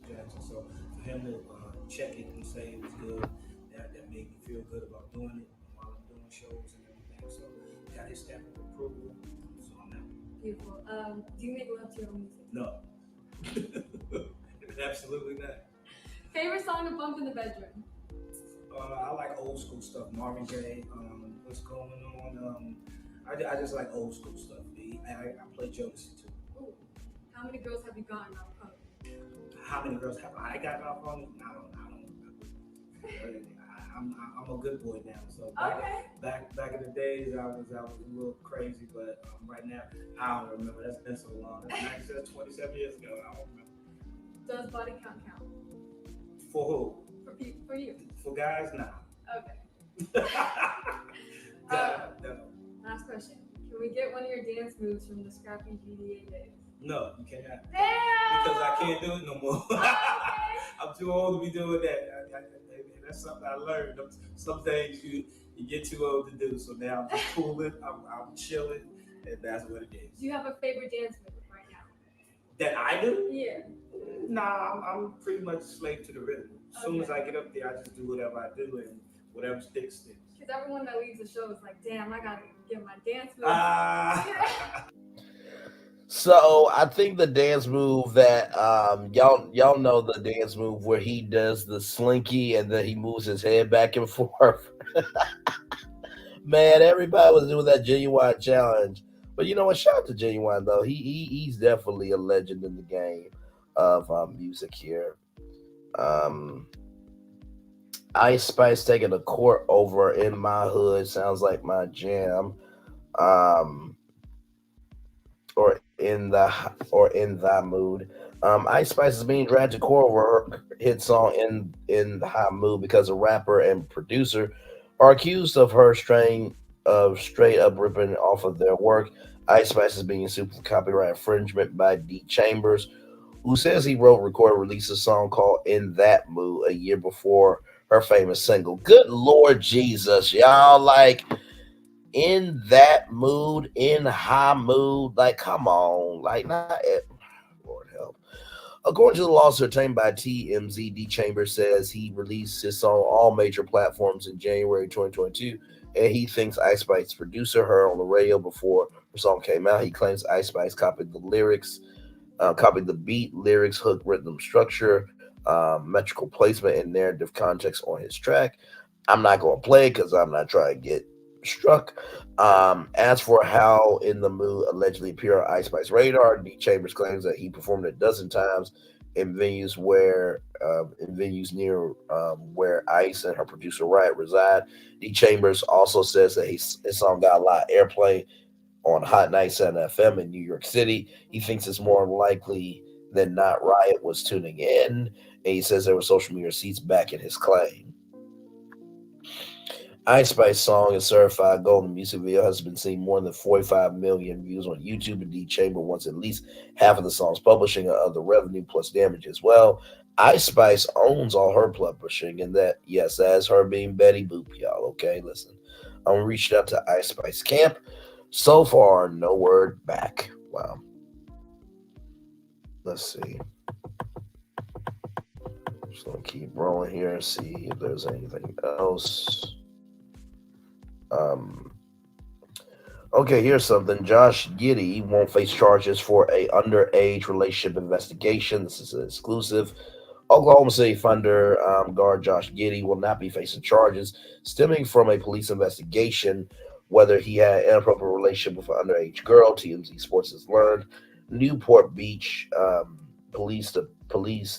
Jackson. So for him to check it and say it was good, that made me feel good about doing it while I'm doing shows and everything. So got his stamp of approval, so I'm happy. Beautiful. Do you make love to your own music? No. Absolutely not. Favorite song to bump in the bedroom? I like old school stuff. Marvin Gaye, what's going on? I just like old school stuff. I play jokes too. Ooh. How many girls have you gotten off of? How many girls have I gotten off on? I don't. I'm a good boy now. So back in the days, I was a little crazy, but right now I don't remember. That's been so long. That's 27 years ago. I don't remember. Does body count count? For who? For you. For guys, now. Okay. God, no. Last question. Can we get one of your dance moves from the scrappy GDA days? No, you can't. Damn! Because I can't do it no more. I'm too old to be doing that. That's something I learned. Some things you get too old to do. So now I'm just cooling, I'm chilling, and that's what it is. Do you have a favorite dance move right now? That I do? Yeah. Nah, I'm pretty much slave to the rhythm. As soon as I get up there, I just do whatever I do, and whatever sticks. Because everyone that leaves the show is like, damn, I gotta get my dance move. So I think the dance move that y'all know the dance move where he does the slinky and then he moves his head back and forth. Man, everybody was doing that Genuine challenge. But you know what? Shout out to Genuine though. He's definitely a legend in the game of music here. Ice Spice taking a court over in my hood sounds like my jam. Or in the mood. Ice Spice is being dragged to court over her hit song in the high mood because a rapper and producer are accused of her straight up ripping off of their work. Ice Spice is being sued for copyright infringement by D Chambers, who says he wrote, recorded, released a song called "In That Mood" a year before her famous single. Good Lord Jesus, y'all! Like, in that mood, in high mood, like, come on, like, not it. Lord help. According to the lawsuit obtained by TMZ, D Chambers says he released his song on all major platforms in January 2022, and he thinks Ice Spice producer her on the radio before her song came out. He claims Ice Spice copied the lyrics, copied the beat, lyrics, hook, rhythm, structure, metrical placement, and narrative context on his track. I'm not going to play it because I'm not trying to get struck. As for how In the Mood allegedly appeared on Ice Spice radar, D Chambers claims that he performed it a dozen times in venues near where Ice and her producer Riot reside. D Chambers also says that his song got a lot of airplay on Hot 97 FM in New York City. He thinks it's more likely than not Riot was tuning in, and he says there were social media receipts backing his claim. Ice Spice song is certified gold. The music video has been seen more than 45 million views on YouTube, and D Chamber wants at least half of the song's publishing and other revenue plus damage as well. Ice Spice owns all her publishing, and that, yes, that's her being Betty Boop, y'all. Okay, listen. I'm reaching out to Ice Spice camp. So far, no word back. Wow. Let's see. Just gonna keep rolling here and see if there's anything else. Okay, here's something. Josh Giddey won't face charges for a underage relationship investigation. This is an exclusive. Oklahoma City Thunder guard Josh Giddey will not be facing charges stemming from a police investigation whether he had an inappropriate relationship with an underage girl. TMZ Sports has learned. Newport Beach Police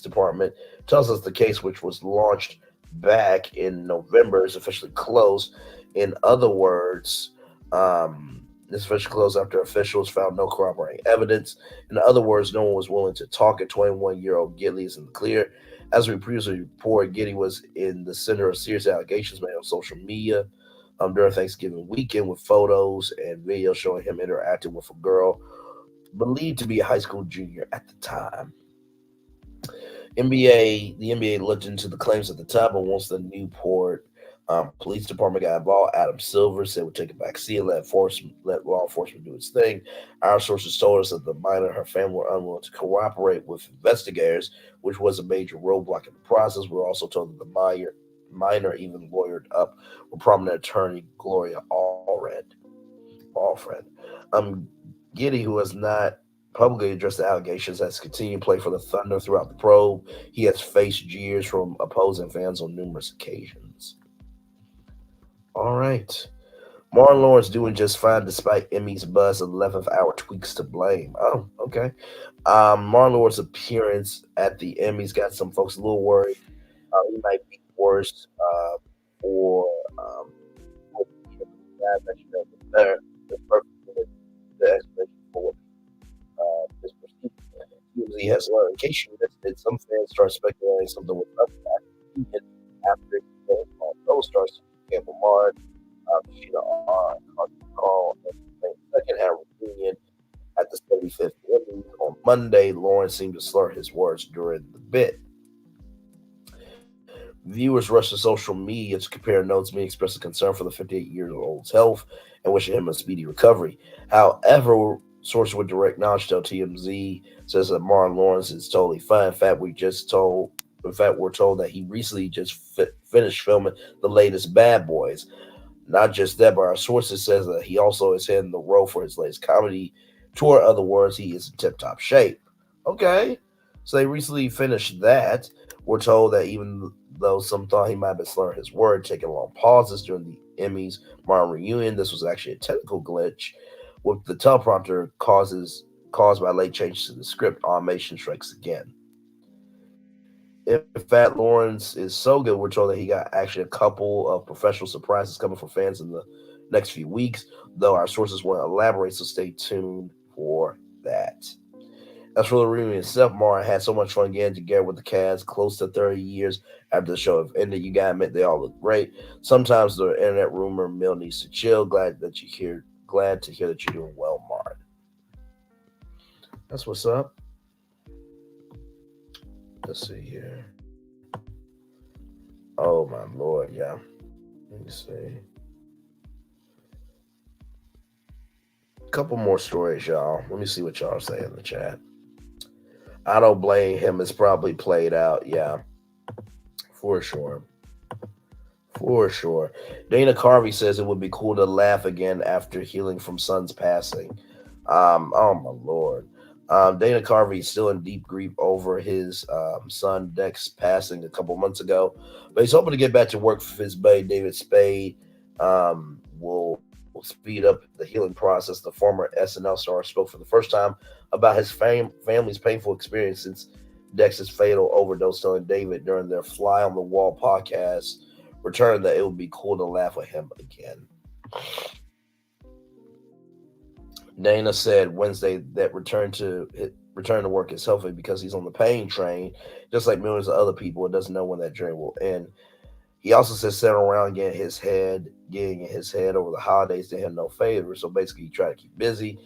Department tells us the case, which was launched back in November, is officially closed. In other words, this officially closed after officials found no corroborating evidence. In other words, no one was willing to talk. At 21-year-old Giddey is in the clear. As we previously reported, Giddey was in the center of serious allegations made on social media during Thanksgiving weekend, with photos and videos showing him interacting with a girl believed to be a high school junior at the time. The NBA looked into the claims at the time, but once the Newport police department got involved, Adam Silver said we'll take a back seat and let law enforcement do its thing. Our sources told us that the minor and her family were unwilling to cooperate with investigators, which was a major roadblock in the process. We were also told that the minor even lawyered up with prominent attorney Gloria Allred. Giddey, who has not publicly addressed the allegations, has continued to play for the Thunder throughout the probe. He has faced jeers from opposing fans on numerous occasions. All right. Martin Lawrence doing just fine despite Emmy's buzz, 11th hour tweaks to blame. Oh, okay. Martin Lawrence's appearance at the Emmys got some folks a little worried. He might be worse for guys that you know there. That's perfect for the explanation for what this perceived. TMZ has learned in case you missed it, some fans start speculating something was up that after those stars Campbell Mard, Sheena R, Carl, and second half reunion at the 75th Emmys. On Monday, Lawrence seemed to slur his words during the bit. Viewers rushed to social media to compare notes, being expressing concern for the 58-year-old's health and wishing him a speedy recovery. However, sources with direct knowledge tell TMZ says that Martin Lawrence is totally fine. In fact, we're told that he recently just finished filming the latest Bad Boys. Not just that, but our sources says that he also is hitting the road for his latest comedy tour. In other words, he is in tip-top shape. Okay, so they recently finished that. We're told that even though some thought he might have been slurring his word, taking long pauses during the Emmys Martin reunion, this was actually a technical glitch with the teleprompter caused by late changes to the script. Automation strikes again. In fact, Lawrence is so good, we're told that he got actually a couple of professional surprises coming from fans in the next few weeks, though our sources won't elaborate, so stay tuned for that. As for the reunion itself, Martin had so much fun getting together with the cast close to 30 years after the show ended. You gotta admit, they all look great. Sometimes the internet rumor mill needs to chill. Glad to hear that you're doing well, Martin. That's what's up. Let's see here. Oh my Lord, yeah. Let me see. A couple more stories, y'all. Let me see what y'all say in the chat. I don't blame him. It's probably played out. Yeah, for sure. For sure. Dana Carvey says it would be cool to laugh again after healing from son's passing. Oh my Lord. Dana Carvey is still in deep grief over his son Dex passing a couple months ago, but he's hoping to get back to work for his buddy David Spade. Will speed up the healing process. The former SNL star spoke for the first time about his family's painful experience since Dex's fatal overdose, telling David during their Fly on the Wall podcast return that it would be cool to laugh with him again. Dana said Wednesday that return to work is healthy because he's on the pain train, just like millions of other people. It doesn't know when that journey will end. He also said sitting around getting in his head over the holidays did him no favor. So basically, he tried to keep busy,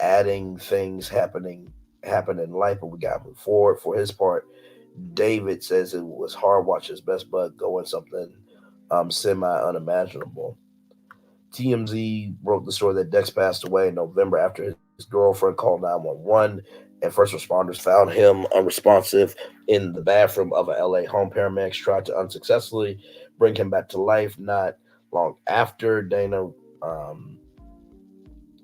adding things happen in life, but we got to move forward. For his part, David says it was hard watching his best bud going something semi-unimaginable. TMZ broke the story that Dex passed away in November after his girlfriend called 911, and first responders found him unresponsive in the bathroom of a LA home. Paramedics tried to unsuccessfully bring him back to life. Not long after, Dana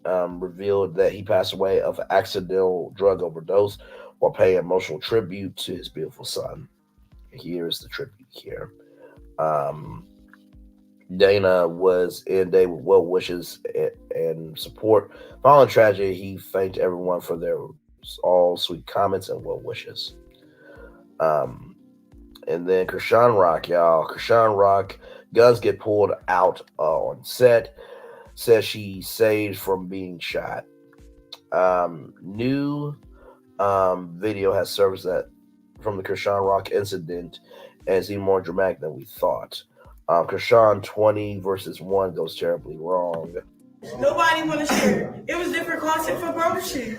revealed that he passed away of an accidental drug overdose while paying emotional tribute to his beautiful son. Here's the tribute here. Dana was inundated with well wishes and support. Following tragedy, he thanked everyone for their all sweet comments and well wishes. And then Krishan Rock, y'all. Krishan Rock, guns get pulled out on set. Says she saved from being shot. New video has surfaced that from the Krishan Rock incident, and it's even more dramatic than we thought. Krishan 20 versus 1 goes terribly wrong. Nobody want to share. It was different content for bro to share.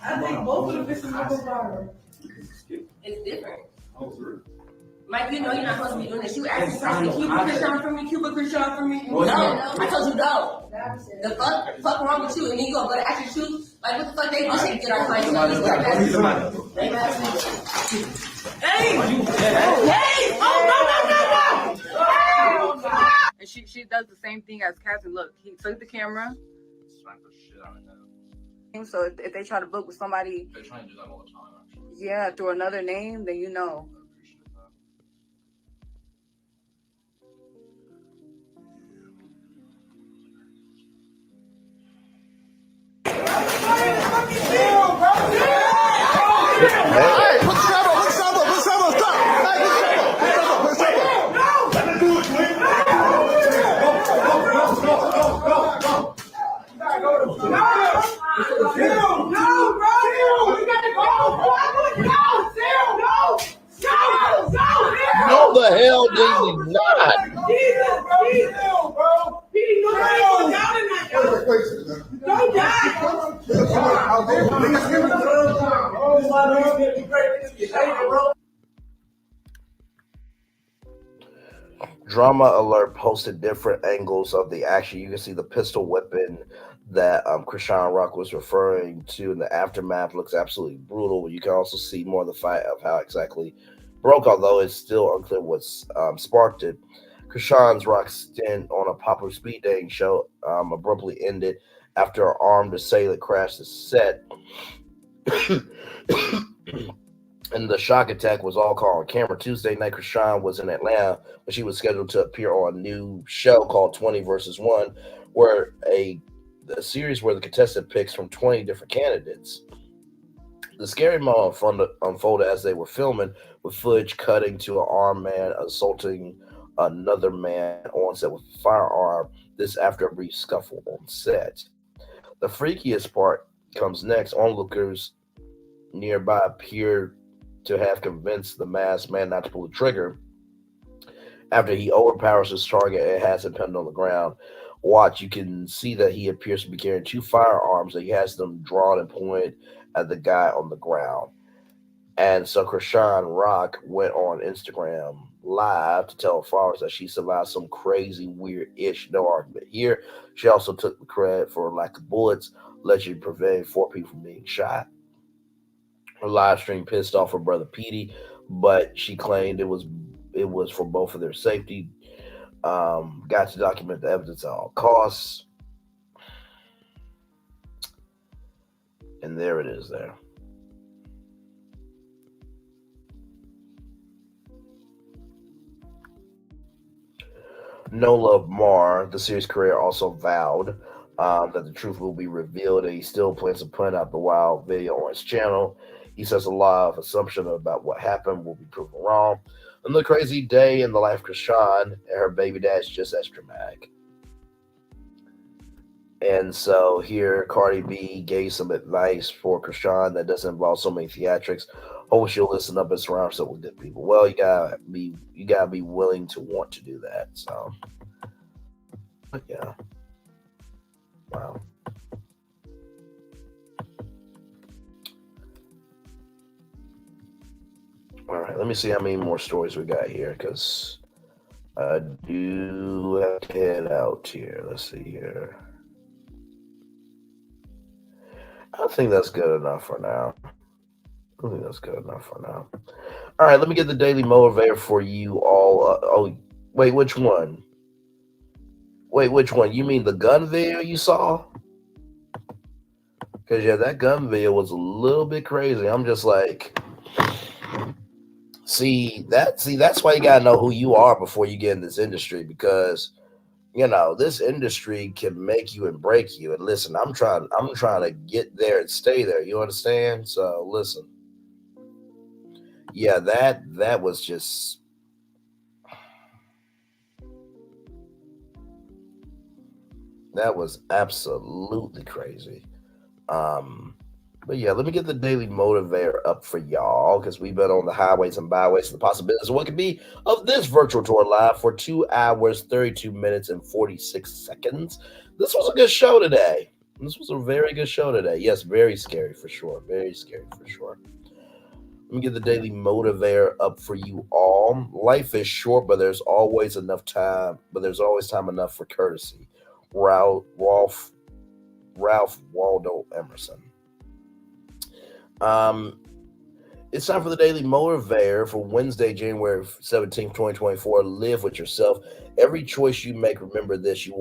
I think both of the pictures will go viral. It's different. Mike, you know you're not supposed to be doing this. You asked me to Cuba Krishan for me, Cuba Krishan for me. No, I told you no. The fuck wrong with you? And then you gonna go to action shoot? Like what the fuck they do to get our clients? Hey! Hey! Oh, no! And she does the same thing as Captain. Look, he took the camera. So if they try to book with somebody, they're trying to do that all the time. Actually. Yeah, through another name, then you know. Hey, put the strap up, stop. Hey, put the strap up. Let me do it, Twin. bro. He nobody go down in that. Don't die. Drama Alert posted different angles of the action. You can see the pistol whipping that Krishan Rock was referring to in the aftermath looks absolutely brutal. You can also see more of the fight of how exactly broke, although it's still unclear what's sparked it. Krishan Rock's stint on a popular speed dating show abruptly ended after an armed assailant crashed the set. And the shock attack was all caught on camera. Tuesday night, Krishan was in Atlanta, but she was scheduled to appear on a new show called 20 versus 1, where a series where the contestant picks from 20 different candidates. The scary moment unfolded as they were filming, with footage cutting to an armed man assaulting another man on set with a firearm. This after a brief scuffle on set. The freakiest part comes next. Onlookers nearby appear to have convinced the masked man not to pull the trigger after he overpowers his target and has him pinned on the ground. Watch, you can see that he appears to be carrying two firearms, and he has them drawn and pointed at the guy on the ground. And so Krishan Rock went on Instagram Live to tell followers that she survived some crazy, weird-ish, no argument here. She also took the credit for lack of bullets, allegedly preventing 4 people from being shot. Her live stream pissed off her brother Petey, but she claimed it was for both of their safety. Got to document the evidence at all costs. And there it is there. No Love Mar, the series creator, also vowed that the truth will be revealed, and he still plans to put out the wild video on his channel. He says a lot of assumption about what happened will be proven wrong. Another crazy day in the life of Krishan and her baby dad's just as dramatic. And so here, Cardi B gave some advice for Krishan that doesn't involve so many theatrics. Hopefully she'll listen up and surround herself with good people. Well, you gotta be willing to want to do that. So, yeah. Wow. All right, let me see how many more stories we got here, because I do have to head out here. Let's see here. I think that's good enough for now. All right, let me get the daily motivator for you all. Wait, which one? You mean the gun video you saw? Because, yeah, that gun video was a little bit crazy. I'm just like, that's why you got to know who you are before you get in this industry, because this industry can make you and break you. And listen, I'm trying to get there and stay there. You understand? So listen. Yeah, that was just absolutely crazy. But yeah, let me get the daily motivator up for y'all, because we've been on the highways and byways of the possibilities of what could be of this virtual tour live for 2 hours, 32 minutes, and 46 seconds. This was a good show today. This was a very good show today. Yes, very scary for sure. Very scary for sure. Let me get the daily motivator up for you all. Life is short, but there's always enough time. But there's always time enough for courtesy. Ralph Waldo Emerson. It's time for the daily motivator for Wednesday, January 17th, 2024. Live with yourself. Every choice you make, remember this: you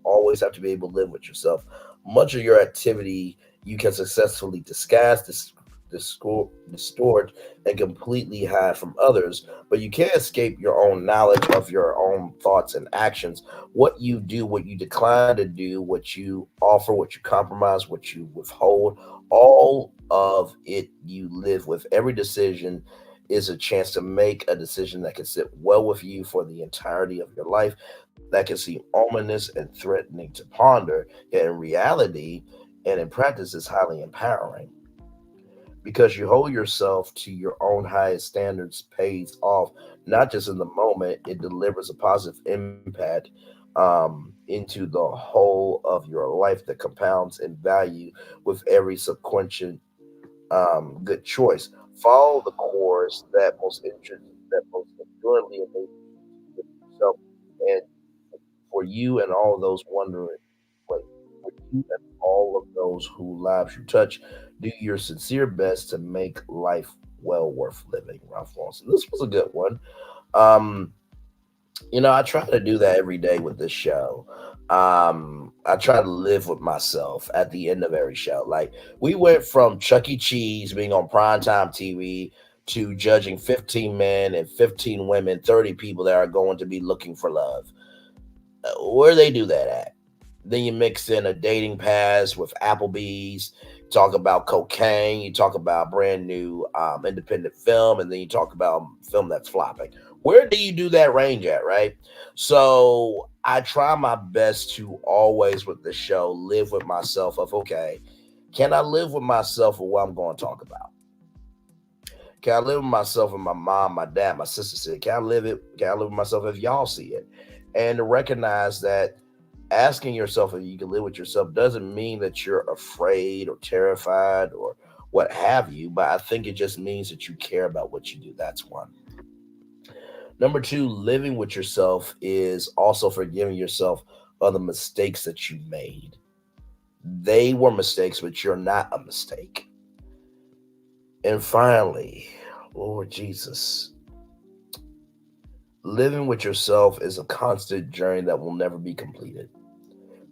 always have to be able to live with yourself. Much of your activity you can successfully disguise, distort, and completely hide from others, but you can't escape your own knowledge of your own thoughts and actions. What you do, what you decline to do, what you offer, what you compromise, what you withhold, all of it you live with. Every decision is a chance to make a decision that can sit well with you for the entirety of your life, that can seem ominous and threatening to ponder, yet in reality and in practice is highly empowering. because you hold yourself to your own highest standards pays off, not just in the moment, it delivers a positive impact into the whole of your life that compounds in value with every subsequent good choice. Follow the course that most enduringly enables you to live yourself. And for you and all of those wondering, wait, for you and all of those who lives you touch, do your sincere best to make life well worth living. Ralph Lawson. This was a good one. Um, I try to do that every day with this show. I try to live with myself at the end of every show. Like we went from Chuck E. Cheese being on primetime TV to judging 15 men and 15 women, 30 people that are going to be looking for love. Where they do that at? Then you mix in a dating pass with Applebees. Talk about cocaine. You talk about brand new independent film, and then you talk about film that's flopping. Where do you do that range at, right? So I try my best to always with the show live with myself. Of okay, can I live with myself with what I'm going to talk about? Can I live with myself and my mom, my dad, my sister said? Can I live it? Can I live with myself if y'all see it? And to recognize that asking yourself if you can live with yourself doesn't mean that you're afraid or terrified or what have you, but I think it just means that you care about what you do. That's one. Number two, living with yourself is also forgiving yourself of the mistakes that you made. They were mistakes, but you're not a mistake. And finally, Lord Jesus, living with yourself is a constant journey that will never be completed.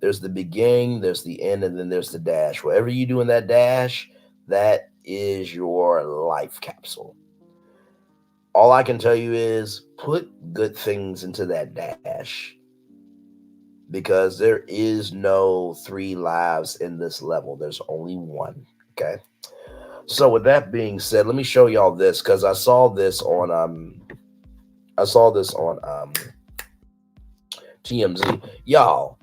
There's the beginning, there's the end, and then there's the dash. Whatever you do in that dash, that is your life capsule. All I can tell you is put good things into that dash because there is no three lives in this level. There's only one. Okay. So with that being said, let me show y'all this because I saw this on TMZ. Y'all,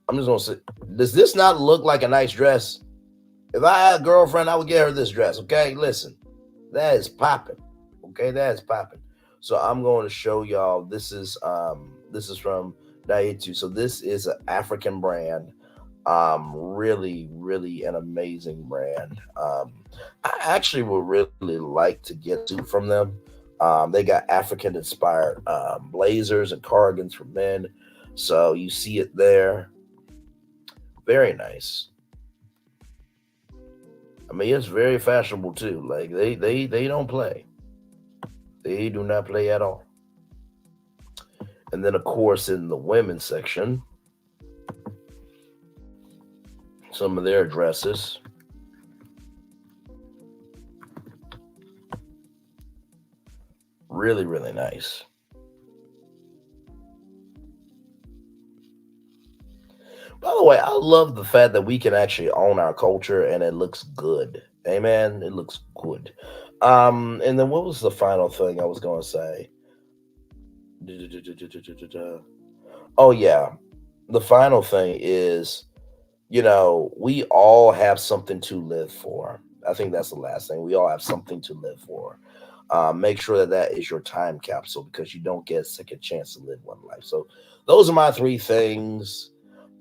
I'm just gonna say, does this not look like a nice dress? If I had a girlfriend, I would get her this dress. Okay, listen, that is popping. Okay, that is popping. So I'm going to show y'all. This is from Daihatsu. So this is an African brand. Really, really an amazing brand. I actually would really like to get a suit from them. They got African inspired blazers and cardigans for men. So you see it there. Very nice. I mean, it's very fashionable too. Like they don't play. They do not play at all. And then of course in the women's section, some of their dresses. Really, really nice. By the way, I love the fact that we can actually own our culture and it looks good. Amen. It looks good. And then what was the final thing I was going to say? Oh, yeah. The final thing is, we all have something to live for. I think that's the last thing. We all have something to live for. Make sure that that is your time capsule because you don't get a second chance to live one life. So those are my three things.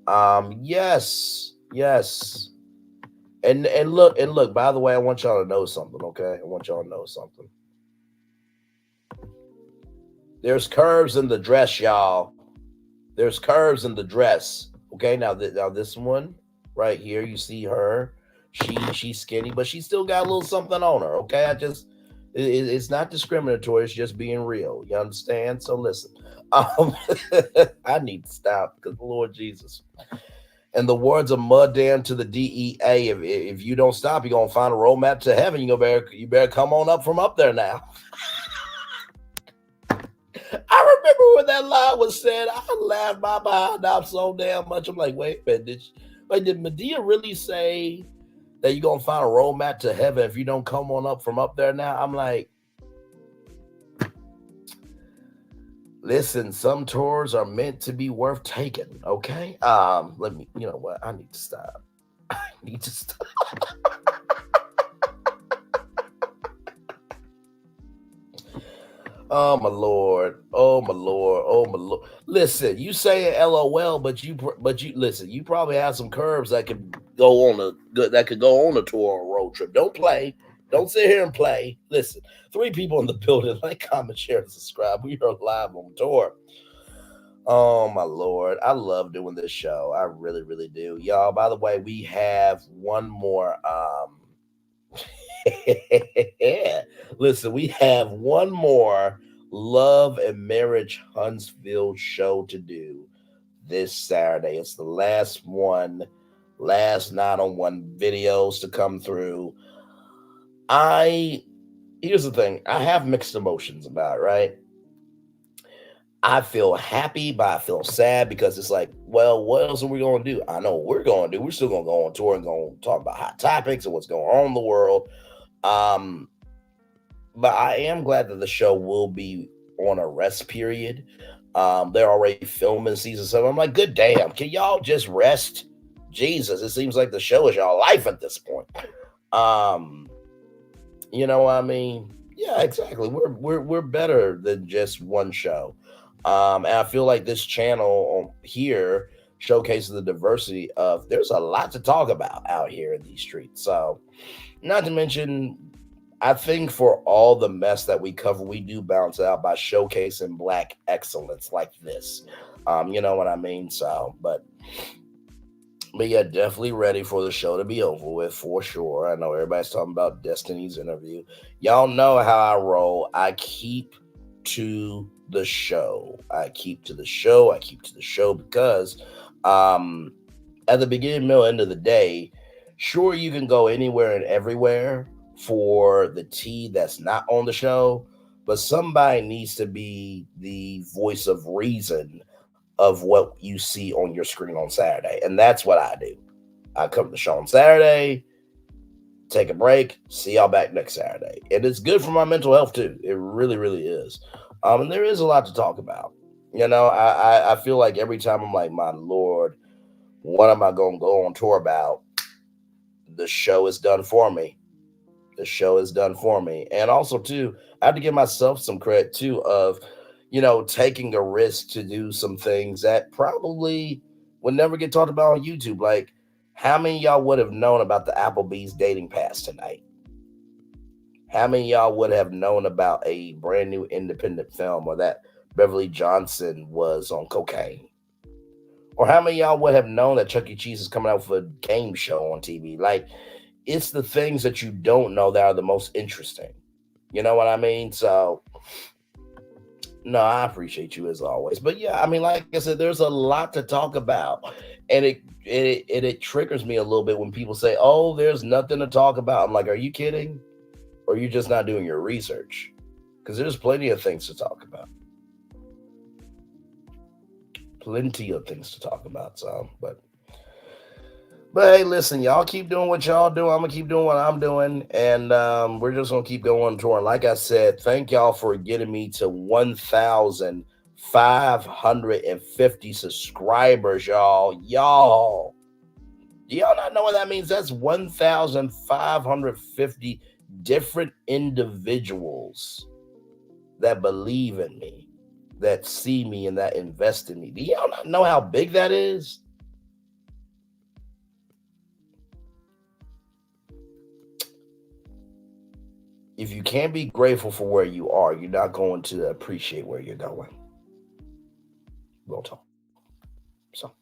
Yes. And look, by the way, I want y'all to know something, okay? I want y'all to know something. There's curves in the dress, y'all. There's curves in the dress. Okay, now this one right here, you see her. She's skinny, but she still got a little something on her. Okay, it's not discriminatory. It's just being real. You understand? So listen, I need to stop because Lord Jesus. And the words of Mud Dan to the DEA, if you don't stop, you're gonna find a roadmap to heaven. You better come on up from up there now. I remember when that line was said, I laughed my behind out so damn much. I'm like, wait a minute, did Medea really say that you're gonna find a roadmap to heaven if you don't come on up from up there now? I'm like, listen, some tours are meant to be worth taking, okay? Let me, you know what? I need to stop. I need to stop. Oh my lord! Oh my lord! Oh my lord! Listen, you say LOL, but you listen. You probably have some curves that could go on a tour or road trip. Don't play. Don't sit here and play. Listen, 3 people in the building. Like, comment, share, and subscribe. We are live on tour. Oh my lord, I love doing this show. I really, really do, y'all. By the way, we have one more. Listen, we have one more Love and Marriage Huntsville show to do this Saturday. It's the last one, last 9-on-1 videos to come through. Here's the thing, I have mixed emotions about it, right? I feel happy, but I feel sad because it's like, well, what else are we going to do? I know what we're going to do. We're still going to go on tour and going to talk about hot topics and what's going on in the world. But I am glad that the show will be on a rest period. They're already filming season 7. I'm like, good damn, can y'all just rest? Jesus, it seems like the show is y'all life at this point. You know what I mean? Yeah, exactly. We're better than just one show. And I feel like this channel here showcases the diversity of there's a lot to talk about out here in these streets. So, not to mention, I think for all the mess that we cover, we do balance it out by showcasing Black excellence like this. You know what I mean? So, but yeah, definitely ready for the show to be over with for sure. I know everybody's talking about Destiny's interview. Y'all know how I roll. I keep to the show. I keep to the show because at the beginning, middle, end of the day, sure, you can go anywhere and everywhere for the tea that's not on the show, but somebody needs to be the voice of reason of what you see on your screen on Saturday. And that's what I do. I come to the show on Saturday, take a break, see y'all back next Saturday. And it's good for my mental health too. It really, really is. And there is a lot to talk about. You know, I feel like every time I'm like, my Lord, what am I going to go on tour about? The show is done for me. The show is done for me. And also, too, I have to give myself some credit, too, of, you know, taking a risk to do some things that probably would never get talked about on YouTube. Like, how many of y'all would have known about the Applebees dating pass tonight? How many of y'all would have known about a brand new independent film or that Beverly Johnson was on cocaine? Or how many of y'all would have known that Chuck E. Cheese is coming out with a game show on TV? Like, it's the things that you don't know that are the most interesting. You know what I mean? So, no, I appreciate you as always. But yeah, I mean, like I said, there's a lot to talk about. And it triggers me a little bit when people say, oh, there's nothing to talk about. I'm like, are you kidding? Or are you just not doing your research? Because there's plenty of things to talk about. Plenty of things to talk about. So, but hey, listen, y'all keep doing what y'all do. I'm gonna keep doing what I'm doing, and we're just gonna keep going touring. Like I said, thank y'all for getting me to 1,550 subscribers, y'all. Do y'all not know what that means? That's 1,550 different individuals that believe in me, that see me, and that invest in me. Do y'all not know how big that is? If you can't be grateful for where you are, you're not going to appreciate where you're going. Real talk. So,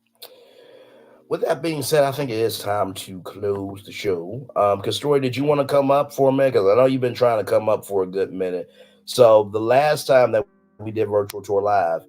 with that being said, I think it is time to close the show. Because Story, did you want to come up for a minute? Because I know you've been trying to come up for a good minute. So the last time that we did Virtual Tour Live,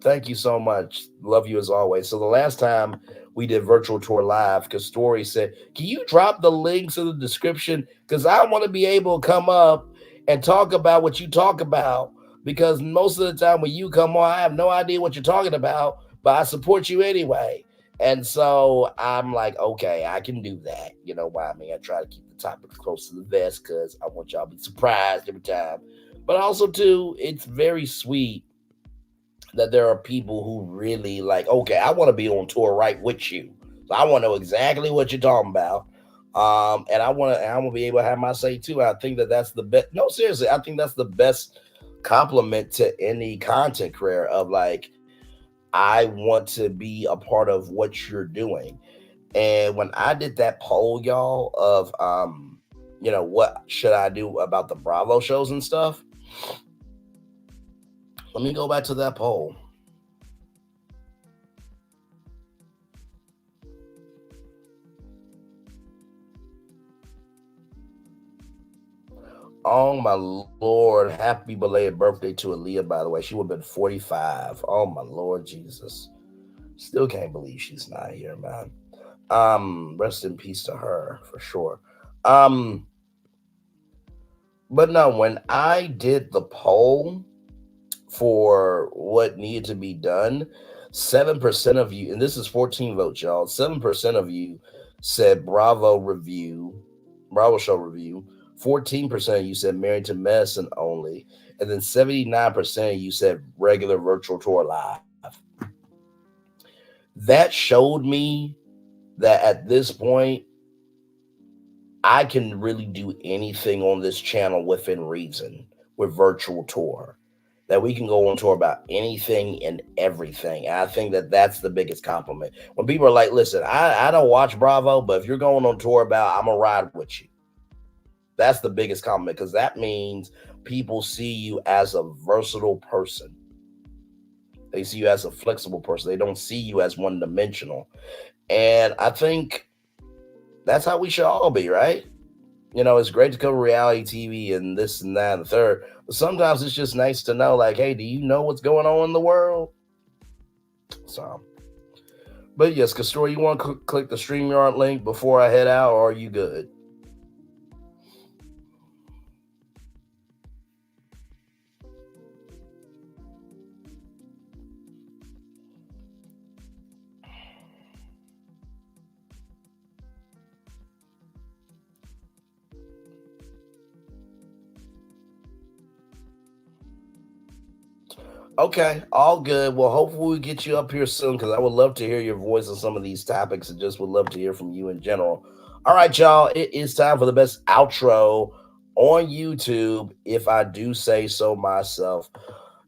thank you so much. Love you as always. So the last time we did Virtual Tour Live, because Story said, can you drop the links in the description? Because I want to be able to come up and talk about what you talk about. Because most of the time when you come on, I have no idea what you're talking about, but I support you anyway. And so I'm like, okay, I can do that. You know what I mean? I try to keep the topics close to the vest because I want y'all to be surprised every time. But also, too, it's very sweet that there are people who really like, okay, I want to be on tour right with you. So I want to know exactly what you're talking about. And I want to be able to have my say too. I think that that's the best. No, seriously, I think that's the best compliment to any content creator of like, I want to be a part of what you're doing. And when I did that poll, y'all, of what should I do about the Bravo shows and stuff? Let me go back to that poll. Oh my Lord. Happy belated birthday to Aaliyah, by the way. She would have been 45. Oh my Lord Jesus. Still can't believe she's not here, man. Rest in peace to her for sure. But no, when I did the poll for what needed to be done, 7% of you, and this is 14 votes, y'all. 7% of you said Bravo show review. 14% of you said Married to Medicine only, and then 79% of you said regular virtual tour live. That showed me that at this point, I can really do anything on this channel within reason with virtual tour. That we can go on tour about anything and everything. And I think that that's the biggest compliment. When people are like, listen, I don't watch Bravo, but if you're going on tour about, I'm going to ride with you. That's the biggest compliment, because that means people see you as a versatile person. They see you as a flexible person. They don't see you as one-dimensional. And I think that's how we should all be, right? It's great to cover reality TV and this and that and the third, but sometimes it's just nice to know, like, hey, do you know what's going on in the world? So, but yes, Castor, you want to click the StreamYard link before I head out, or are you good? Okay, all good. Well, hopefully we get you up here soon, because I would love to hear your voice on some of these topics and just would love to hear from you in general. All right, y'all, it is time for the best outro on YouTube, if I do say so myself.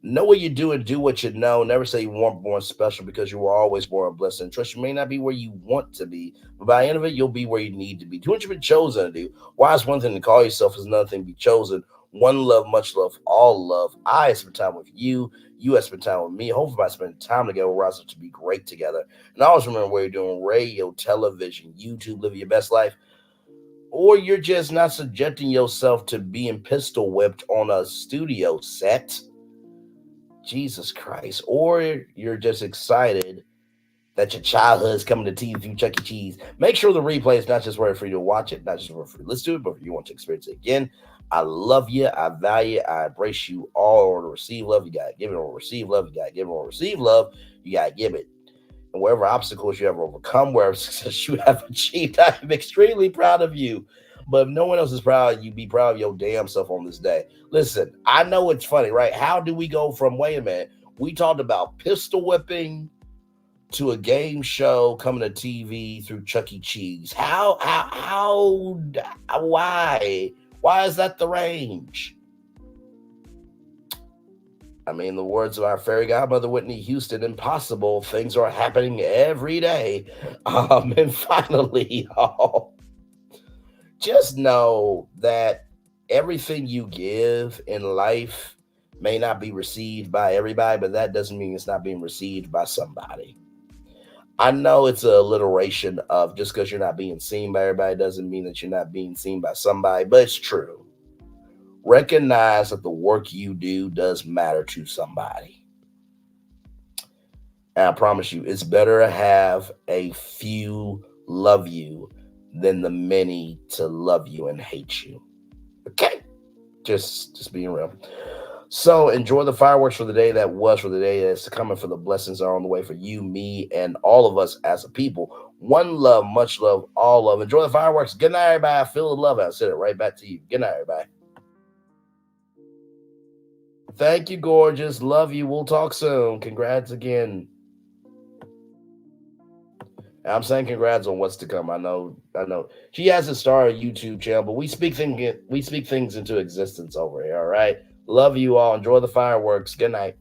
Know what you do and do what you know. Never say you weren't born special, because you were always born blessed. And trust, you may not be where you want to be, but by the end of it, you'll be where you need to be. Do what you've been chosen to do. Why is one thing to call yourself, is another thing to be chosen. One love, much love, all love. I spend time with you. You have spent time with me. Hopefully, I spend time together, we're also to be great together. And always remember, where you're doing radio, television, YouTube, live your best life, or you're just not subjecting yourself to being pistol whipped on a studio set. Jesus Christ. Or you're just excited that your childhood is coming to TV through Chuck E. Cheese. Make sure the replay is not just where for you to watch it, not just where for you to listen to it, but if you want to experience it again. I love you. I value it. I embrace you all. Or to receive love, you got to give it. Or receive love, you got to give it. Or receive love, you got to give it. And wherever obstacles you have overcome, wherever success you have achieved, I am extremely proud of you. But if no one else is proud of you, be proud of your damn self on this day. Listen, I know it's funny, right? How do we go from, wait a minute, we talked about pistol whipping to a game show coming to TV through Chuck E. Cheese? Why? Why is that the range? I mean, the words of our fairy godmother, Whitney Houston, impossible things are happening every day. And finally, y'all, just know that everything you give in life may not be received by everybody, but that doesn't mean it's not being received by somebody. I know it's an alliteration of just because you're not being seen by everybody doesn't mean that you're not being seen by somebody, but it's true. Recognize that the work you do does matter to somebody. And I promise you, it's better to have a few love you than the many to love you and hate you. Okay? Just being real. So enjoy the fireworks for the day that was, for the day that's coming, for the blessings are on the way for you, me, and all of us as a people. One love, much love, all love. Enjoy the fireworks. Good night, everybody. I feel the love. I'll send it right back to you. Good night, everybody. Thank you, gorgeous. Love you. We'll talk soon. Congrats again. I'm saying congrats on what's to come. I know. She hasn't started a YouTube channel, but we speak things into existence over here. All right. Love you all. Enjoy the fireworks. Good night.